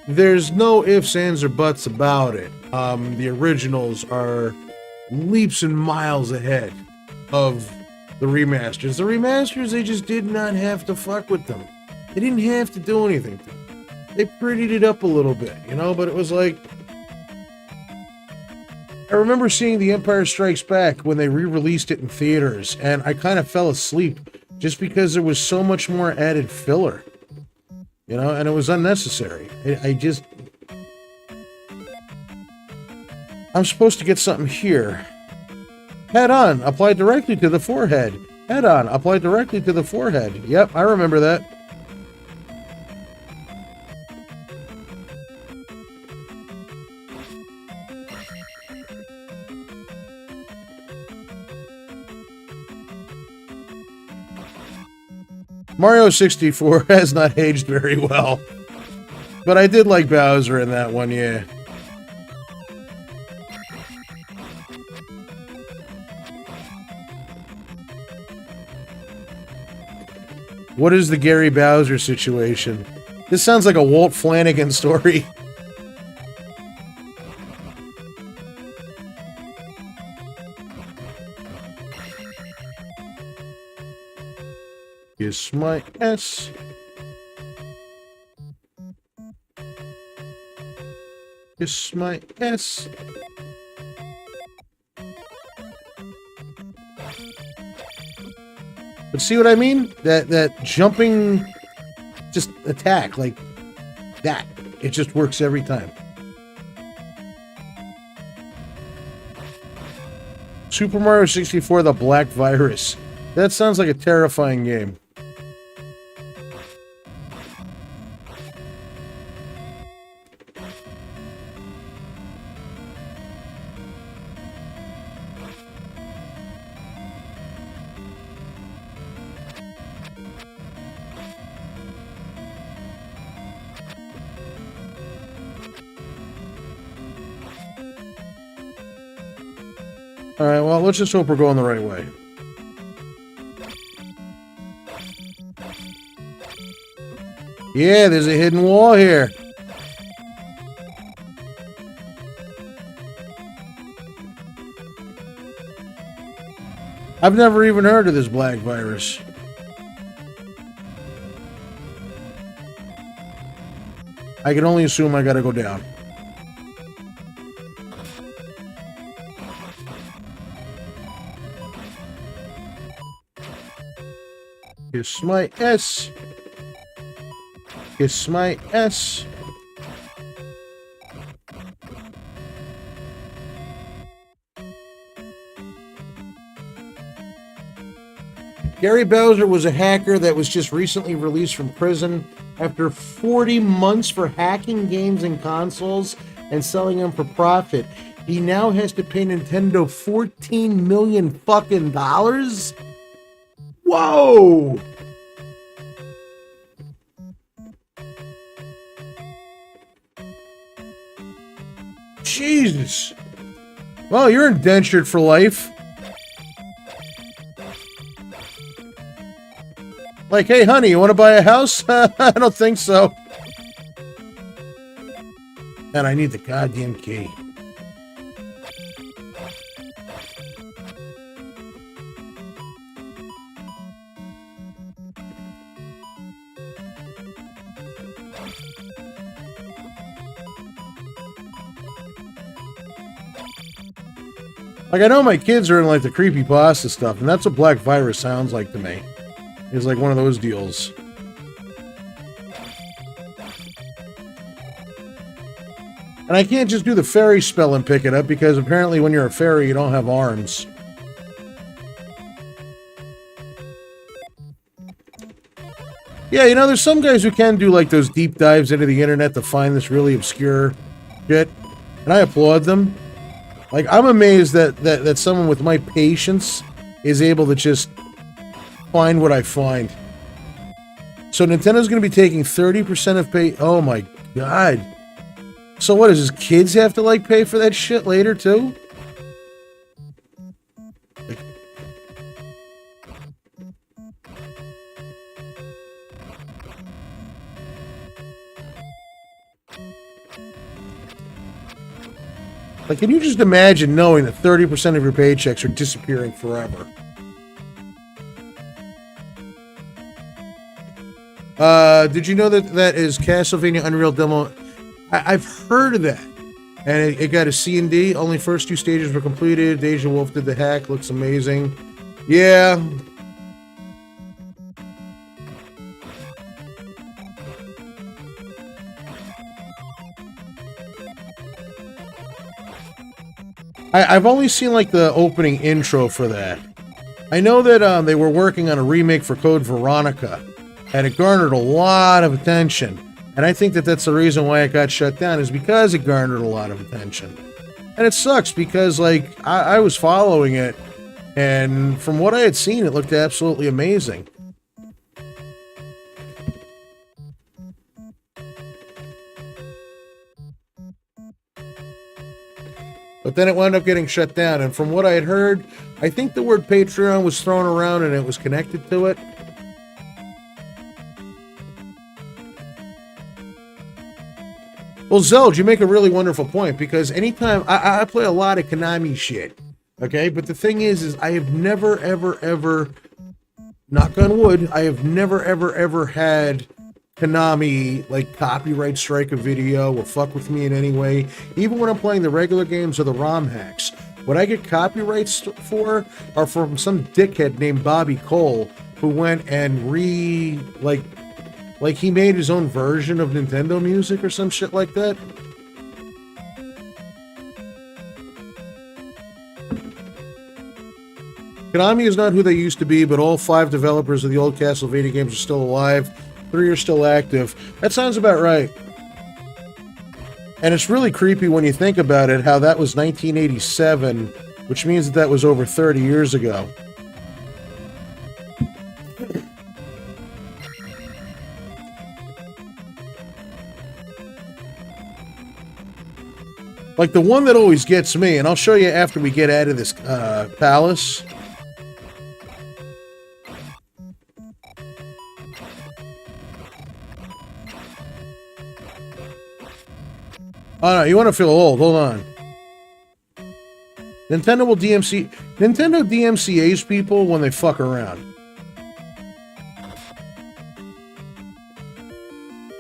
there's no ifs, ands, or buts about it. The originals are leaps and miles ahead of the remasters. The remasters, they just did not have to fuck with them. They didn't have to do anything to them. They prettied it up a little bit, you know, but it was like... I remember seeing The Empire Strikes Back when they re-released it in theaters, and I kind of fell asleep just because there was so much more added filler. You know, and it was unnecessary. I'm supposed to get something here. Head on, apply directly to the forehead. Head on, apply directly to the forehead. Yep, I remember that. Mario 64 has not aged very well. But I did like Bowser in that one, yeah. What is the Gary Bowser situation? This sounds like a Walt Flanagan story. Kiss my S. Kiss my S. But see what I mean? That jumping just attack like that. It just works every time. Super Mario 64, the Black Virus. That sounds like a terrifying game. Alright, well, let's just hope we're going the right way. Yeah, there's a hidden wall here. I've never even heard of this Black Virus. I can only assume I gotta go down. Kiss my S. Kiss my S. Gary Bowser was a hacker that was just recently released from prison after 40 months for hacking games and consoles and selling them for profit. He now has to pay Nintendo $14 million fucking dollars? Whoa! Jesus. Well, you're indentured for life. Like, hey, honey, you want to buy a house? I don't think so. And I need the goddamn key. Like, I know my kids are in, like, the creepypasta stuff, and that's what Black Virus sounds like to me. It's like one of those deals. And I can't just do the fairy spell and pick it up, because apparently when you're a fairy, you don't have arms. Yeah, you know, there's some guys who can do, like, those deep dives into the internet to find this really obscure shit, and I applaud them. Like, I'm amazed that someone with my patience is able to just find what I find. So Nintendo's going to be taking 30% of pay... Oh my god. So what, does his kids have to, like, pay for that shit later, too? Like, can you just imagine knowing that 30% of your paychecks are disappearing forever? Did you know that is Castlevania Unreal Demo? I've heard of that. And it got a C and D. Only first 2 stages were completed. Deja Wolf did the hack. Looks amazing. Yeah. I've only seen like the opening intro for that. I know that they were working on a remake for Code Veronica, and it garnered a lot of attention. And I think that that's the reason why it got shut down, is because it garnered a lot of attention. And it sucks because, like, I was following it, and from what I had seen, it looked absolutely amazing. But then it wound up getting shut down, and from what I had heard, I think the word Patreon was thrown around and it was connected to it. Well, Zelda, you make a really wonderful point, because anytime I play a lot of Konami shit, okay? But the thing is I have never, ever, knock on wood, I have never, ever had Konami, like, copyright strike a video or fuck with me in any way. Even when I'm playing the regular games or the ROM hacks, what I get copyrights for are from some dickhead named Bobby Cole, who went and like he made his own version of Nintendo music or some shit like that. Konami is not who they used to be, but all 5 developers of the old Castlevania games are still alive. 3 are still active. That sounds about right. And it's really creepy when you think about it, how that was 1987, which means that was over 30 years ago. Like, the one that always gets me, and I'll show you after we get out of this palace. Oh no, you want to feel old, hold on. Nintendo DMCA's people when they fuck around.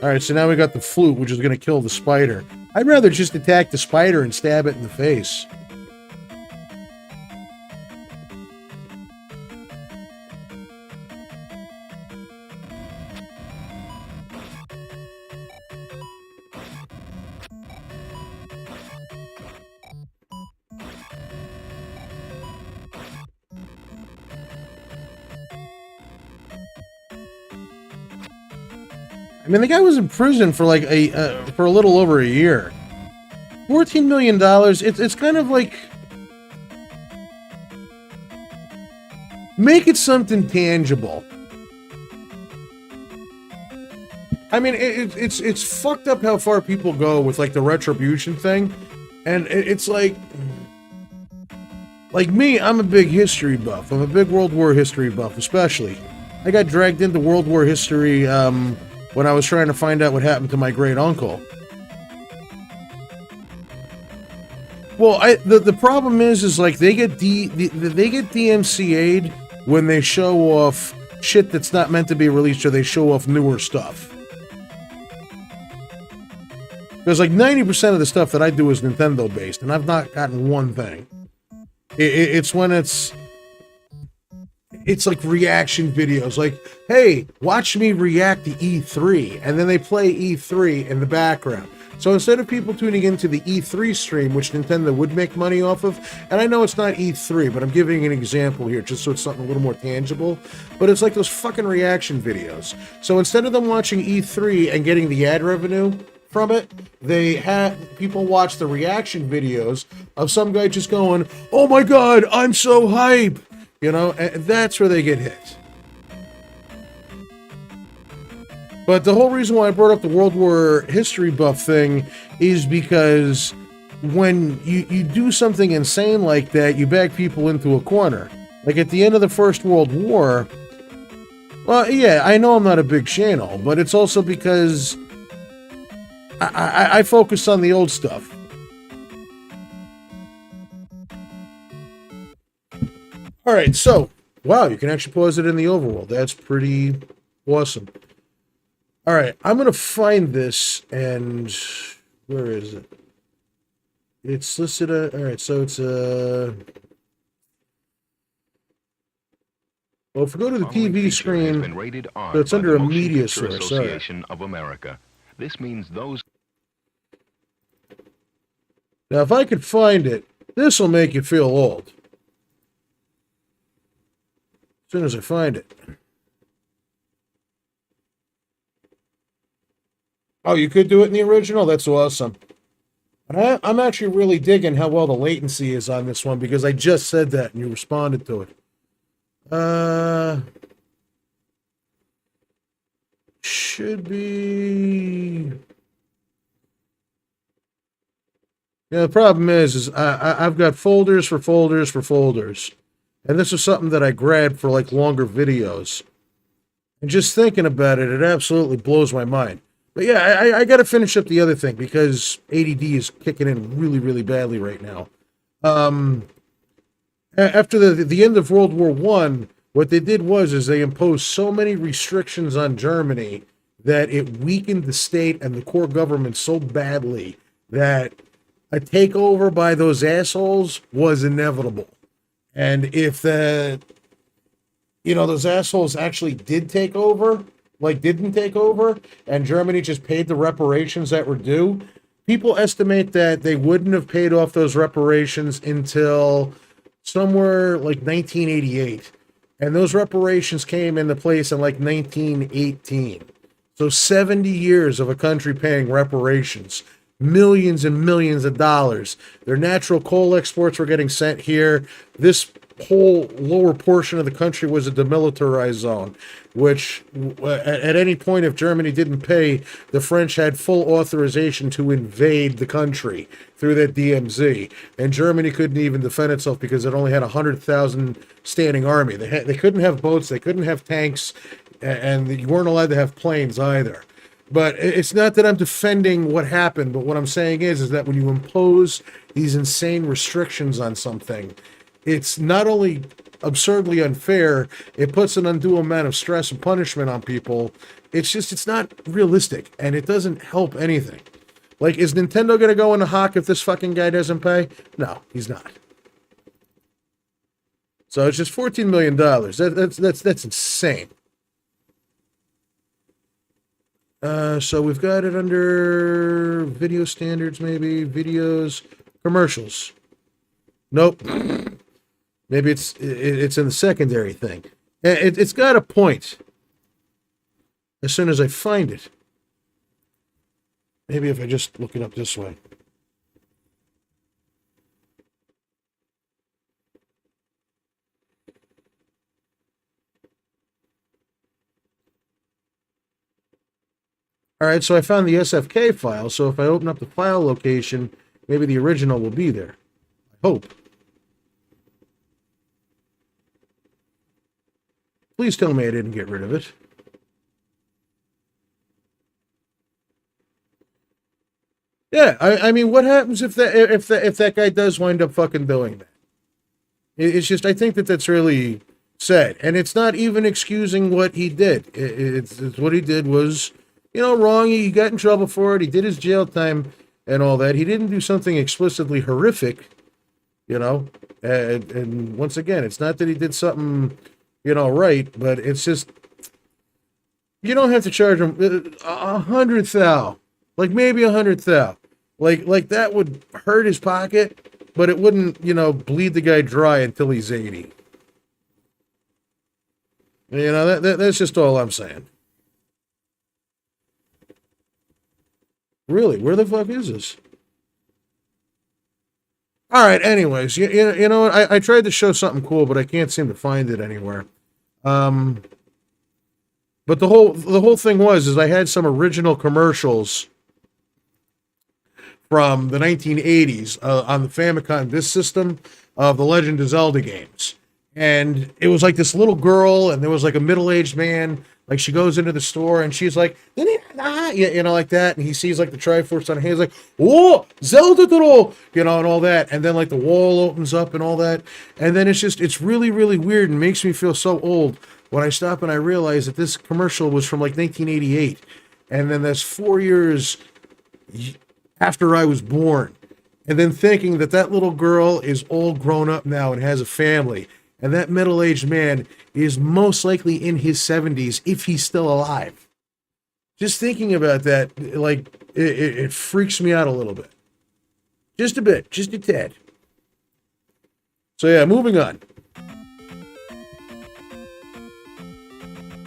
Alright, so now we got the flute, which is going to kill the spider. I'd rather just attack the spider and stab it in the face. I mean, the guy was in prison for like for a little over a year. $14 million. It's kind of like, make it something tangible. I mean, it's fucked up how far people go with like the retribution thing, and it's like me, I'm a big history buff. I'm a big World War history buff, especially. I got dragged into World War history when I was trying to find out what happened to my great uncle. Well, the problem is like they get DMCA'd when they show off shit that's not meant to be released, or they show off newer stuff. Because like 90% of the stuff that I do is Nintendo based, and I've not gotten one thing. It's when it's like reaction videos, like, hey, watch me react to E3, and then they play E3 in the background. So instead of people tuning into the E3 stream, which Nintendo would make money off of, and I know it's not E3, but I'm giving an example here just so it's something a little more tangible, but it's like those fucking reaction videos. So instead of them watching E3 and getting the ad revenue from it, they have people watch the reaction videos of some guy just going, oh my god, I'm so hype! You know, and that's where they get hit. But the whole reason why I brought up the World War history buff thing is because when you do something insane like that, you back people into a corner. Like at the end of the First World War, well, yeah, I know I'm not a big channel, but it's also because I focus on the old stuff. All right, so wow, you can actually pause it in the overworld. That's pretty awesome. All right, I'm gonna find this, and where is it? It's listed. All right, so it's well, if we go to the TV screen, been rated R so it's by under the a Motion media Picture source. All right. Association of America. This means those. Now, if I could find it, this will make you feel old. As soon as I find it. Oh, you could do it in the original? That's awesome. I'm actually really digging how well the latency is on this one because I just said that and you responded to it. Should be. Yeah, the problem is I've got folders for folders for folders. And this is something that I grabbed for like longer videos. And just thinking about it, it absolutely blows my mind. But yeah, I got to finish up the other thing because ADD is kicking in really, really badly right now. After the end of World War I, what they did was they imposed so many restrictions on Germany that it weakened the state and the core government so badly that a takeover by those assholes was inevitable. And if those assholes actually didn't take over, and Germany just paid the reparations that were due, people estimate that they wouldn't have paid off those reparations until somewhere like 1988. And those reparations came into place in like 1918. So 70 years of a country paying reparations. Millions and millions of dollars. Their natural coal exports were getting sent here. This whole lower portion of the country was a demilitarized zone, which at any point if Germany didn't pay, the French had full authorization to invade the country through that DMZ. And Germany couldn't even defend itself because it only had 100,000 standing army. They couldn't have boats, they couldn't have tanks, and you weren't allowed to have planes either. But it's not that I'm defending what happened, but what I'm saying is that when you impose these insane restrictions on something, it's not only absurdly unfair, it puts an undue amount of stress and punishment on people. It's not realistic, and it doesn't help anything. Like, is Nintendo going to go in the hock if this fucking guy doesn't pay? No, he's not. So it's just $14 million. That's insane. So we've got it under video standards, maybe videos, commercials. Nope. Maybe it's in the secondary thing. It's got a point. As soon as I find it. Maybe if I just look it up this way. All right, so I found the SFK file, so if I open up the file location, maybe the original will be there. I hope. Please tell me I didn't get rid of it. Yeah, I mean, what happens if that guy does wind up fucking doing that? It's just, I think that's really sad, and it's not even excusing what he did. It's what he did was, wrong. He got in trouble for it. He did his jail time and all that. He didn't do something explicitly horrific, And once again, it's not that he did something, right, but it's just, you don't have to charge him 100,000, like maybe 100,000. Like that would hurt his pocket, but it wouldn't, bleed the guy dry until he's 80. That's just all I'm saying. Really, where the fuck is this? All right, anyways, you know what? I tried to show something cool, but I can't seem to find it anywhere. But the whole thing is I had some original commercials from the 1980s on the Famicom disc system of the Legend of Zelda games. And it was like this little girl, and there was like a middle-aged man Like she goes into the store and she's like, you know, like that. And he sees like the Triforce on her hands, like, oh, Zelda II, you know, and all that. And then like the wall opens up and all that. And then it's really, really weird and makes me feel so old when I stop and I realize that this commercial was from like 1988. And then that's 4 years after I was born. And then thinking that that little girl is all grown up now and has a family. And that middle-aged man is most likely in his 70s if he's still alive. Just thinking about that, like, it freaks me out a little bit. Just a bit, just a tad. So yeah, moving on.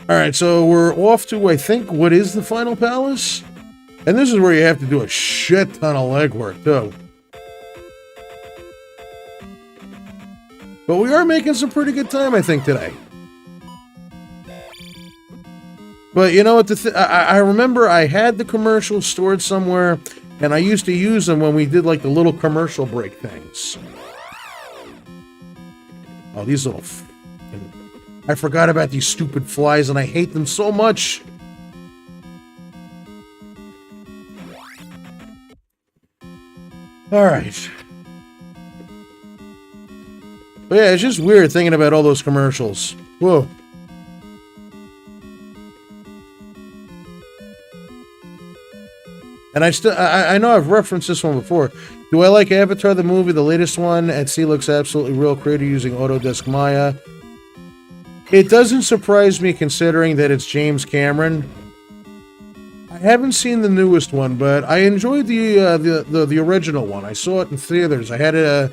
All right, so we're off to, I think, what is the final palace? And this is where you have to do a shit ton of legwork, too. But we are making some pretty good time, I think, today. But you know what? I remember I had the commercials stored somewhere, and I used to use them when we did like the little commercial break things. Oh, these little... I forgot about these stupid flies, and I hate them so much. All right. But yeah, it's just weird thinking about all those commercials. Whoa. And I know I've referenced this one before. Do I like Avatar the movie, the latest one? At sea looks absolutely real, created using Autodesk Maya. It doesn't surprise me considering that it's James Cameron. I haven't seen the newest one, but I enjoyed the original one. I saw it in theaters. I had the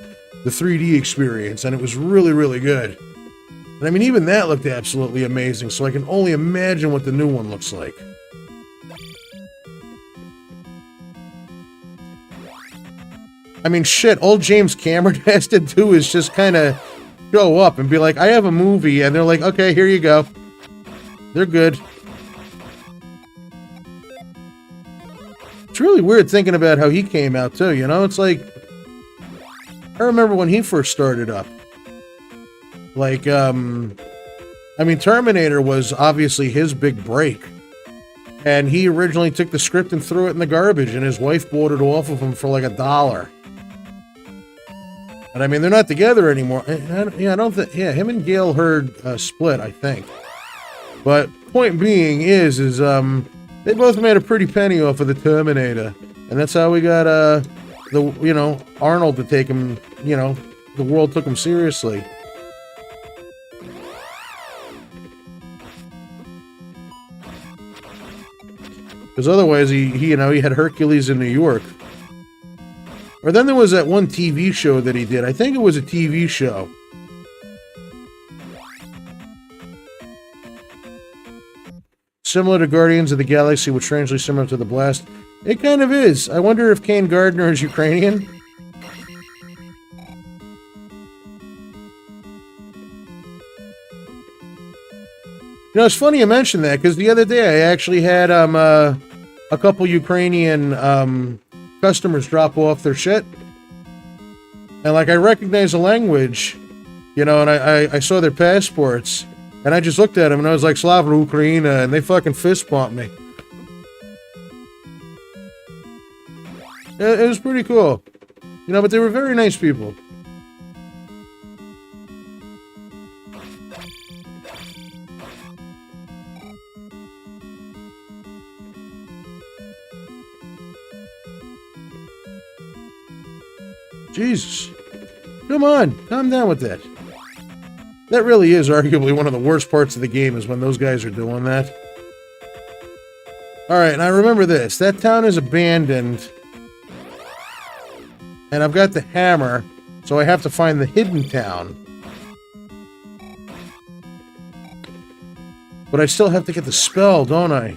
3D experience, and it was really, really good. And I mean, even that looked absolutely amazing, so I can only imagine what the new one looks like. I mean, shit, all James Cameron has to do is just kind of show up and be like, I have a movie, and they're like, okay, here you go. They're good. It's really weird thinking about how he came out, too, you know? It's like, I remember when he first started up. Like, I mean, Terminator was obviously his big break. And he originally took the script and threw it in the garbage, and his wife bought it off of him for like $1. And I mean, they're not together anymore. I don't think, yeah, him and Gail Hurd split, I think. But point being is they both made a pretty penny off of the Terminator. And that's how we got, Arnold to take him, the world took him seriously. Because otherwise, he had Hercules in New York. Or then there was that one TV show that he did. I think it was a TV show. Similar to Guardians of the Galaxy, which strangely similar to The Blast. It kind of is. I wonder if Kane Gardner is Ukrainian. You know, it's funny you mentioned that, because the other day I actually had a couple Ukrainian customers drop off their shit. And, like, I recognize the language, and I saw their passports, and I just looked at them, and I was like, Slava Ukraina, and they fucking fist bumped me. It was pretty cool. But they were very nice people. Jesus. Come on, calm down with that. That really is arguably one of the worst parts of the game, is when those guys are doing that. Alright, and I remember this. That town is abandoned. And I've got the hammer, so I have to find the hidden town. But I still have to get the spell, don't I?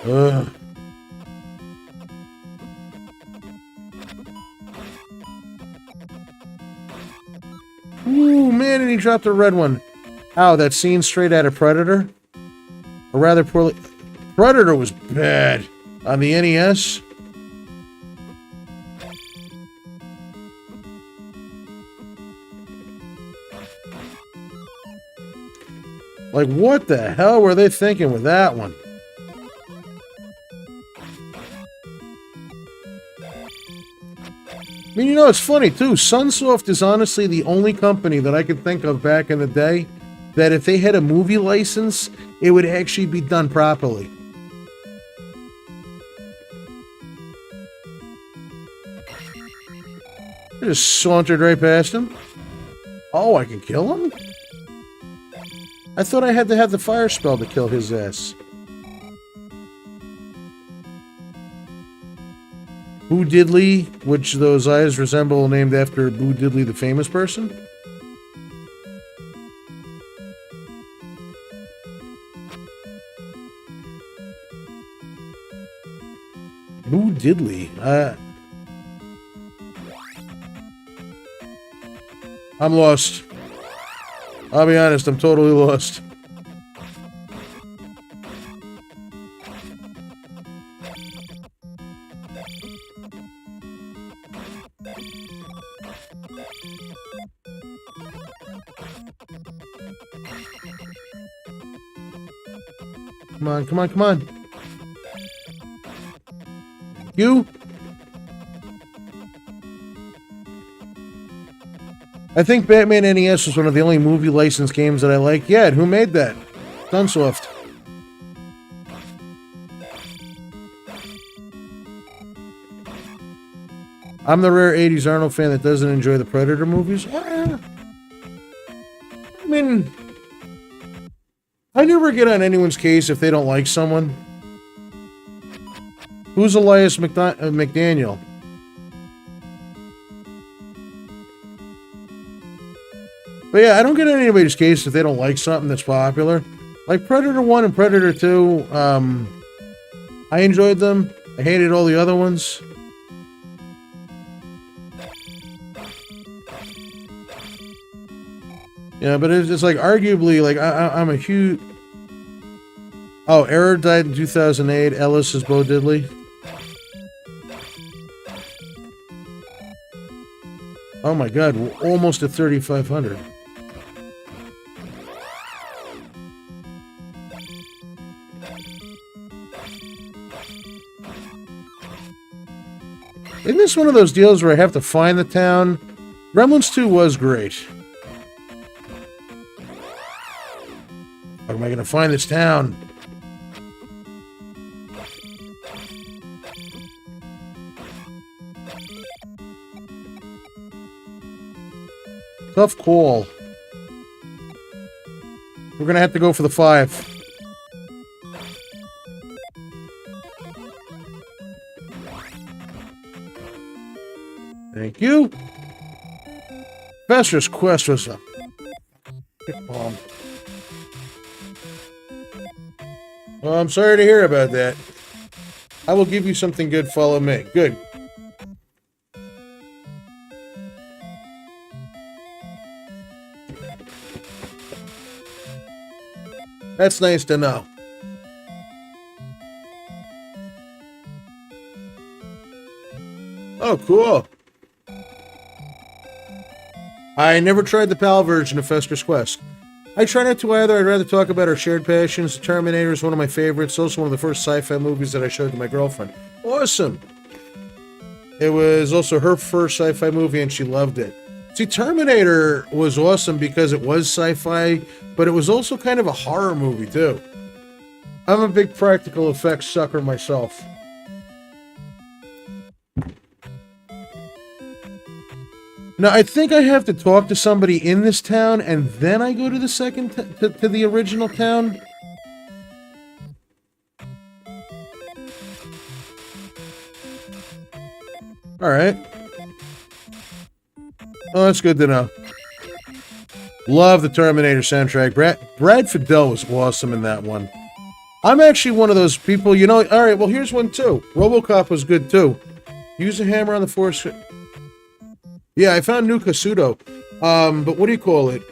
Ugh. Ooh, man, and he dropped a red one. Ow, that scene straight out of Predator? Or rather poorly... Predator was bad. On the NES? Like, what the hell were they thinking with that one? I mean, you know, it's funny, too. Sunsoft is honestly the only company that I can think of back in the day that if they had a movie license, it would actually be done properly. I just sauntered right past him. Oh, I can kill him? I thought I had to have the fire spell to kill his ass. Boo Diddley, which those eyes resemble, named after Boo Diddley, the famous person? Boo Diddley. I'm lost. I'll be honest, I'm totally lost. Come on, come on, come on. You? I think Batman NES was one of the only movie licensed games that I like. Yeah, and who made that? Sunsoft. I'm the rare 80s Arnold fan that doesn't enjoy the Predator movies. I mean, I never get on anyone's case if they don't like someone. Who's Elias McDaniel? But yeah, I don't get on anybody's case if they don't like something that's popular. Like Predator 1 and Predator 2, I enjoyed them. I hated all the other ones. Yeah, but it's just like, arguably, like, I'm a huge... Oh, Error died in 2008. Ellis is Bo Diddley. Oh my god, we're almost at 3,500. Isn't this one of those deals where I have to find the town? Gremlins 2 was great. How am I going to find this town? Tough call. We're going to have to go for the 5. Thank you. Fester's quest was a bomb. Well, I'm sorry to hear about that. I will give you something good. Follow me. Good. That's nice to know. Oh, cool. I never tried the PAL version of Fester's Quest. I try not to either. I'd rather talk about our shared passions. The Terminator is one of my favorites. Also one of the first sci-fi movies that I showed to my girlfriend. Awesome. It was also her first sci-fi movie and she loved it. See, Terminator was awesome because it was sci-fi, but it was also kind of a horror movie too. I'm a big practical effects sucker myself. Now, I think I have to talk to somebody in this town, and then I go to the second, to the original town. Alright. Oh, that's good to know. Love the Terminator soundtrack. Brad Fiedel was awesome in that one. I'm actually one of those people, you know, alright, well, here's one too. RoboCop was good too. Use a hammer on the force... Yeah, I found New Kasuto. But what do you call it?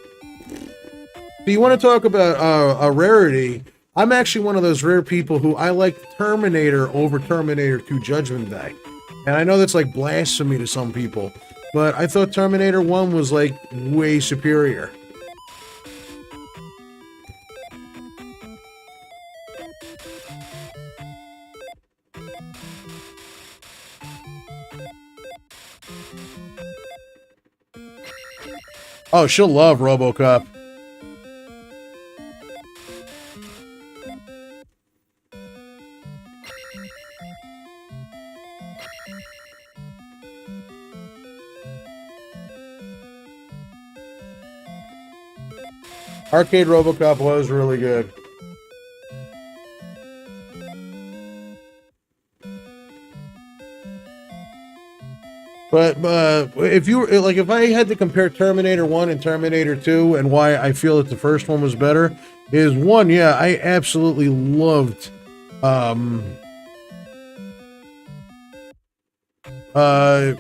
Do you want to talk about a rarity? I'm actually one of those rare people who I like Terminator over Terminator 2 Judgment Day. And I know that's like blasphemy to some people, but I thought Terminator 1 was like way superior. Oh, she'll love RoboCop. Arcade RoboCop was really good. But if you like, if I had to compare Terminator 1 and Terminator 2 and why I feel that the first one was better, is one, yeah, I absolutely loved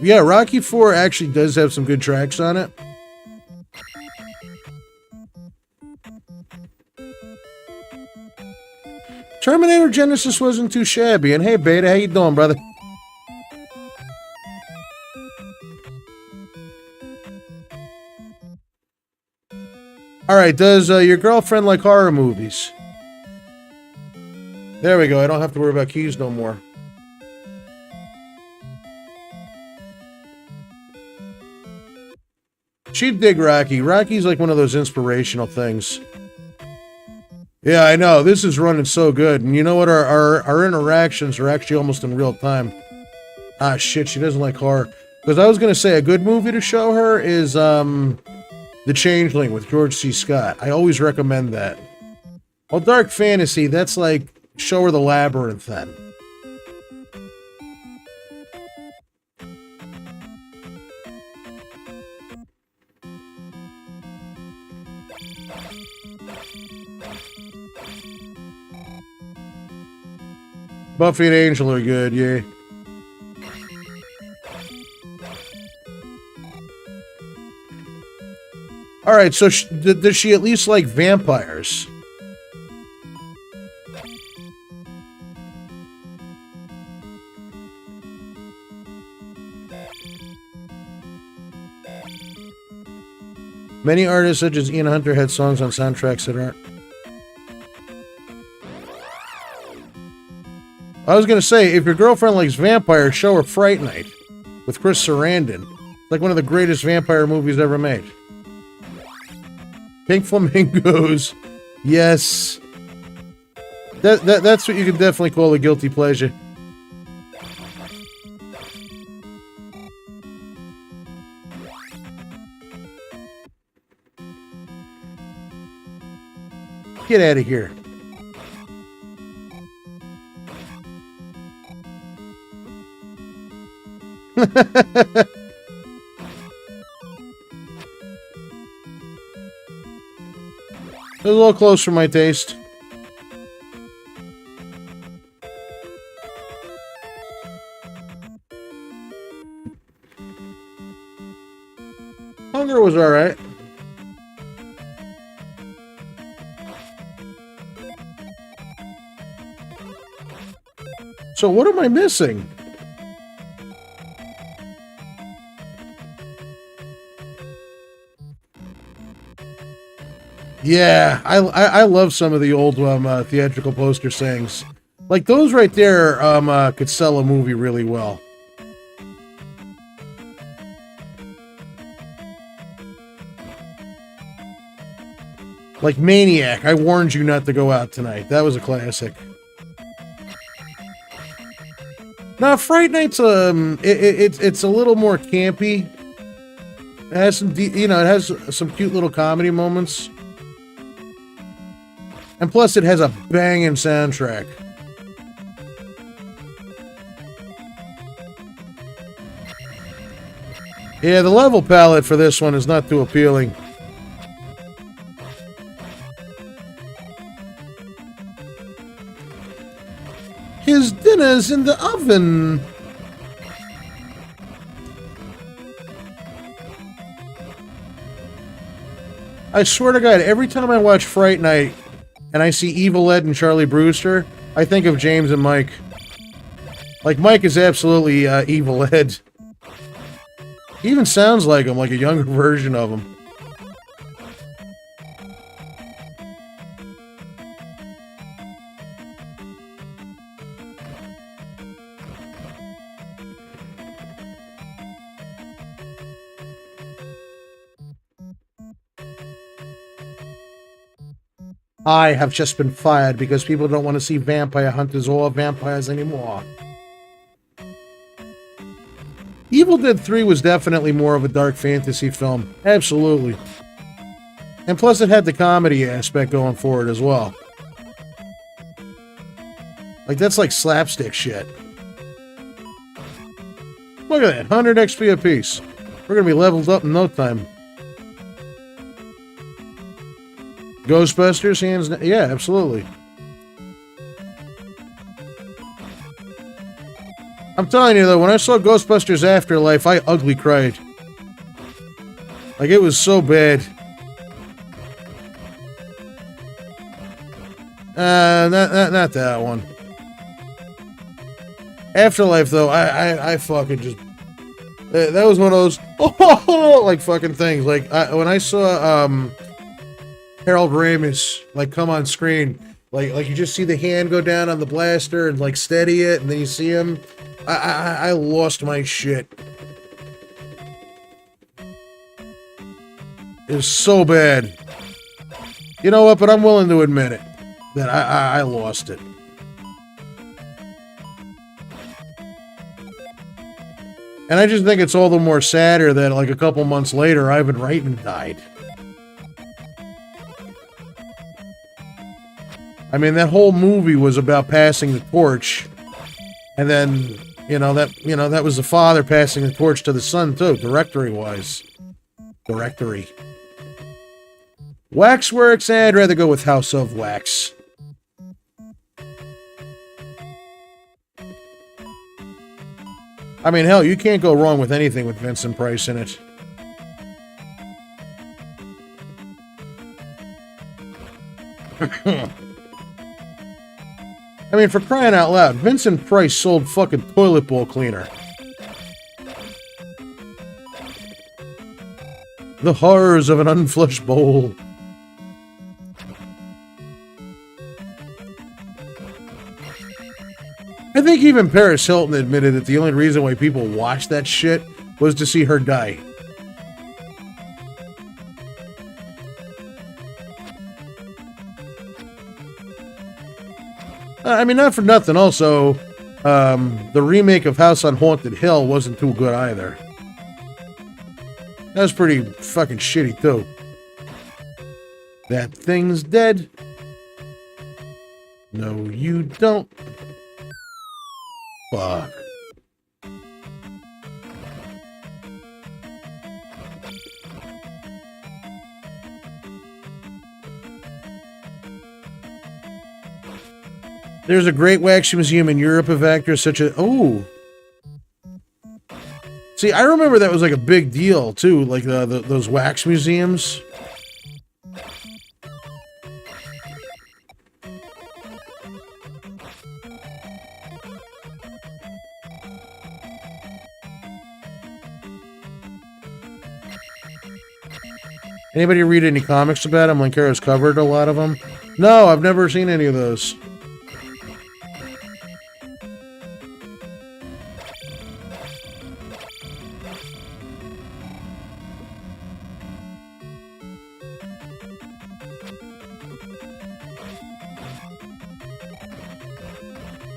yeah, Rocky 4 actually does have some good tracks on it. Terminator Genesis wasn't too shabby. And hey, Beta, how you doing, brother? All right, does your girlfriend like horror movies? There we go. I don't have to worry about keys no more. She'd dig Rocky. Rocky's like one of those inspirational things. Yeah, I know. This is running so good. And you know what? Our interactions are actually almost in real time. Ah, shit. She doesn't like horror. Because I was going to say a good movie to show her is The Changeling with George C. Scott. I always recommend that. Well, dark fantasy, that's like show her The Labyrinth then. Buffy and Angel are good, yeah. Alright, so does she at least like vampires? Many artists such as Ian Hunter had songs on soundtracks that aren't. I was going to say, if your girlfriend likes vampires, show her Fright Night with Chris Sarandon. It's like one of the greatest vampire movies ever made. Pink Flamingos. Yes. That's what you could definitely call a guilty pleasure. Get out of here. It's a little close for my taste. Hunger was alright. So what am I missing? Yeah, I love some of the old theatrical poster sayings. Like those right there could sell a movie really well. Like Maniac, I warned you not to go out tonight. That was a classic. Now, Fright Night's it's a little more campy. It has some it has some cute little comedy moments. And plus, it has a banging soundtrack. Yeah, the level palette for this one is not too appealing. His dinner's in the oven. I swear to God, every time I watch Fright Night and I see Evil Ed and Charlie Brewster, I think of James and Mike. Like, Mike is absolutely Evil Ed. He even sounds like him, like a younger version of him. I have just been fired because people don't want to see vampire hunters or vampires anymore. Evil Dead 3 was definitely more of a dark fantasy film. Absolutely. And plus it had the comedy aspect going for it as well. Like, that's like slapstick shit. Look at that, 100 XP apiece. We're gonna be leveled up in no time. Ghostbusters, hands down. Yeah, absolutely. I'm telling you though, when I saw Ghostbusters Afterlife, I ugly cried. Like, it was so bad. Not that one. Afterlife though, I fucking just... That was one of those, like fucking things. Like, when I saw, Harold Ramis, like, come on screen, like you just see the hand go down on the blaster and like steady it, and then you see him. I lost my shit. It was so bad. You know what? But I'm willing to admit it, that I lost it. And I just think it's all the more sadder that, like, a couple months later, Ivan Reitman died. I mean, that whole movie was about passing the torch, and then, that was the father passing the torch to the son too, directory-wise. Directory. Waxworks, I'd rather go with House of Wax. I mean, hell, you can't go wrong with anything with Vincent Price in it. I mean, for crying out loud, Vincent Price sold fucking toilet bowl cleaner. The horrors of an unflushed bowl. I think even Paris Hilton admitted that the only reason why people watched that shit was to see her die. I mean, not for nothing, also, the remake of House on Haunted Hill wasn't too good either. That was pretty fucking shitty, too. That thing's dead. No, you don't. Fuck. There's a great wax museum in Europe of actors such as... Oh! See, I remember that was like a big deal, too, like those wax museums. Anybody read any comics about him? Lancaro's covered a lot of them. No, I've never seen any of those.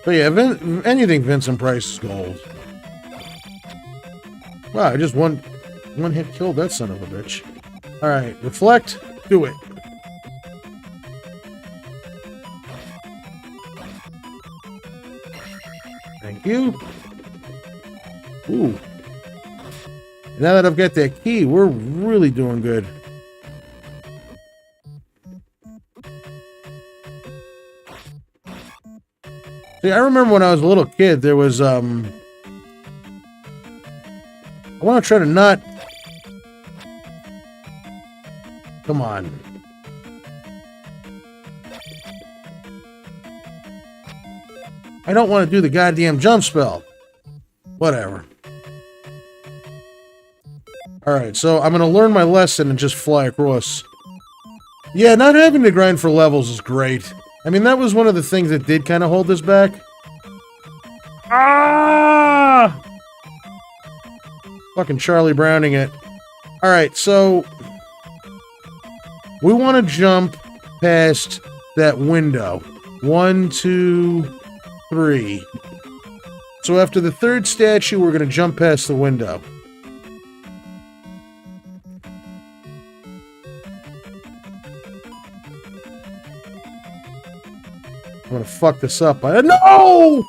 But yeah, anything Vincent Price is gold. Wow, I just one hit killed that son of a bitch. Alright, reflect, do it. Thank you. Ooh. Now that I've got that key, we're really doing good. See, I remember when I was a little kid, there was, I want to try to not... Come on. I don't want to do the goddamn jump spell. Whatever. Alright, so I'm going to learn my lesson and just fly across. Yeah, not having to grind for levels is great. I mean, that was one of the things that did kind of hold us back. Ah! Fucking Charlie Browning it. Alright, so... we want to jump past that window. 1, 2, 3. So after the third statue, we're going to jump past the window. I'm going to fuck this up. No!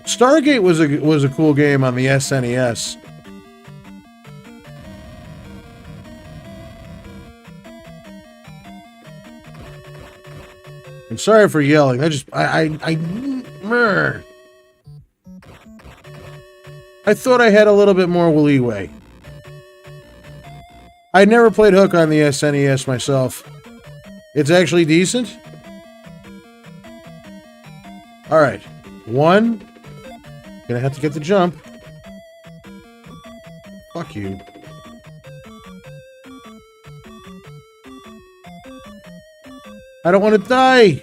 Stargate was a cool game on the SNES. I'm sorry for yelling. I thought I had a little bit more leeway. I never played Hook on the SNES myself. It's actually decent. All right, 1. Gonna have to get the jump. Fuck you. I don't want to die.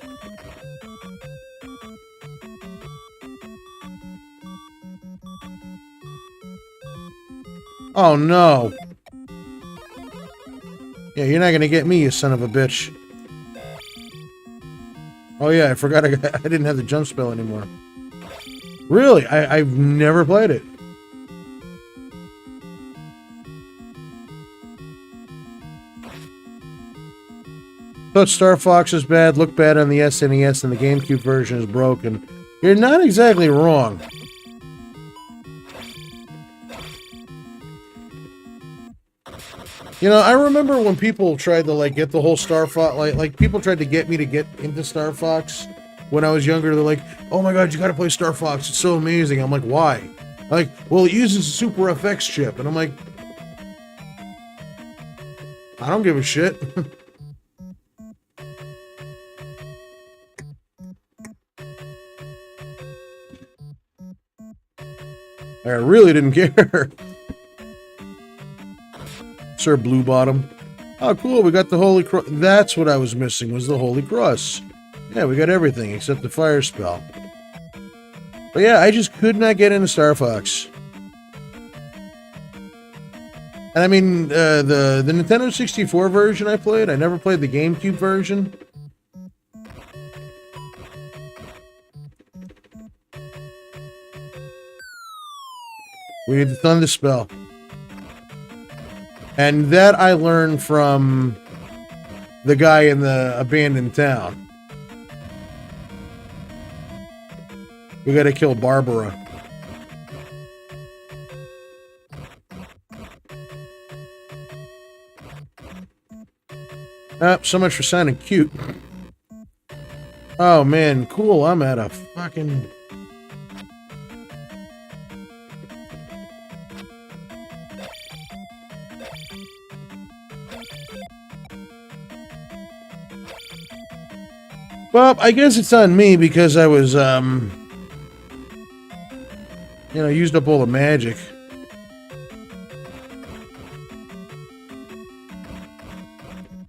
Oh no. Yeah, you're not gonna get me, you son of a bitch. Oh yeah, I forgot I didn't have the jump spell anymore. Really? I've never played it. Thought Star Fox is bad, looked bad on the SNES, and the GameCube version is broken. You're not exactly wrong. You know, I remember when people tried to, like, get the whole Star Fox, like people tried to get me to get into Star Fox when I was younger. They're like, oh my god, you gotta play Star Fox, it's so amazing. I'm like, why? Like, well, it uses a Super FX chip. And I'm like, I don't give a shit. I really didn't care. Sir Blue Bottom. Oh, cool, we got the Holy Cross. That's what I was missing, was the Holy Cross. Yeah, we got everything except the fire spell. But yeah, I just could not get into Star Fox. And I mean, the Nintendo 64 version I played, I never played the GameCube version. We need the Thunder Spell. And that I learned from the guy in the abandoned town. We gotta kill Barbara. So much for sounding cute. Oh man, cool, I'm at a fucking... Well, I guess it's on me because I was, you know, used up all the magic.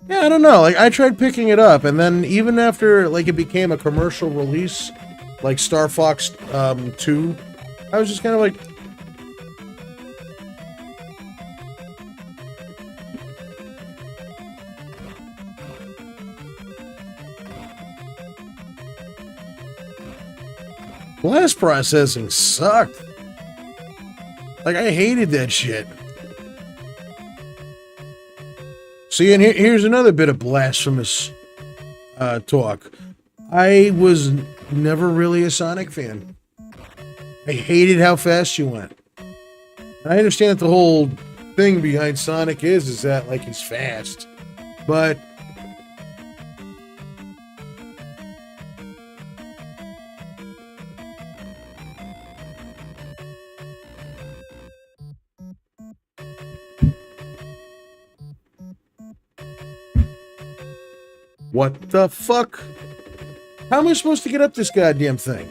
Yeah, I don't know. Like, I tried picking it up, and then even after, like, it became a commercial release, like Star Fox 2, I was just kind of like... Blast processing sucked. Like, I hated that shit. See, and here's another bit of blasphemous talk. I was never really a Sonic fan. I hated how fast you went. And I understand that the whole thing behind Sonic is that, like, he's fast. But... what the fuck? How am I supposed to get up this goddamn thing?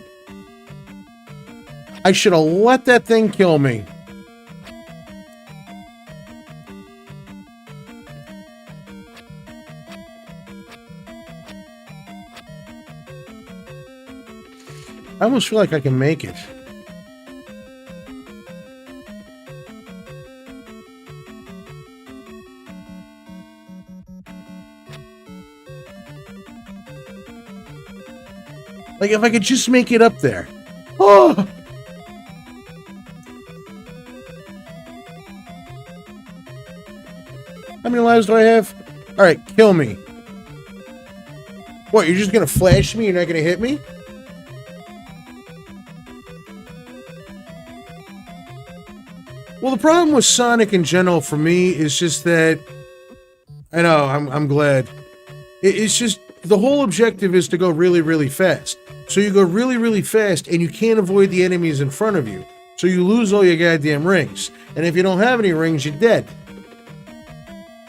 I should have let that thing kill me. I almost feel like I can make it. Like, if I could just make it up there. Oh! How many lives do I have? Alright, kill me. What, you're just gonna flash me? You're not gonna hit me? Well, the problem with Sonic in general for me is just that... I know, I'm glad. It's just, the whole objective is to go really, really fast. So you go really, really fast, and you can't avoid the enemies in front of you. So you lose all your goddamn rings. And if you don't have any rings, you're dead.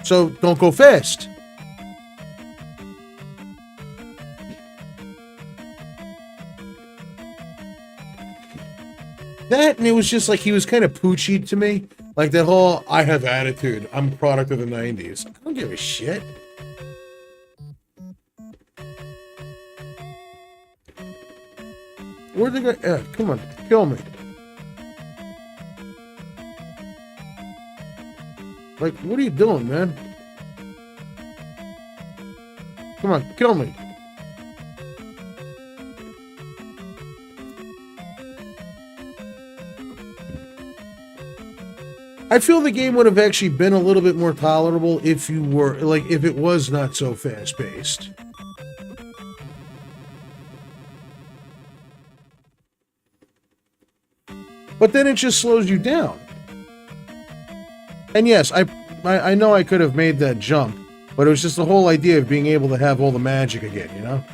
So don't go fast. That, and it was just like he was kind of poochy to me. Like that whole, I have attitude. I'm a product of the 90s. I don't give a shit. Where'd they go? Come on, kill me. Like, what are you doing, man? Come on, kill me. I feel the game would have actually been a little bit more tolerable if you were, like, if it was not so fast-paced. But then it just slows you down. And yes, I know I could have made that jump, but it was just the whole idea of being able to have all the magic again, you know?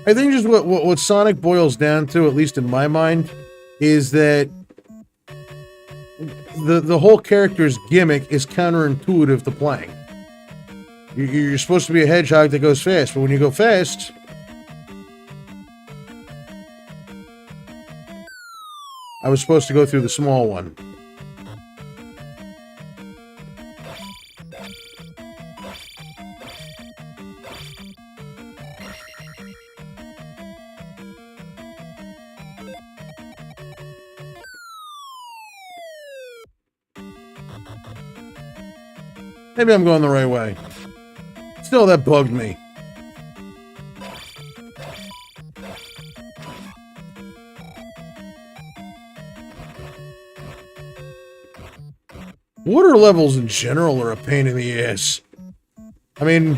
I think just what Sonic boils down to, at least in my mind, is that the whole character's gimmick is counterintuitive to playing. You're supposed to be a hedgehog that goes fast, but when you go fast... I was supposed to go through the small one. Maybe I'm going the right way. Still, that bugged me. Water levels in general are a pain in the ass. I mean,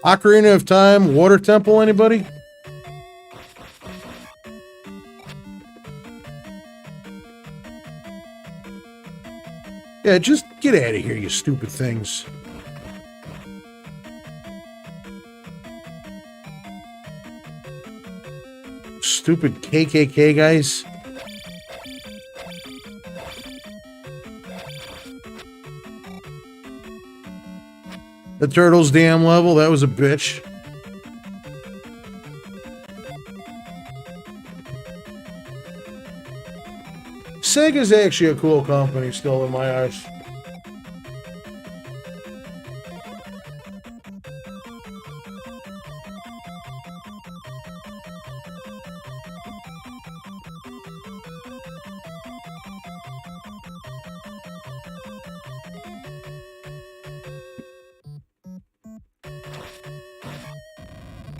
Ocarina of Time, Water Temple, anybody? Yeah, just get out of here, you stupid things. Stupid KKK guys. The Turtles Dam level, that was a bitch. Sega's actually a cool company still in my eyes.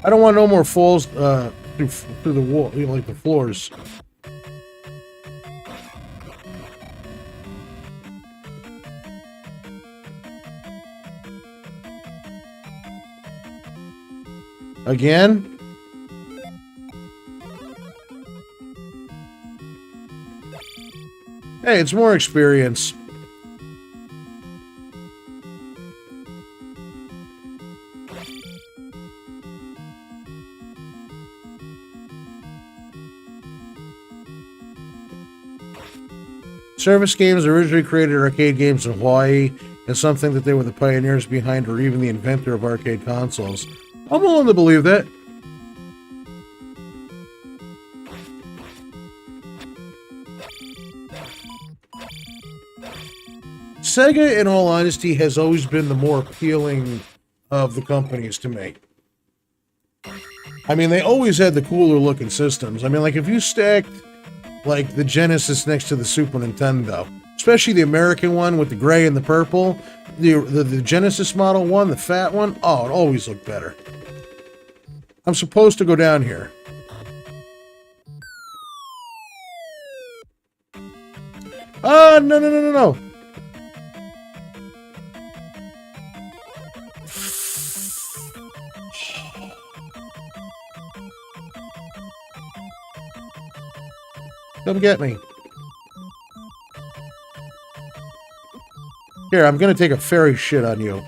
I don't want no more falls through the wall, you know, like the floors. Again? Hey, it's more experience. Service games originally created arcade games in Hawaii, and some think that they were the pioneers behind or even the inventor of arcade consoles. I'm willing to believe that. Sega, in all honesty, has always been the more appealing of the companies to me. I mean, they always had the cooler looking systems. I mean, like, if you stacked, like, the Genesis next to the Super Nintendo, Especially the American one with the gray and the purple. The Genesis model one, the fat one. Oh, it always looked better. I'm supposed to go down here. Oh, no, no, no, no, no. Come get me. Here, I'm gonna take a fairy shit on you.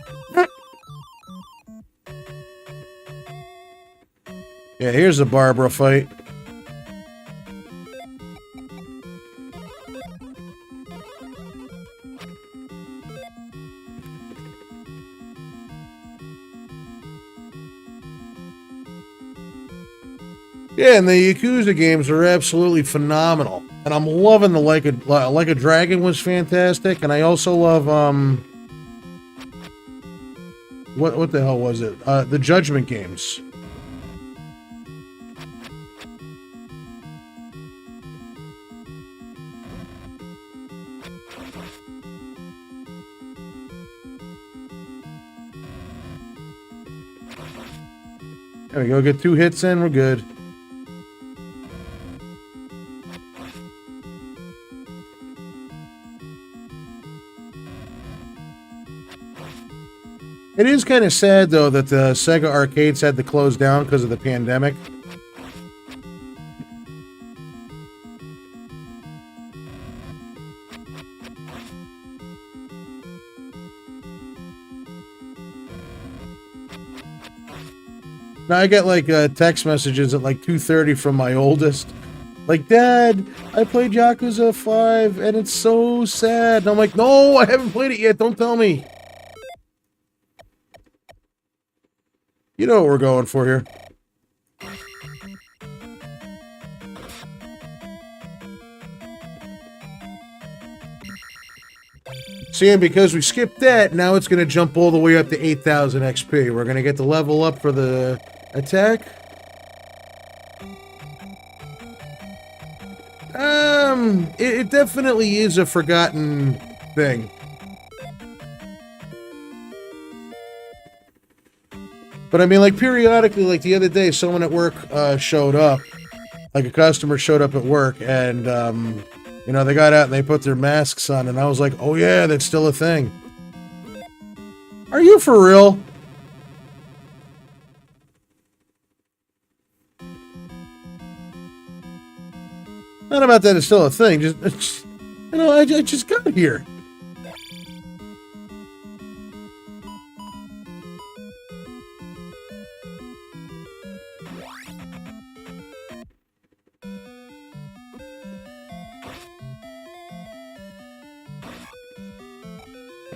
Yeah, here's a Barbara fight. Yeah, and the Yakuza games are absolutely phenomenal. And I'm loving the Like a Dragon was fantastic. And I also love, what the hell was it? The Judgment games. There we go, get 2 hits in, we're good. It is kind of sad, though, that the Sega arcades had to close down because of the pandemic. Now I get, like, text messages at, like, 2:30 from my oldest. Like, Dad, I played Yakuza 5, and it's so sad. And I'm like, no, I haven't played it yet. Don't tell me. You know what we're going for here. See, and because we skipped that, now it's going to jump all the way up to 8,000 XP. We're going to get the level up for the attack. It definitely is a forgotten thing. But I mean, like, periodically, like the other day, someone at work showed up. Like, a customer showed up at work, and, you know, they got out and they put their masks on, and I was like, oh yeah, that's still a thing. Are you for real? Not about that it's still a thing, just you know, I just got here.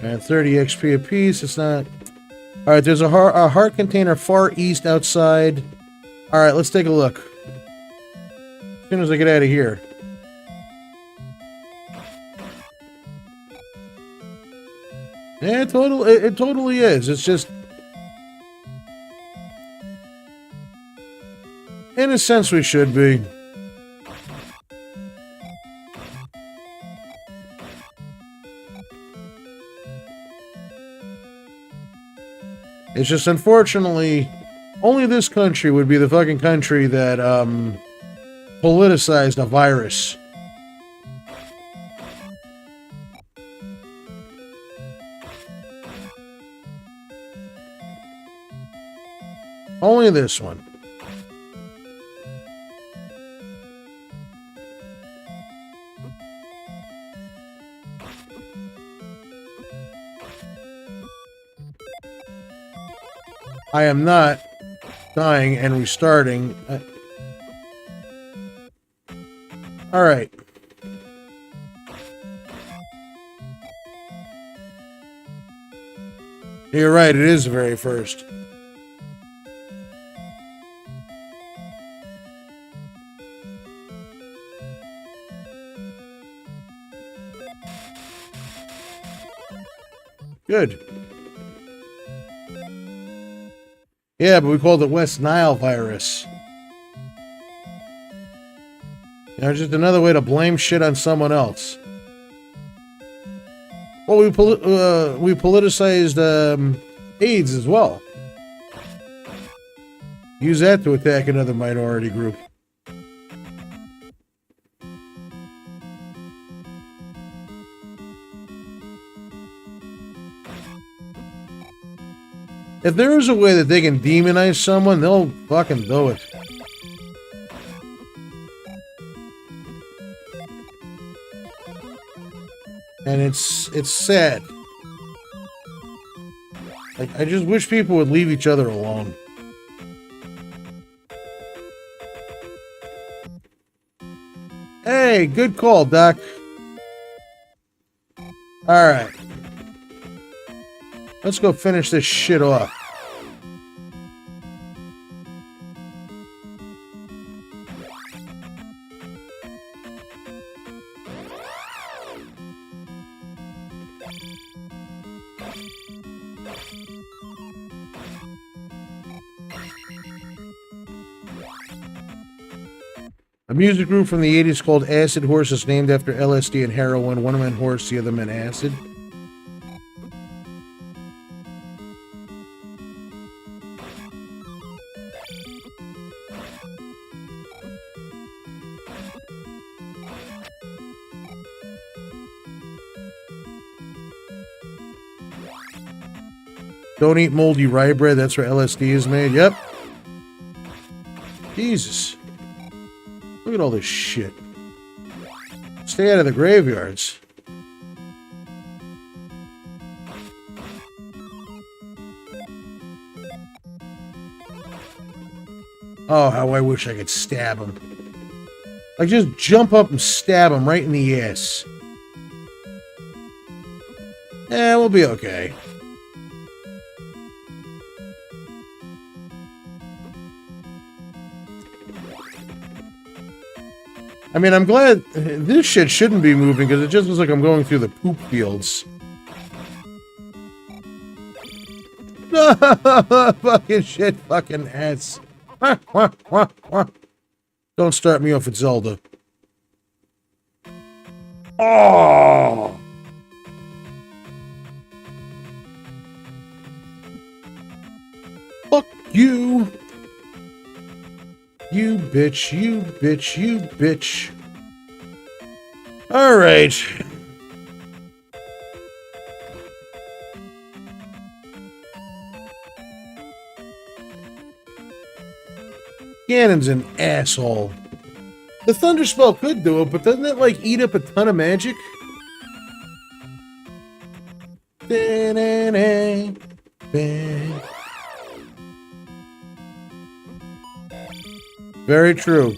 And 30 XP apiece, it's not... Alright, there's a heart container far east outside. Alright, let's take a look. As soon as I get out of here. Yeah, it totally is. It's just... In a sense, we should be. It's just, unfortunately, only this country would be the fucking country that, politicized a virus. Only this one. I am not dying and restarting. All right. You're right, it is the very first. Good. Yeah, but we called it West Nile virus. You know, just another way to blame shit on someone else. Well, we politicized AIDS as well. Use that to attack another minority group. If there is a way that they can demonize someone, they'll fucking do it. And it's sad. Like, I just wish people would leave each other alone. Hey, good call, Doc. Alright. Let's go finish this shit off. A music group from the 80s called Acid Horse is named after LSD and heroin. One meant horse, the other meant acid. Don't eat moldy rye bread. That's where LSD is made. Yep. Jesus. Look at all this shit. Stay out of the graveyards. Oh, how I wish I could stab him. Like, just jump up and stab him right in the ass. Eh, we'll be okay. I mean, I'm glad this shit shouldn't be moving because it just looks like I'm going through the poop fields. Fucking shit, fucking ass. Don't start me off with Zelda. Oh! Fuck you! You bitch, you bitch, you bitch. Alright. Ganon's an asshole. The Thunder Spell could do it, but doesn't it, like, eat up a ton of magic? Very true.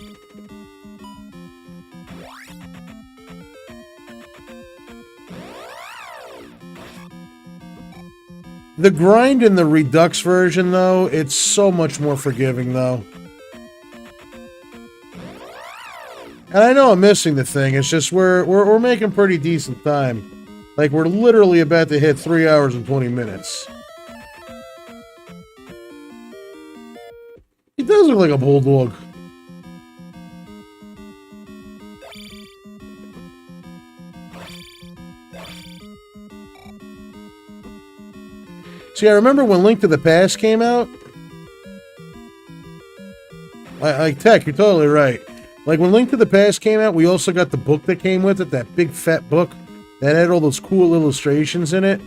The grind in the Redux version, though, it's so much more forgiving, though. And I know I'm missing the thing. It's just we're making pretty decent time. Like, we're literally about to hit 3 hours and 20 minutes. He does look like a bulldog. See, I remember when Link to the Past came out. Like, Tech, you're totally right. Like, when Link to the Past came out, we also got the book that came with it, that big fat book that had all those cool illustrations in it.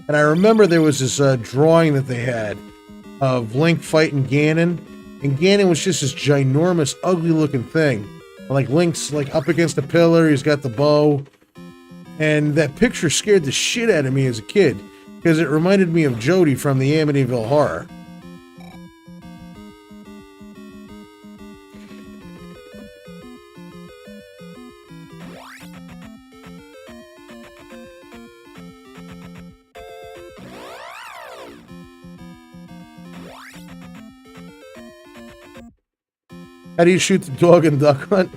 And I remember there was this drawing that they had of Link fighting Ganon. And Ganon was just this ginormous, ugly-looking thing. Like, Link's, like, up against a pillar, he's got the bow. And that picture scared the shit out of me as a kid. Because it reminded me of Jody from the Amityville Horror. How do you shoot the dog in Duck Hunt?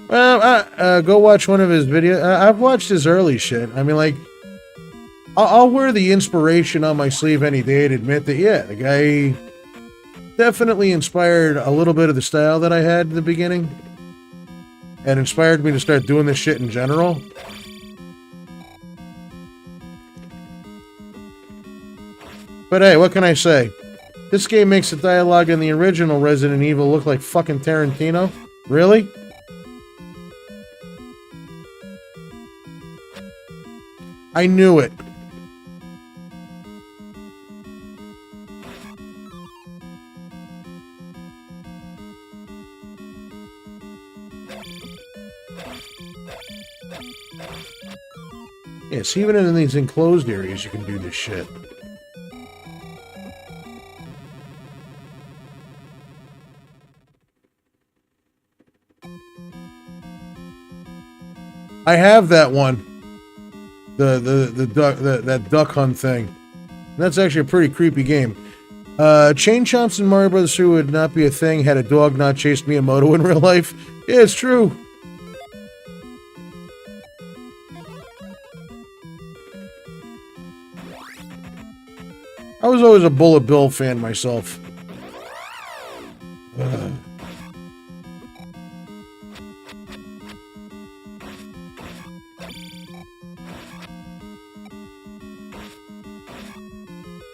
Well, go watch one of his videos. I've watched his early shit. I mean, like, I'll wear the inspiration on my sleeve any day to admit that, yeah, the guy definitely inspired a little bit of the style that I had in the beginning. And inspired me to start doing this shit in general. But hey, what can I say? This game makes the dialogue in the original Resident Evil look like fucking Tarantino? Really? I knew it. Yes, even in these enclosed areas you can do this shit. I have that one. The duck that duck hunt thing. That's actually a pretty creepy game. Chain chomps in Mario Bros. 3 would not be a thing had a dog not chased Miyamoto in real life. Yeah, it's true. I was always a Bullet Bill fan myself.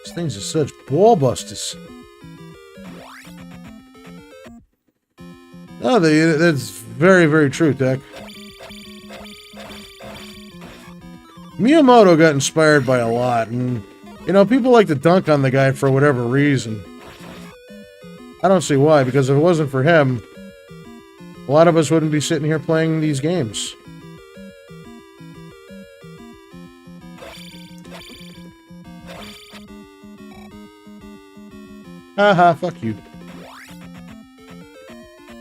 These things are such ball busters. Oh, that's very, very true, Tech. Miyamoto got inspired by a lot, and, you know, people like to dunk on the guy for whatever reason. I don't see why, because if it wasn't for him, a lot of us wouldn't be sitting here playing these games. Haha, fuck you.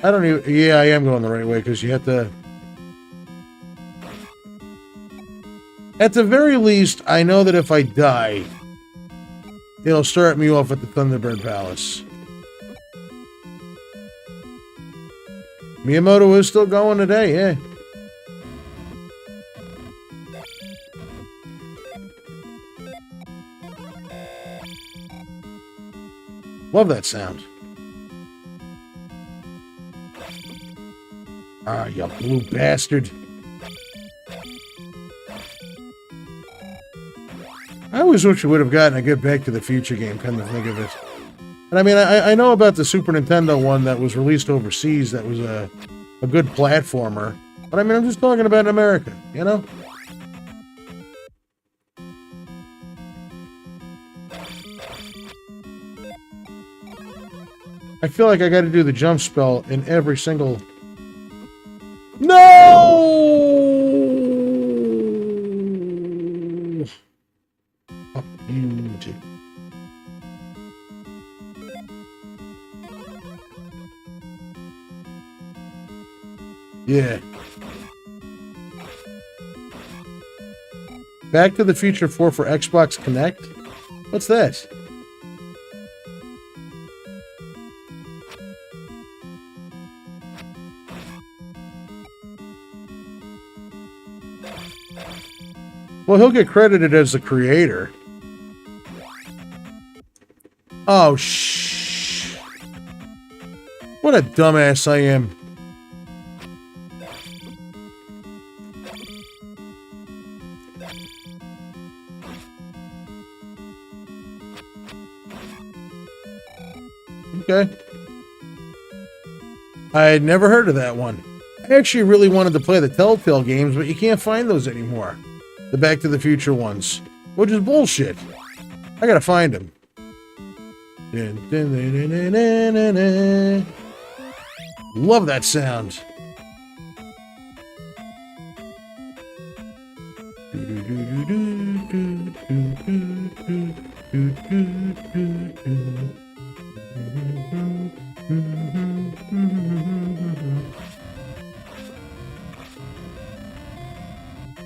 I don't even... Yeah, I am going the right way, because you have to... At the very least, I know that if I die, it'll start me off at the Thunderbird Palace. Miyamoto is still going today, yeah. Love that sound. Ah, you blue bastard. I always wish we would have gotten a good Back to the Future game, come to think of it. And I mean, I know about the Super Nintendo one that was released overseas that was a good platformer. But I mean, I'm just talking about America, you know? I feel like I got to do the jump spell in every single... No! Fuck you, too. Yeah. Back to the Future 4 for Xbox Connect? What's that? Well, he'll get credited as the creator. Oh, shh. What a dumbass I am. Okay. I had never heard of that one. I actually really wanted to play the Telltale games, but you can't find those anymore. The Back to the Future ones. Which is bullshit. I gotta find them. Love that sound.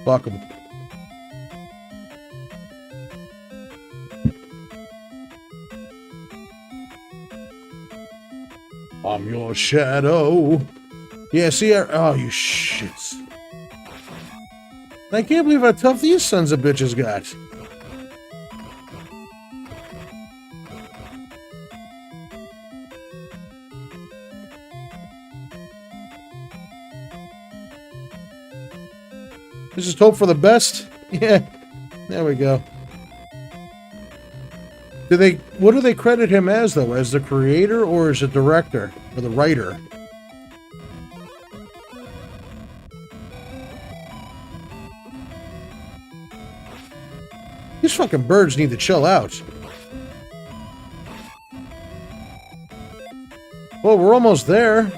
Fuck 'em. I'm your shadow. Yeah, see, oh, you shits. I can't believe how tough these sons of bitches got. Let's just hope for the best. Yeah, there we go. What do they credit him as, though? As the creator or as a director? Or the writer? These fucking birds need to chill out. Well, we're almost there.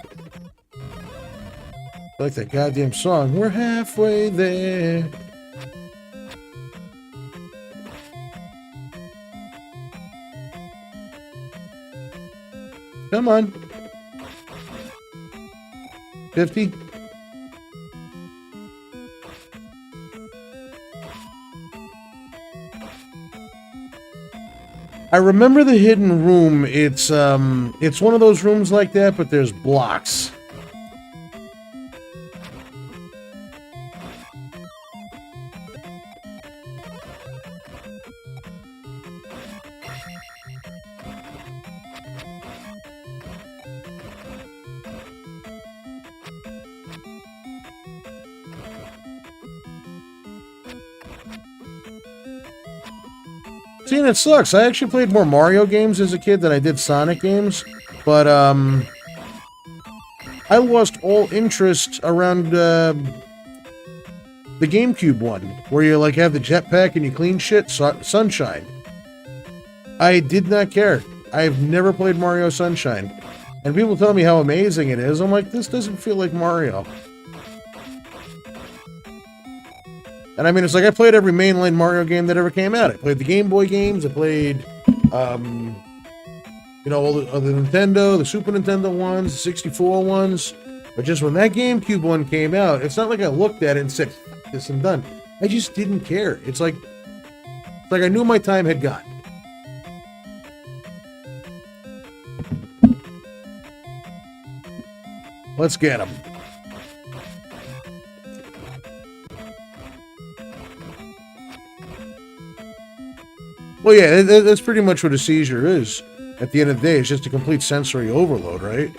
I like that goddamn song. We're halfway there. Come on. 50. I remember the hidden room. It's one of those rooms like that, but there's blocks. See, and it sucks. I actually played more Mario games as a kid than I did Sonic games, but I lost all interest around the GameCube one, where you like have the jetpack and you clean shit. Sunshine. I did not care. I've never played Mario Sunshine, and people tell me how amazing it is. I'm like, this doesn't feel like Mario. And I mean, it's like I played every mainline Mario game that ever came out. I played the Game Boy games. I played, all the Nintendo, the Super Nintendo ones, the 64 ones. But just when that GameCube one came out, it's not like I looked at it and said, this I'm done. I just didn't care. It's like I knew my time had gone. Let's get him. Well, yeah, that's pretty much what a seizure is. At the end of the day, it's just a complete sensory overload, right?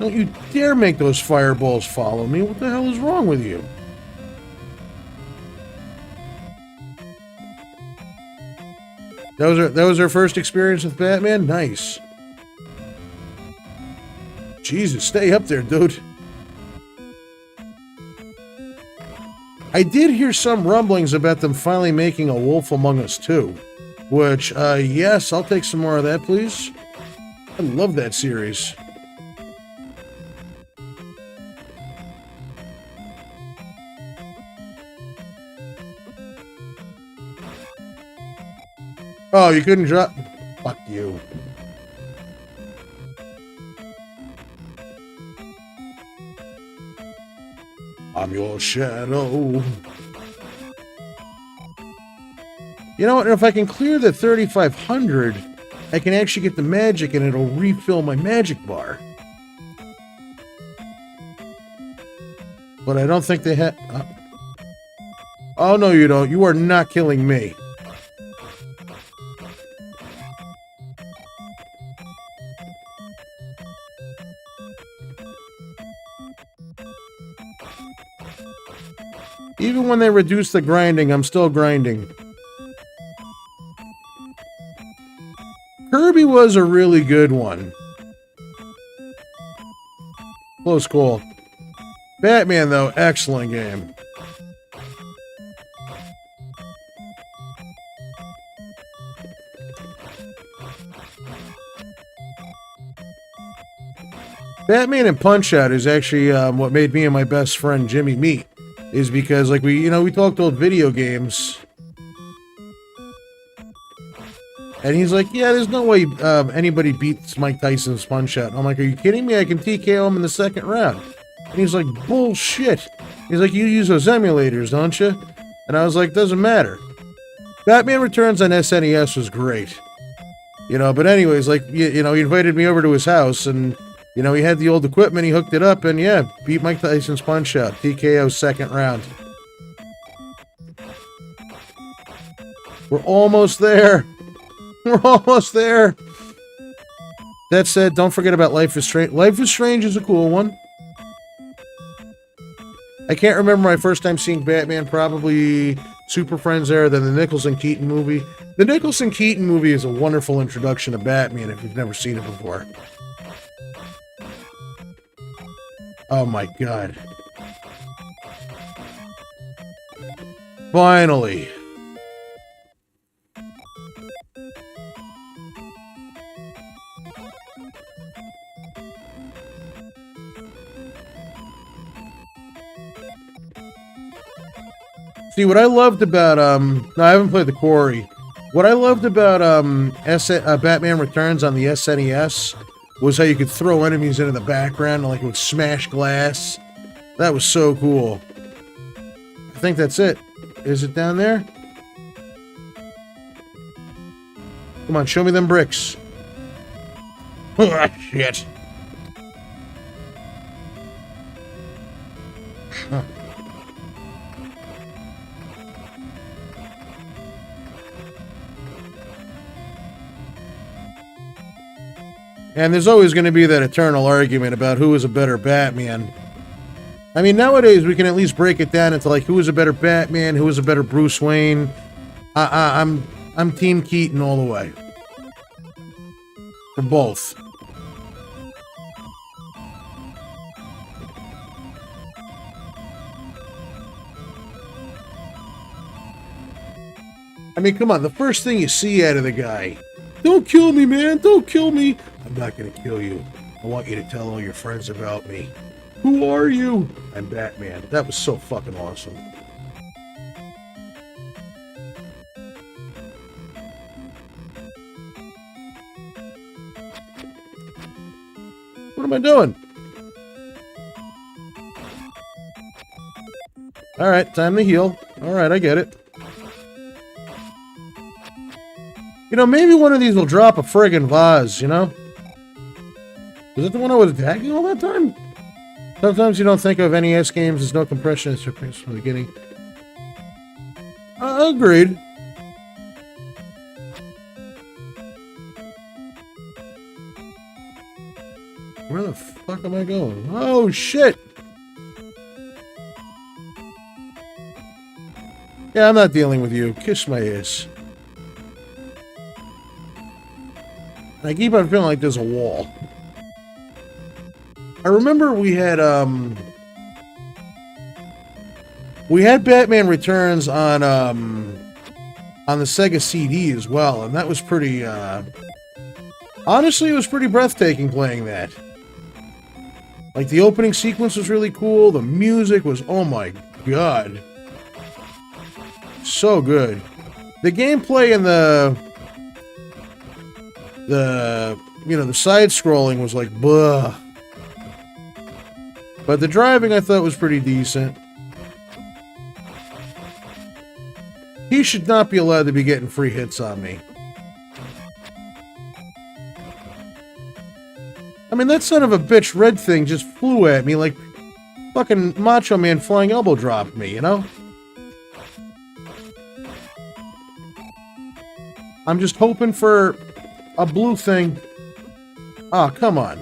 Don't you dare make those fireballs follow me. What the hell is wrong with you? That was our first experience with Batman? Nice. Jesus, stay up there, dude. I did hear some rumblings about them finally making a Wolf Among Us 2. Which, yes, I'll take some more of that, please. I love that series. Oh, you couldn't drop... Fuck you. I'm your shadow. You know what? If I can clear the 3500, I can actually get the magic and it'll refill my magic bar. But I don't think they have... Oh, no, you don't. You are not killing me. Even when they reduce the grinding, I'm still grinding. Kirby was a really good one. Close call. Batman, though, excellent game. Batman and Punch-Out is actually what made me and my best friend Jimmy meet. Is because, like, we talked old video games. And he's like, yeah, there's no way anybody beats Mike Tyson's Punch-Out. I'm like, are you kidding me? I can TKO him in the second round. And he's like, bullshit. He's like, you use those emulators, don't you? And I was like, doesn't matter. Batman Returns on SNES was great. But anyways, like, he invited me over to his house, and... he had the old equipment, he hooked it up, and yeah, beat Mike Tyson's Punch-Out. TKO second round. We're almost there. We're almost there. That said, don't forget about Life is Strange. Life is Strange is a cool one. I can't remember my first time seeing Batman, probably Super Friends era, then the Nicholson Keaton movie. The Nicholson Keaton movie is a wonderful introduction to Batman if you've never seen it before. Oh my god. Finally. See, what I loved about, no, I haven't played the Quarry. What I loved about, Batman Returns on the SNES was how you could throw enemies into the background and, like, it would smash glass. That was so cool. I think that's it. Is it down there? Come on, show me them bricks. Oh, shit. Huh. And there's always going to be that eternal argument about who is a better Batman. I mean, nowadays we can at least break it down into like who is a better Batman, who is a better Bruce Wayne. I'm Team Keaton all the way. For both. I mean, come on, the first thing you see out of the guy. Don't kill me, man, don't kill me. I'm not gonna kill you. I want you to tell all your friends about me. Who are you? I'm Batman. That was so fucking awesome. What am I doing? Alright, time to heal. Alright, I get it. You know, maybe one of these will drop a friggin' vase, you know? Was that the one I was attacking all that time? Sometimes you don't think of NES games as no compression as from the beginning. Agreed. Where the fuck am I going? Oh, shit! Yeah, I'm not dealing with you. Kiss my ass. I keep on feeling like there's a wall. I remember we had Batman Returns on the Sega CD as well, and that was pretty honestly, it was pretty breathtaking playing that. Like the opening sequence was really cool, the music was, oh my god, so good. The gameplay and the side scrolling was like blah. But the driving I thought was pretty decent. He should not be allowed to be getting free hits on me. I mean, that son of a bitch red thing just flew at me like fucking Macho Man flying elbow dropped me, you know? I'm just hoping for a blue thing. Oh, come on.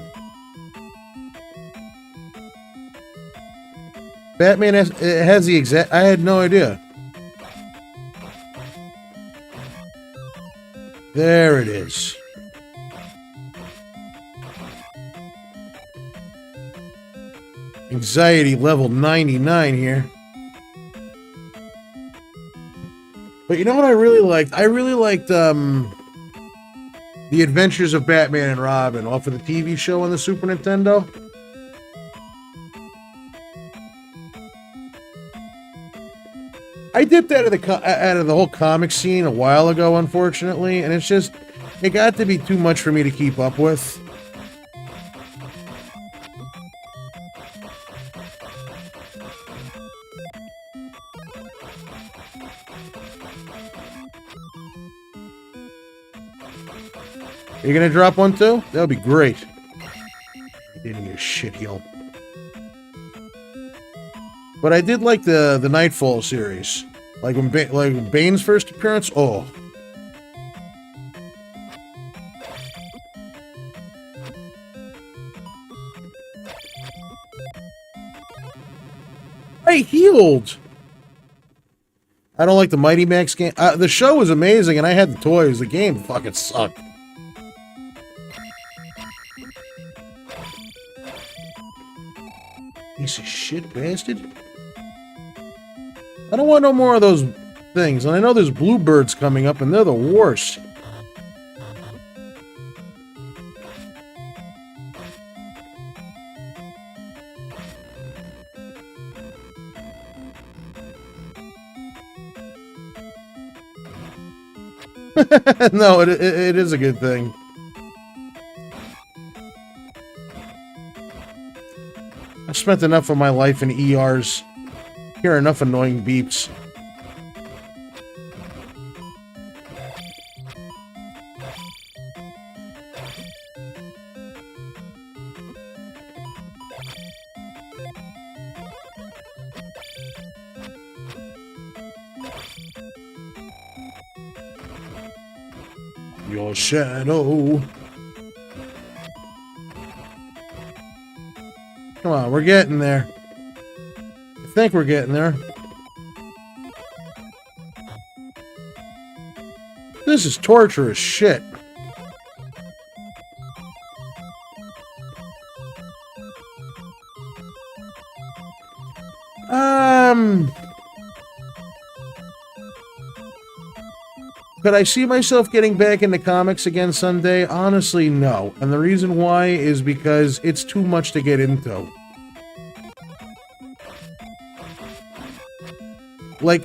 Batman has the exact... I had no idea. There it is. Anxiety level 99 here. But you know what I really liked? I really liked The Adventures of Batman and Robin off of the TV show on the Super Nintendo. I dipped out of the whole comic scene a while ago, unfortunately, and it's just, it got to be too much for me to keep up with. Are you gonna drop one too? That would be great. You didn't get a shit heel. But I did like the Nightfall series, like when Bane's first appearance. Oh, I healed. I don't like the Mighty Max game. The show was amazing, and I had the toys. The game fucking sucked. Piece of shit bastard. I don't want no more of those things. And I know there's bluebirds coming up, and they're the worst. No, it is a good thing. I've spent enough of my life in ERs. Hear enough annoying beeps. Your shadow. Come on, we're getting there. I think we're getting there. This is torturous shit. Could I see myself getting back into comics again someday? Honestly, no. And the reason why is because it's too much to get into. Like,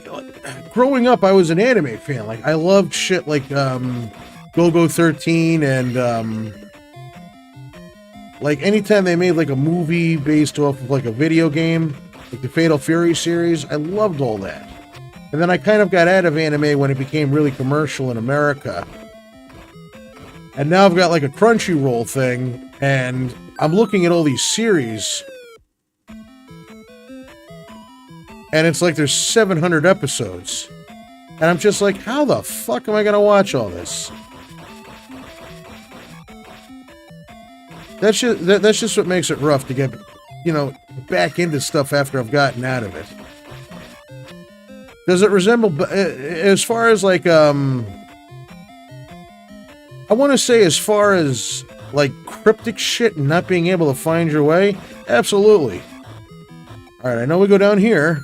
growing up, I was an anime fan. Like, I loved shit like, Go-Go 13 and, like, anytime they made, like, a movie based off of, like, a video game, like the Fatal Fury series, I loved all that. And then I kind of got out of anime when it became really commercial in America. And now I've got like a Crunchyroll thing, and I'm looking at all these series. And it's like there's 700 episodes. And I'm just like, how the fuck am I going to watch all this? That's just what makes it rough to get, you know, back into stuff after I've gotten out of it. Does it resemble, as far as like, I want to say as far as like cryptic shit and not being able to find your way? Absolutely. Alright, I know we go down here.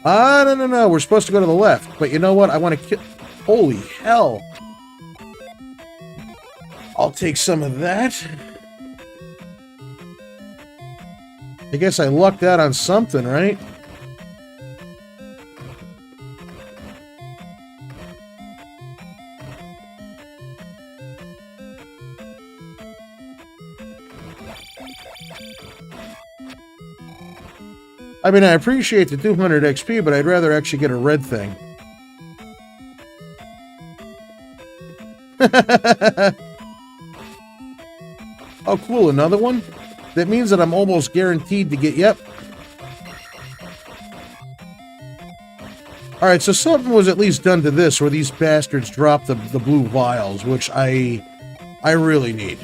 No, we're supposed to go to the left. But you know what? I want to kill... Holy hell. I'll take some of that. I guess I lucked out on something, right? I mean, I appreciate the 200 XP, but I'd rather actually get a red thing. Oh, cool, another one? That means that I'm almost guaranteed to get... Yep. Alright, so something was at least done to this, where these bastards dropped the blue vials, which I really need.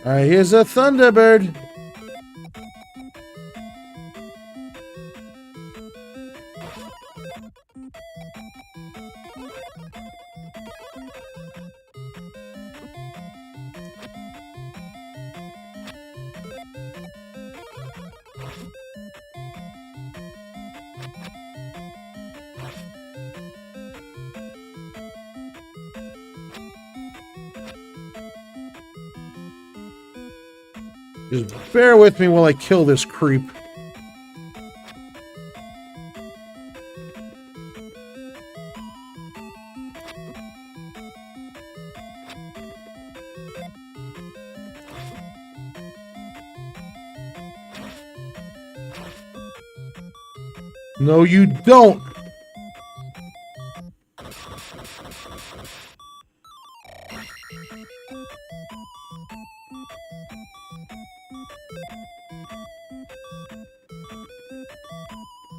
Alright, here's a Thunderbird. Just bear with me while I kill this creep. No, you don't.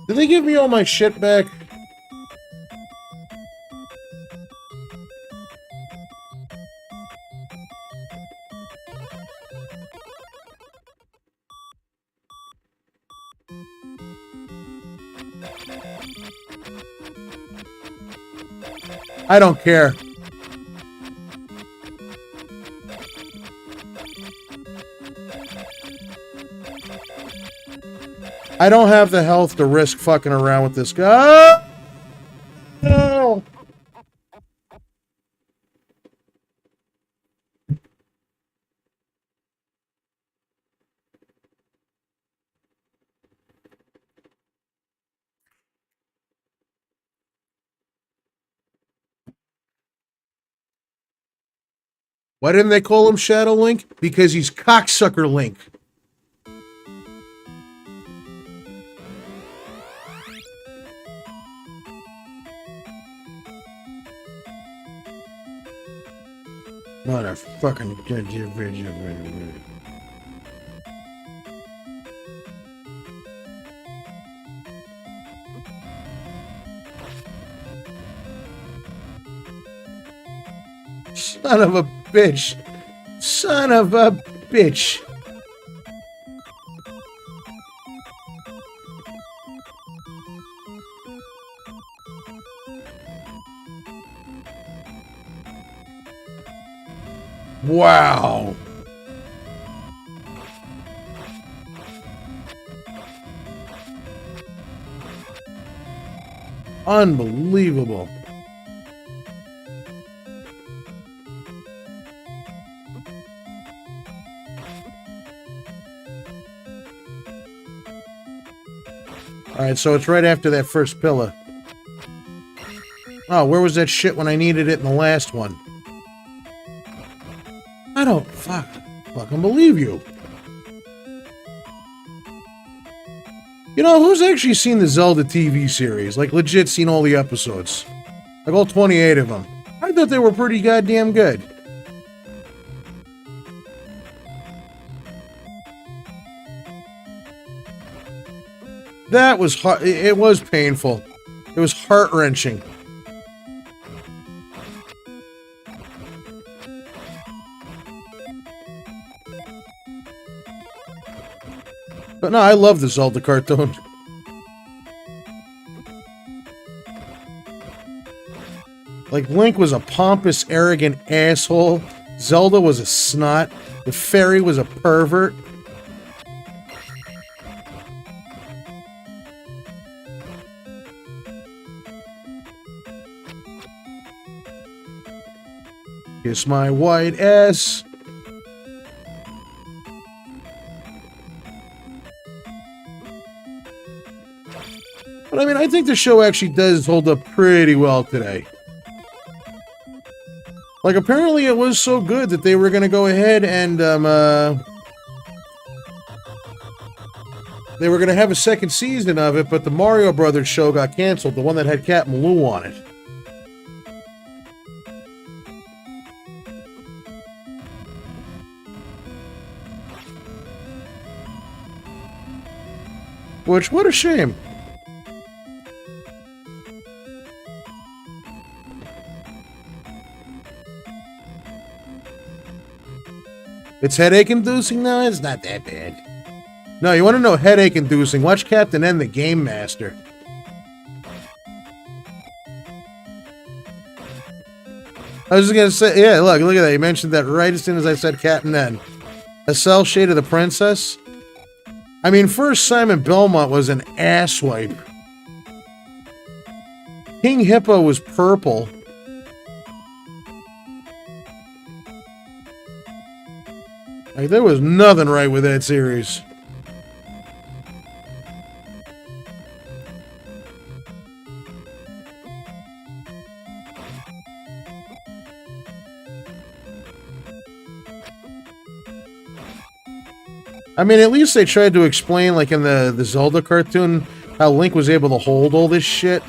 Did they give me all my shit back? I don't care. I don't have the health to risk fucking around with this guy. No. Why didn't they call him Shadow Link? Because he's Cocksucker Link. Motherfucking. Son of a bitch. Son of a bitch. Wow. Unbelievable. Alright, so it's right after that first pillar. Oh, where was that shit when I needed it in the last one? I don't fucking believe you. You know, who's actually seen the Zelda TV series? Like, legit seen all the episodes. Like, all 28 of them. I thought they were pretty goddamn good. That was it was painful. It was heart-wrenching. But no, I love the Zelda cartoon. Like, Link was a pompous, arrogant asshole. Zelda was a snot. The fairy was a pervert. Kiss my white ass. But I mean, I think the show actually does hold up pretty well today. Like, apparently it was so good that they were going to go ahead and, they were going to have a second season of it, but the Mario Brothers show got canceled, the one that had Captain Lou on it. Which, what a shame. It's headache-inducing now? It's not that bad. No, you want to know headache-inducing? Watch Captain N, the Game Master. I was just going to say, yeah, look at that. You mentioned that right as soon as I said Captain N. A cell shade of the princess? I mean, first Simon Belmont was an asswipe. King Hippo was purple. Like, there was nothing right with that series. I mean, at least they tried to explain, like in the Zelda cartoon, how Link was able to hold all this shit.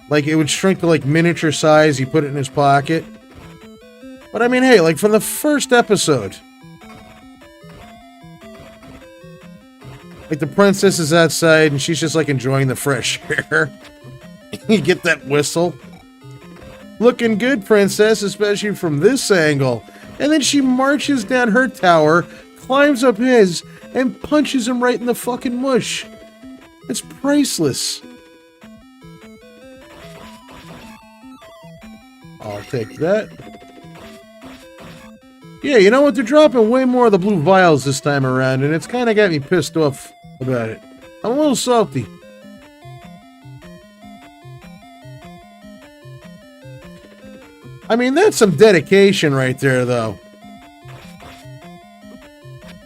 Like, it would shrink to, like, miniature size, he put it in his pocket. But I mean, hey, like, from the first episode... Like, the princess is outside, and she's just, like, enjoying the fresh air. You get that whistle. Looking good, princess, especially from this angle. And then she marches down her tower, climbs up his, and punches him right in the fucking mush. It's priceless. I'll take that. Yeah, you know what? They're dropping way more of the blue vials this time around, and it's kind of got me pissed off about it. I'm a little salty. I mean, that's some dedication right there, though.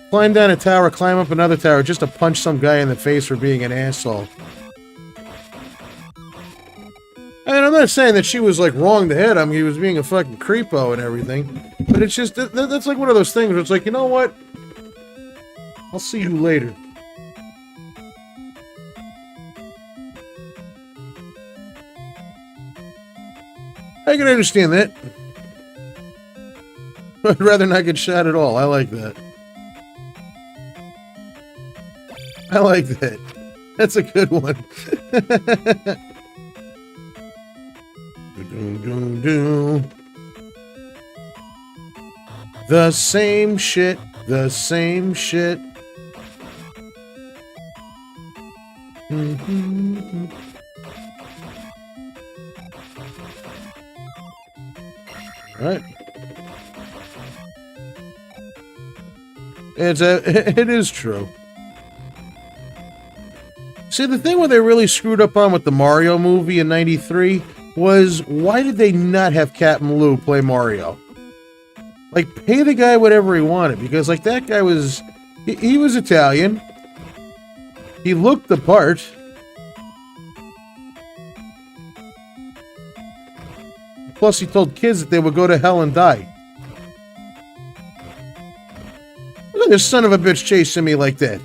Climb down a tower, climb up another tower just to punch some guy in the face for being an asshole. I mean, I'm not saying that she was, like, wrong to hit him. He was being a fucking creepo and everything. But it's just, that's like one of those things where it's like, you know what? I'll see you later. I can understand that. I'd rather not get shot at all. I like that. I like that. That's a good one. The same shit. The same shit. All right. It is true. See, the thing where they really screwed up on with the Mario movie in '93 was, why did they not have Captain Lou play Mario? Like, pay the guy whatever he wanted, because, like, that guy was... He was Italian. He looked the part. Plus, he told kids that they would go to hell and die. Look at this son of a bitch chasing me like that.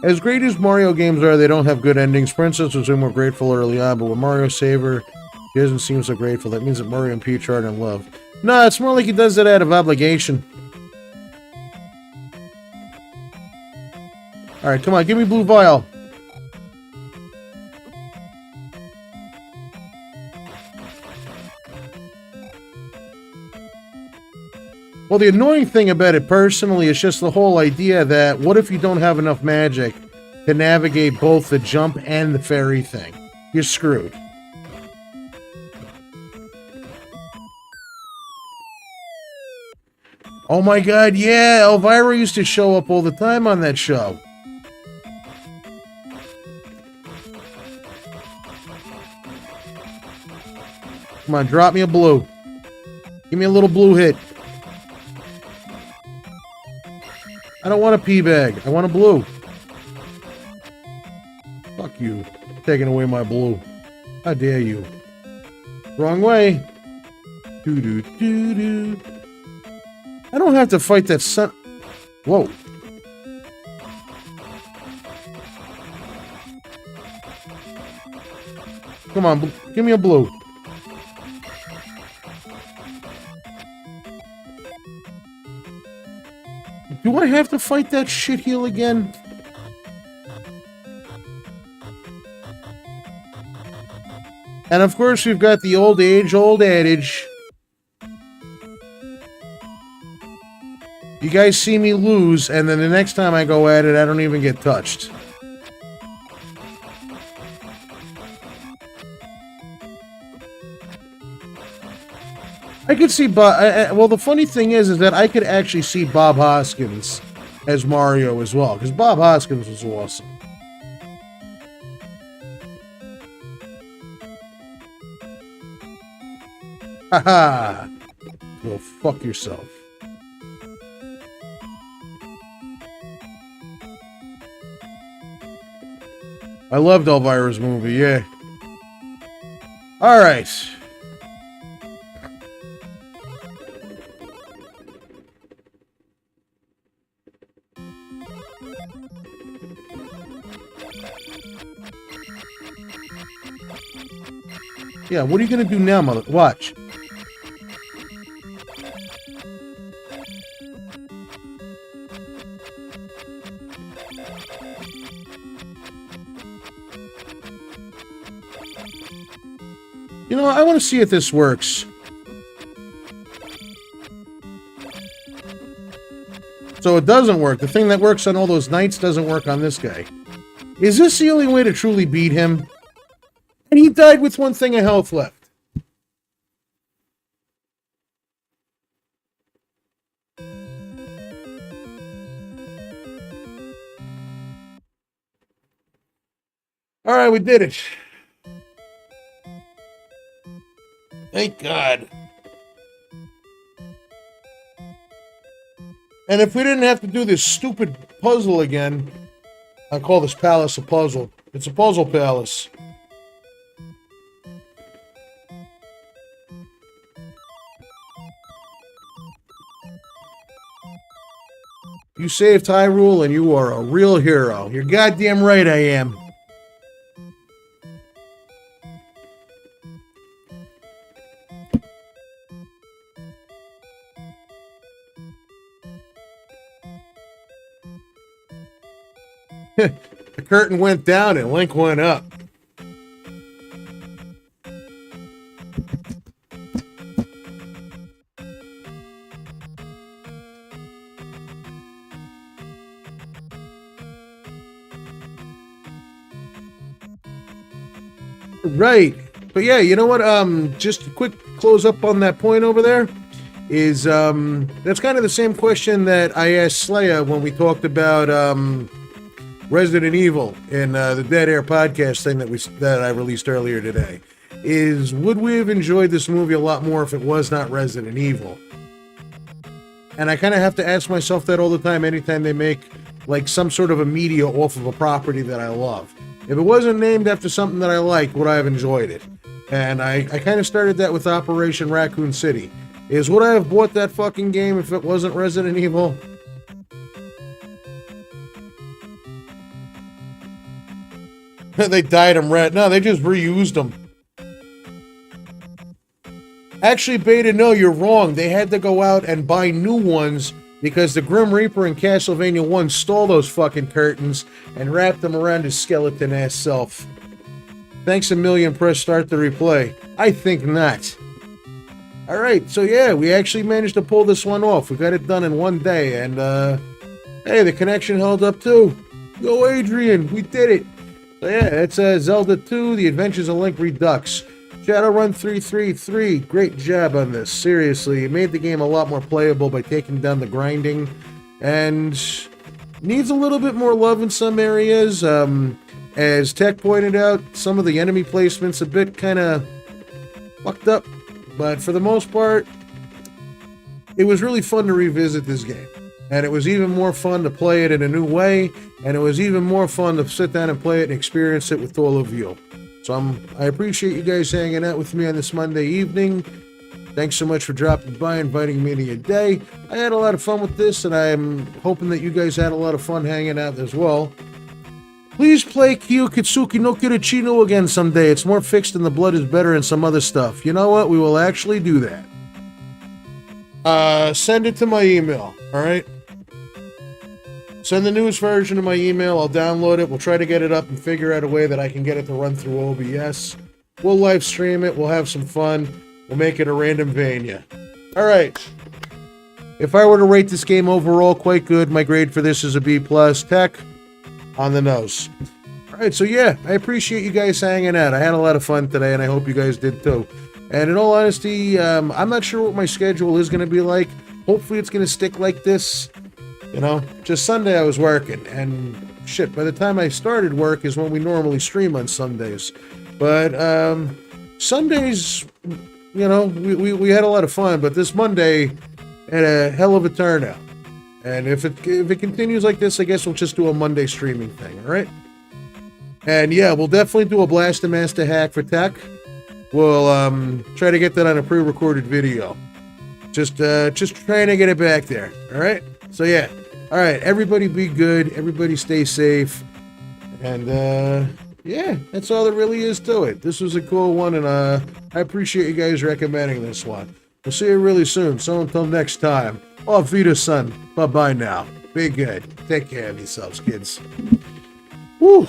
As great as Mario games are, they don't have good endings. Princess was more grateful early on, but with Mario Saver, he doesn't seem so grateful. That means that Mario and Peach aren't in love. No, it's more like he does it out of obligation. Alright, come on, give me blue vial. Well, the annoying thing about it personally is just the whole idea that what if you don't have enough magic to navigate both the jump and the fairy thing? You're screwed. Oh my god, yeah, Elvira used to show up all the time on that show. Come on, drop me a blue. Give me a little blue hit. I don't want a pea bag. I want a blue. Fuck you. Taking away my blue. How dare you? Wrong way. Doo-doo-doo-doo. I don't have to fight that son... Whoa. Come on, give me a blue. Do I have to fight that shitheel again? And of course we've got the old adage. You guys see me lose, and then the next time I go at it, I don't even get touched. I could see Bob... well, the funny thing is that I could actually see Bob Hoskins as Mario as well, because Bob Hoskins was awesome. Haha! Go fuck yourself. I loved Elvira's movie, yeah. Alright. Yeah, what are you gonna do now, mother? Watch. You know, I want to see if this works. So it doesn't work. The thing that works on all those knights doesn't work on this guy. Is this the only way to truly beat him? And he died with one thing of health left. All right, we did it. Thank God. And if we didn't have to do this stupid puzzle again, I call this palace a puzzle. It's a puzzle palace. You saved Hyrule and you are a real hero. You're goddamn right I am. The curtain went down and Link went up. Right. But yeah, you know what? Just a quick close up on that point over there is that's kind of the same question that I asked Slaya when we talked about Resident Evil in the Dead Air podcast thing that I released earlier today. Is would we have enjoyed this movie a lot more if it was not Resident Evil? And I kind of have to ask myself that all the time anytime they make like some sort of a media off of a property that I love. If it wasn't named after something that I liked, would I have enjoyed it? And I kind of started that with Operation Raccoon City. Is would I have bought that fucking game if it wasn't Resident Evil? They dyed them red. No, they just reused them. Actually, Beta, no, you're wrong. They had to go out and buy new ones because the Grim Reaper in Castlevania 1 stole those fucking curtains and wrapped them around his skeleton-ass self. Thanks a million, press start to replay. I think not. Alright, so yeah, we actually managed to pull this one off. We got it done in one day, and hey, the connection held up too. Go Adrian, we did it. So yeah, it's Zelda II, The Adventures of Link Redux. Shadowrun 333, great job on this. Seriously, it made the game a lot more playable by taking down the grinding, and needs a little bit more love in some areas. As Tech pointed out, some of the enemy placement's a bit kind of fucked up, but for the most part, it was really fun to revisit this game. And it was even more fun to play it in a new way, and it was even more fun to sit down and play it and experience it with all of you. So I appreciate you guys hanging out with me on this Monday evening. Thanks so much for dropping by, inviting me to your day. I had a lot of fun with this, and I'm hoping that you guys had a lot of fun hanging out as well. Please play Kyo Kitsuki no Kirachino again someday. It's more fixed than The Blood is Better and some other stuff. You know what? We will actually do that. Send it to my email, alright? Send the newest version to my email. I'll download it. We'll try to get it up and figure out a way that I can get it to run through OBS. We'll live stream it. We'll have some fun. We'll make it a random Vania. Alright. If I were to rate this game overall, quite good. My grade for this is a B+. Tech, on the nose. Alright, so yeah, I appreciate you guys hanging out. I had a lot of fun today, and I hope you guys did too. And in all honesty, I'm not sure what my schedule is going to be like. Hopefully it's going to stick like this. You know, just Sunday I was working, and shit, by the time I started work is when we normally stream on Sundays. But Sundays, you know, we had a lot of fun, but this Monday had a hell of a turnout. And if it continues like this, I guess we'll just do a Monday streaming thing, alright? And yeah, we'll definitely do a Blast and Master hack for Tech. We'll try to get that on a pre-recorded video. Just trying to get it back there, alright? So yeah, alright, everybody be good, everybody stay safe, and yeah, that's all there really is to it. This was a cool one, and I appreciate you guys recommending this one. We'll see you really soon, so until next time, auf Wiedersehen, bye-bye now, be good, take care of yourselves, kids. Woo!